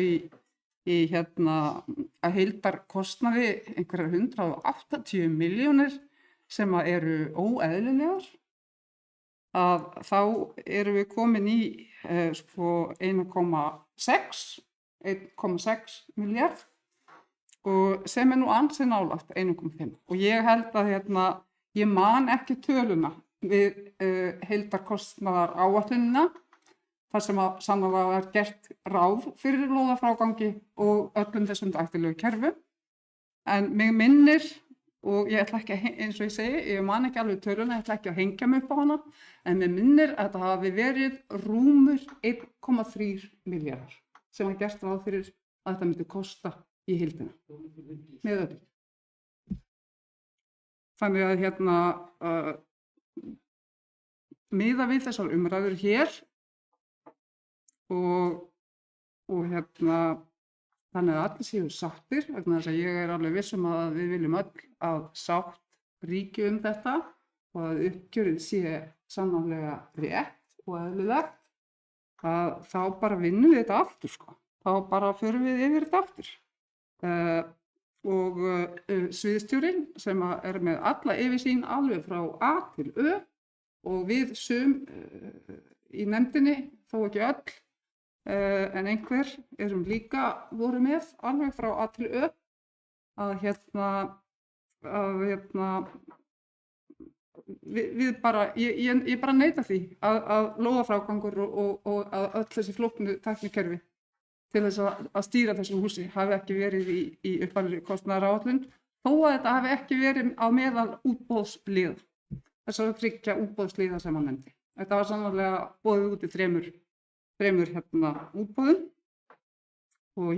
í að heildarkostnaði einhverjar 180 milljónir sem að eru óeðlilegar, að þá erum við komin í 1,6 milljarð og sem er nú ansi nálægt 1,5 og ég held að ég man ekki töluna við heildarkostnaðaráætlunina þar sem að sannarlega var gert ráð fyrir lóðafrágangi og öllum þessum dættilegu kerfum. En mig minnir, og ég ætla ekki, eins og ég segi, ég man ekki alveg töluna, ég ætla ekki að hengja mig upp á hana, en mig minnir að það hafi verið rúmur 1,3 milljarðar sem var gert ráð fyrir að þetta myndi kosta í heildina, með öllu. Þannig að miða við þessar umræður hér og þannig að allir séu sáttir, vegna þess að ég er alveg viss um að við viljum öll að sátt ríki um þetta og að uppgjörið sé sannarlega rétt og eðlilegt, að þá bara vinnum við þetta aftur, sko. Þá bara förum við yfir þetta aftur. Og sviðsstjórinn sem er með alla yfirsýn alveg frá A til Ö og við í nefndinni, þó ekki öll, en einhver voru með alveg frá A til Ö, að við bara, ég bara neita því að lóðafrágangur og að öll þessi flóknu tæknikerfi til þess að stýra þessum húsi hafi ekki verið í upphaflegri kostnaðaráætlun, þó að þetta hafi ekki verið á meðal útboðsliða, þessara 3 útboðsliða sem hann nefndi. Þetta var sannarlega boðið út í þremur útboðum og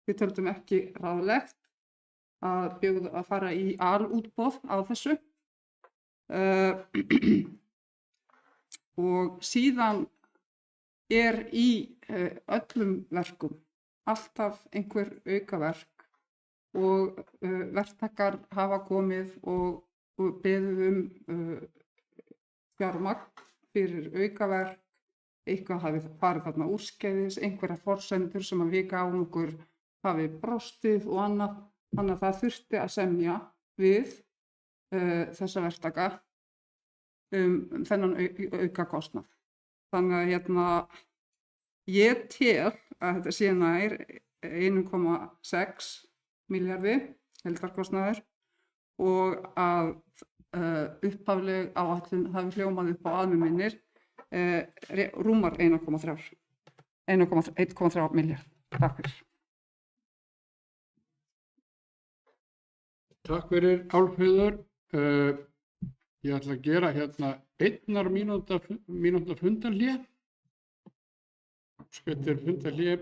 við töldum ekki ráðlegt að fara í alútboð á þessu. Og síðan í öllum verkum alltaf einhver aukaverk og verktakar hafa komið og beðið fjármagn fyrir aukaverk, eitthvað hafi farið þarna úrskeiðis, einhverjar forsendur sem að við gáum okkur hafi brostið og annað, þannig að það þurfti að semja við þessa verktaka þennan aukakostnað. Þannig að ég tel að þetta sé nær 1,6 milljarði heildarkostnaður og að upphafleg áætlun hafi hljómað upp á að mig minnir rúmar 1,3 milljarð. Takk fyrir. Takk fyrir, Álfheiður. Ég ætla að gera 1 mínúta fundarhlé. Skveitir fundarhlé.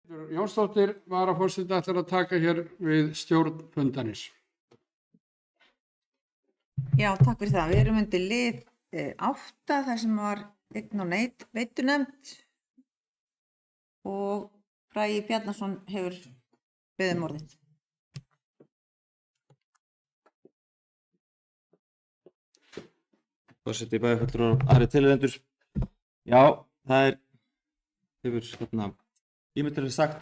Jónsdóttir, varaforseti, ætlar að taka hér við stjórn fundarins. Já, takk fyrir það. Við erum undir lið 8, þar sem var eign- og veitunefnd og Bragi Bjarnason hefur beðið orðið. Forseti, bæjarfulltrúar og aðrir tilheyrendur. Já, það hefur ímyndilega sagt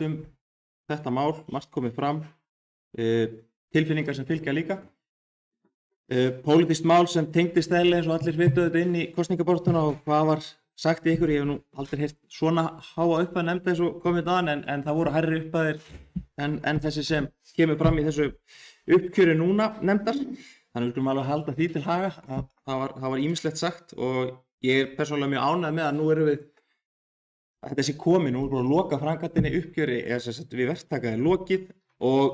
þetta mál, margt komið fram, tilfinningar sem fylgja líka. Pólitískt mál sem tengdist eðlilega eins og allir vituðu þetta inn í kosningabarátuna og hvað var sagt í ykkur. Ég hef nú aldrei heyrt svona háa upphæð nefnda eins og komið þaðan en það voru hærri upphæðir en þessi sem kemur fram í þessu uppkjöri núna nefndar. Þannig við skulum alveg halda því til haga að það var ýmislegt sagt og ég er persónulega mjög ánægð með að nú erum við að þetta sé komið, nú er búin að loka framkvæmdinni, uppgjöri við verktaka er lokið og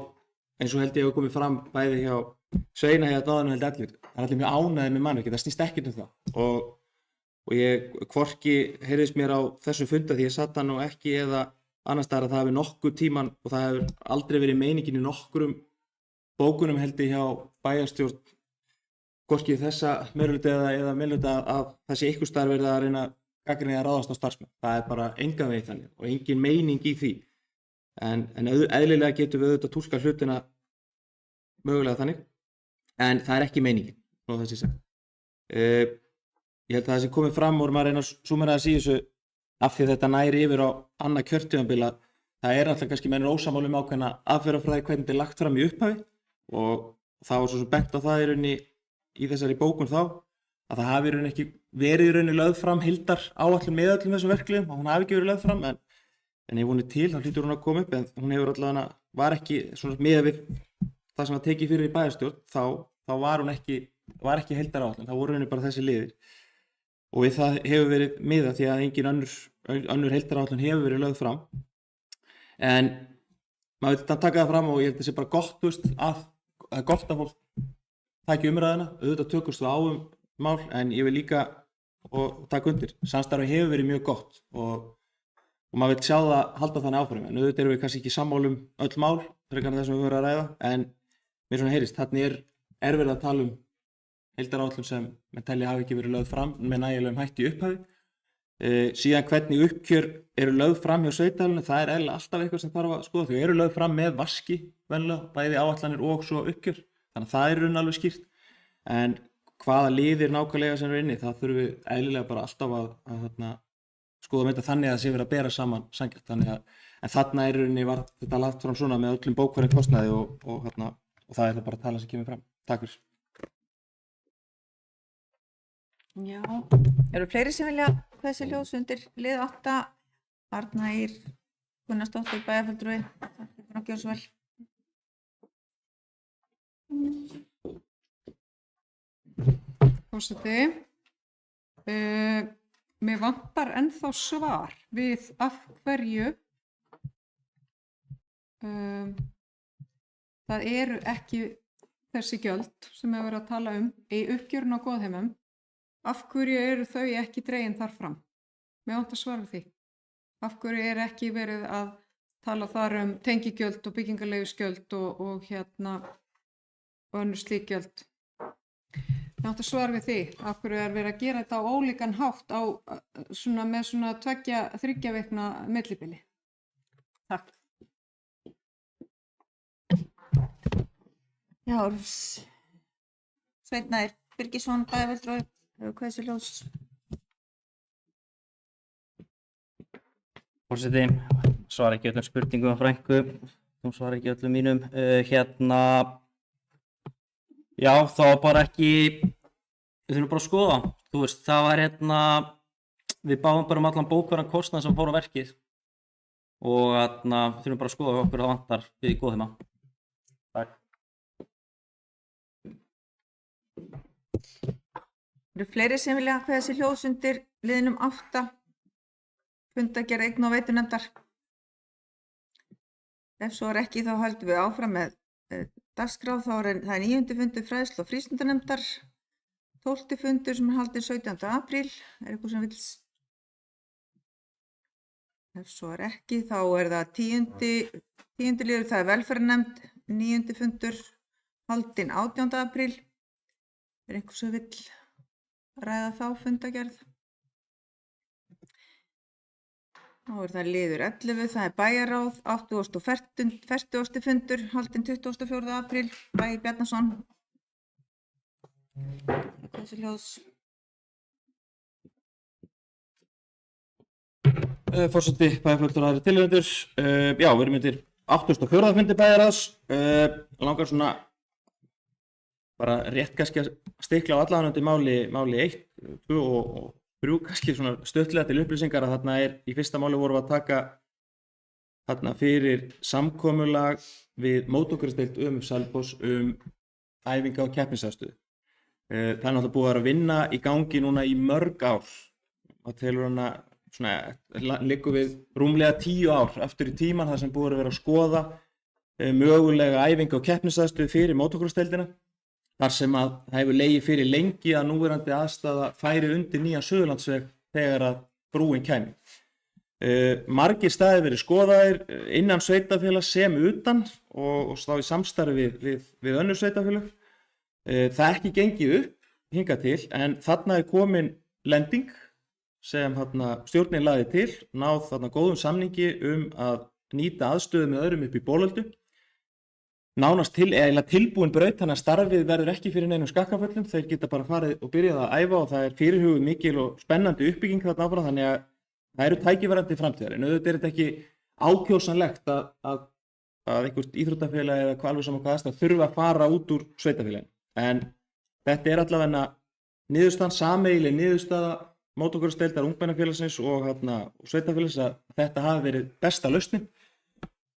eins og held ég að komið fram bæði hjá Sveina hjá Dáðan og held allir, það er allir mjög ánægðir með mannvirkið, það snýst ekkert um það og og ég hvorki heyrðist mér á þessum funda því ég satt hann og ekki eða annars staðar að það hafi nokkuð tíman og það hefur aldrei verið meiningin í nokkrum bókunum heldur hjá bæjarstjórn hvorki þessa meirihluta eða minnihluta að það sé einhvers staðar verið að reyna gagnrýna að ráðast á starfsmenn. Það er bara engan veginn þannig og engin meining í því. En eðlilega getum við auðvitað túlkað hlutina mögulega þannig, en það er ekki meiningin, nú það sé sagt. Ég held að það sem komið fram og maður reyna að súmera þessi í þessu af því að þetta næri yfir á annað kjörtímabil að það er alltaf kannski menn ósammála um ákveðna aðferðafræði hvernig þetta er lagt fram í upphafi og það var svo sem bent á það í rauninni í þessari bókun þá að það hafi í rauninni ekki verið í rauninni lögð fram heildar áætlun með öllum þessum verkliðum og hún hafi ekki verið lögð fram en ef hún er til þá hlýtur hún að koma upp en hún hefur allavega var ekki svona miðað við það sem var tekið fyrir í bæjarstjórn þá var ekki heildar áætlun, þá voru rauninni bara þessi liðir og við það hefur verið miðað því að engin önnur heildar áætlun hefur verið lögð fram en maður veit að taka það fram og ég held að það sé bara gott að það er gott að fólk taki umræðina, auðvitað tökumst við á mál en ég vil líka og taka undir, samstarfi hefur verið mjög gott og maður vil sjá það halda þannig áfram en auðvitað erum við kannski ekki sammála öll mál frekar það sem við vorum að ræða en mér svona heyrist, þarna er erfitt að tala heildaráætlun sem menn telja hafi ekki verið lögð fram með nægilegum hætti í upphafi síðan hvernig uppgjör eru lögð fram hjá sveitarfélögum, það er eiginlega alltaf eitthvað sem þarf að skoða, þau eru lögð fram með vaski venjulega, bæði áætlanir og svo uppgjör þannig að það er raun alveg skýrt en hvaða liðir nákvæmlega sem eru inni það þurfum við eðlilega bara alltaf að skoða með þetta þannig að það sé verið að bera saman sanngjarnt þannig að en þarna er rauninni var þetta lagt fram svona með öllum bókfærum kostnaði og það er það bara að tala sem kemur fram. Takk fyrir. Já, eru fleiri sem vilja þessi ljós undir lið 8 Arna Ýr Gunnarsdóttir bæjarfulltrúi, takk fyrir að gera svo vel. Forseti, mér vantar ennþá svar við af hverju það eru ekki þessi gjöld sem við verðum að tala í uppgjörun á Goðheimum. Af hverju eru þau ekki dregin þar fram? Mér vantar svar við því. Af hverju er ekki verið að tala þar tengigjöld og byggingarleyfisgjöld og önnur slík gjöld? Mér vantar svar við því. Af hverju er verið að gera þetta á ólíkan hátt með svona 2-3 vikna millibili? Takk. Já, Sveinn Ýr Birgisson bæjarfulltrúi hefur þessi ljós. Forseti, svara ekki öllum spurningum af frænku, hún svara ekki öllum mínum. Já, þá bara ekki, við þurfum bara að skoða. Þú veist, það var við báðum bara allan bókverðan kostnað sem fór á verkið og við þurfum bara að skoða okkur það vantar við Goðheima. Takk. Eru fleiri sem vilja þessi ljós undir liðnum 8 fundagerð eign- og veitunefndar? Ef svo er ekki þá höldum við áfram með dagskrá. Það er 9. fundur fræðslu- og frístundanefndar, 12. fundur sem er haldinn 17. apríl. Er eitthvað sem vill? Ef svo er ekki þá er það 10. liður, það er velferðarnefnd, 9. fundur haldinn 18. apríl. Er eitthvað sem vill ræða þá fundagerð? Þá er það liður 11, það er bæjarráð, 40. fundur, haldinn 24. apríl, Bæir Bjarnason. Þessi ljós. Forseti, bæjarfulltrúar og aðrir tilheyrendur. Já, við erum undir 84. fundi bæjarráðs. Langar svona bara rétt kannski að stikla á allan máli 1, 2 og 3 kannski svona stuttlega til upplýsingar að þarna í fyrsta máli vorum við að taka þarna fyrir samkomulag við móttökudeild Selfoss æfinga og keppnisaðstöðu. Það er náttúrulega búið að vera að vinna í gangi núna í mörg ár og telur hana svona liggur við rúmlega 10 ár aftur í tíman þar sem búið að vera að skoða mögulega æfinga og keppnisaðstöðu fyrir móttökudeildina. þar sem að það hefur legið fyrir lengi að núverandi aðstaða færi undir nýjan Suðurlandsveg þegar að brúin kæmi. Margir staðir verið skoðaðir innan sveitafélag sem utan og þá í samstarfi við önnur sveitafélag. Það er ekki gengið upp hingað til en þarna er komin lending sem stjórnin lagði til, náð þarna góðum samningi að nýta aðstöðu með öðrum upp í Bolöldu. Nánast tilbúin braut, þannig að starfið verður ekki fyrir neinum skakkaföllum, þeir geta bara farið og byrjað að æfa og það er fyrirhuguð mikil og spennandi uppbygging þarna áfram, þannig að það eru tækifærandi framtíðar, en auðvitað er þetta ekki ákjósanlegt að einhvert íþróttafélag eða alveg saman hvað aðstæða þurfa að fara út úr sveitafélaginu. En þetta er allavega niðurstaðan, sameiginleg niðurstaða mótorhjólsdeildar ungmennafélagsins og sveitafélags að þetta hafi verið besta lausnin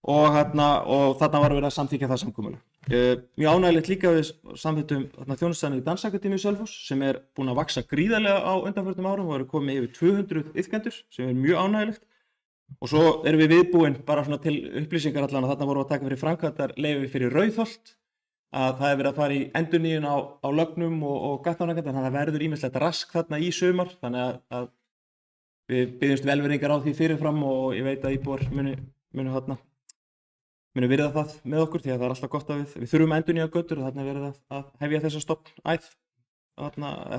og þarna var verið að samþykkja það samkomulag. Mjög ánægilegt líka við samþykktum þjónustan við Dansakademíu Selfoss sem er búin að vaxa gríðarlega á undanförnum árum og eru komið yfir 200 iðkendur sem er mjög ánægilegt. Og svo erum við viðbúin bara svona til upplýsingar allan að þarna vorum við að taka fyrir framkvæmdarleyfi fyrir Rauðholt að það er verið að fara í endurnýjun á lögnum og gatnaframkvæmdum, þannig að það verður ýmislegt rask þarna í sumar, þannig að við biðjumst velvirðingar á því fyrirfram og ég veit að íbúar munu virða það með okkur því að það er alltaf gott að við þurfum að endurnýja götur og þarna er verið að hefja þessa stofnæð,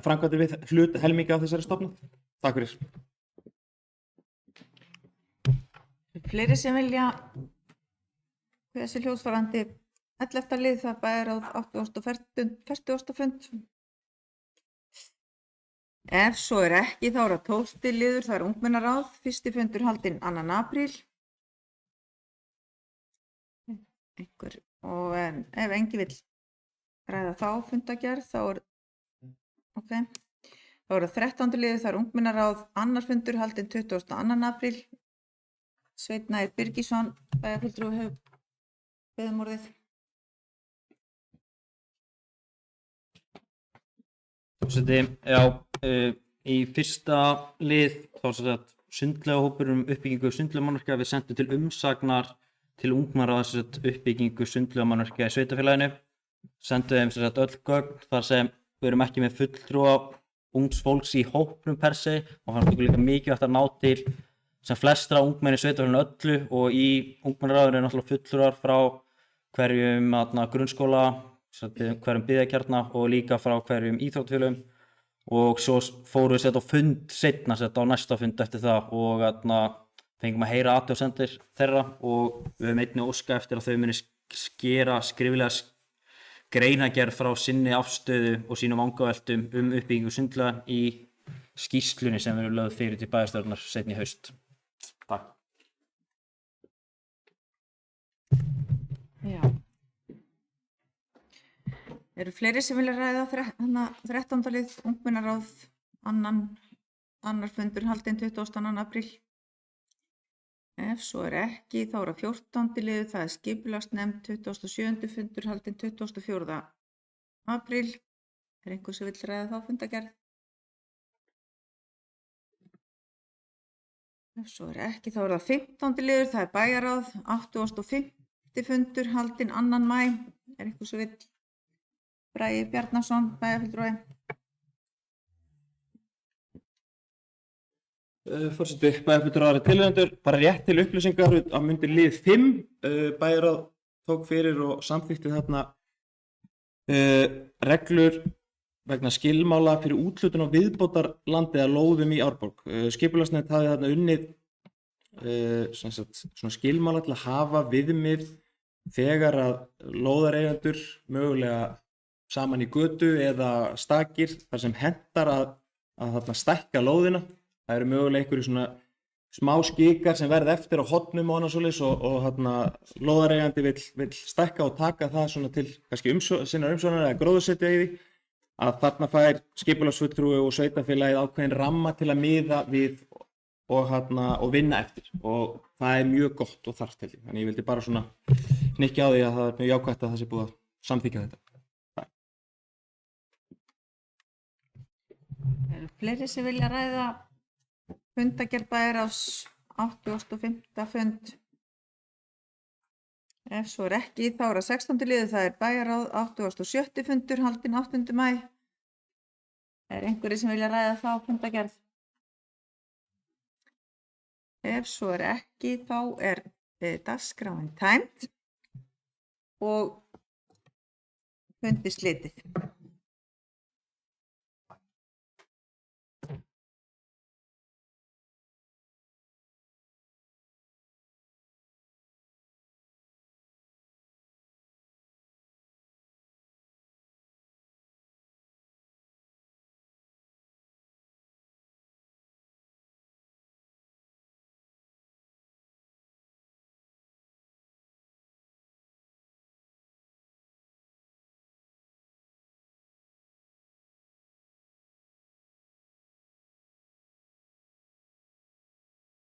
framkvæmdir við helmingi af þessari stofnun. Takk fyrir. Fleiri sem vilja þessi hljóðsvarandi 11. lið, það bæjarráð 80. fund. Ef svo er ekki þá er það 12. liður, það er ungmennaráð, 1. fundur haldinn 2. apríl. Og ef engi vill ræða þá fundagerð þá er það 13. liður, það er ungmennaráð, 2. fundur haldinn 22. apríl. Sveinn Ægir Birgisson, bæjarfulltrúi hefur beðið um orðið. Í fyrsta lið þá sundlega hópur uppbyggingu sundlaugmannvirkja við sendum til umsagnar til ungmennaráðs uppbyggingu sundlaugmannvirkja í sveitafélaginu. Sendum þeim öll gögn þar sem við erum ekki með fulltrúa ungs fólks í hópnum per se og fannst okkur líka mikilvægt að ná til sem flestra ungmenni í sveitafélaginu öllu og í ungmennaráðinu er náttúrulega fulltrúar frá hverjum grunnskóla, hverjum byggðakjarna og líka frá hverjum íþróttafélögum og svo fórum við á fund seinna á næsta fund eftir það og fengum að heyra athugasemdir þeirra og við höfum einnig óskað eftir að þau muni skera skriflega greinargerð frá sinni afstöðu og sínum vangaveltum uppbyggingu sundlauga í skýrslunni sem verður lögð fyrir til bæjarstjórnar seinna í haust. Takk. Já. Eru fleiri sem vilja ræða 13. lið, ungmennaráð, annar fundur haldinn 22. apríl. Ef svo er ekki, þá er það 14. liður, það er skipulagsnefnd 27. fundur haldinn 24. apríl. Er einhver sem vill ræða þá fundagerð? Ef svo er ekki, þá er það 15. liður, það er bæjarráð, 85. fundur haldinn 2. maí. Er einhver sem vill? Bragi Bjarnason, bæjarfulltrúi. Forseti, bæjarfulltrúar tilheyrendur, bara rétt til upplýsingar á myndir lið 5. Bæjarráð tók fyrir og samþykkti þarna reglur vegna skilmála fyrir úthlutun á viðbótarlandi eða lóðum í Árborg. Skipulagsnefnd hafði þarna unnið svona skilmála til að hafa viðmið þegar að lóðareigendur mögulega saman í götu eða stakir þar sem hentar að stækka lóðina. Það eru mögulega einhverju svona smá skikar sem verð eftir á hornum og annað svoleiðis og lóðareigandi vill stækka og taka það svona til kannski sinnar umsjónar eða gróðursetja í því að þarna fær skipulagsfulltrúi og sveitafélagið ákveðin ramma til að miða við og vinna eftir og það er mjög gott og þarft held ég. Þannig ég vildi bara svona hnykkja á því að það er mjög jákvætt að það sé búið að samþykkja þetta. Eru fleiri sem vilja ræða fundagerð bæjarráðs 85. fund? Ef svo er ekki, þá er að 16. liður, það er bæjaráð 87. fundur haldinn 8. maí. Er einhverjir sem vilja ræða þá fundagerð? Ef svo er ekki, þá er dagskráin tæmd og fundi slitið.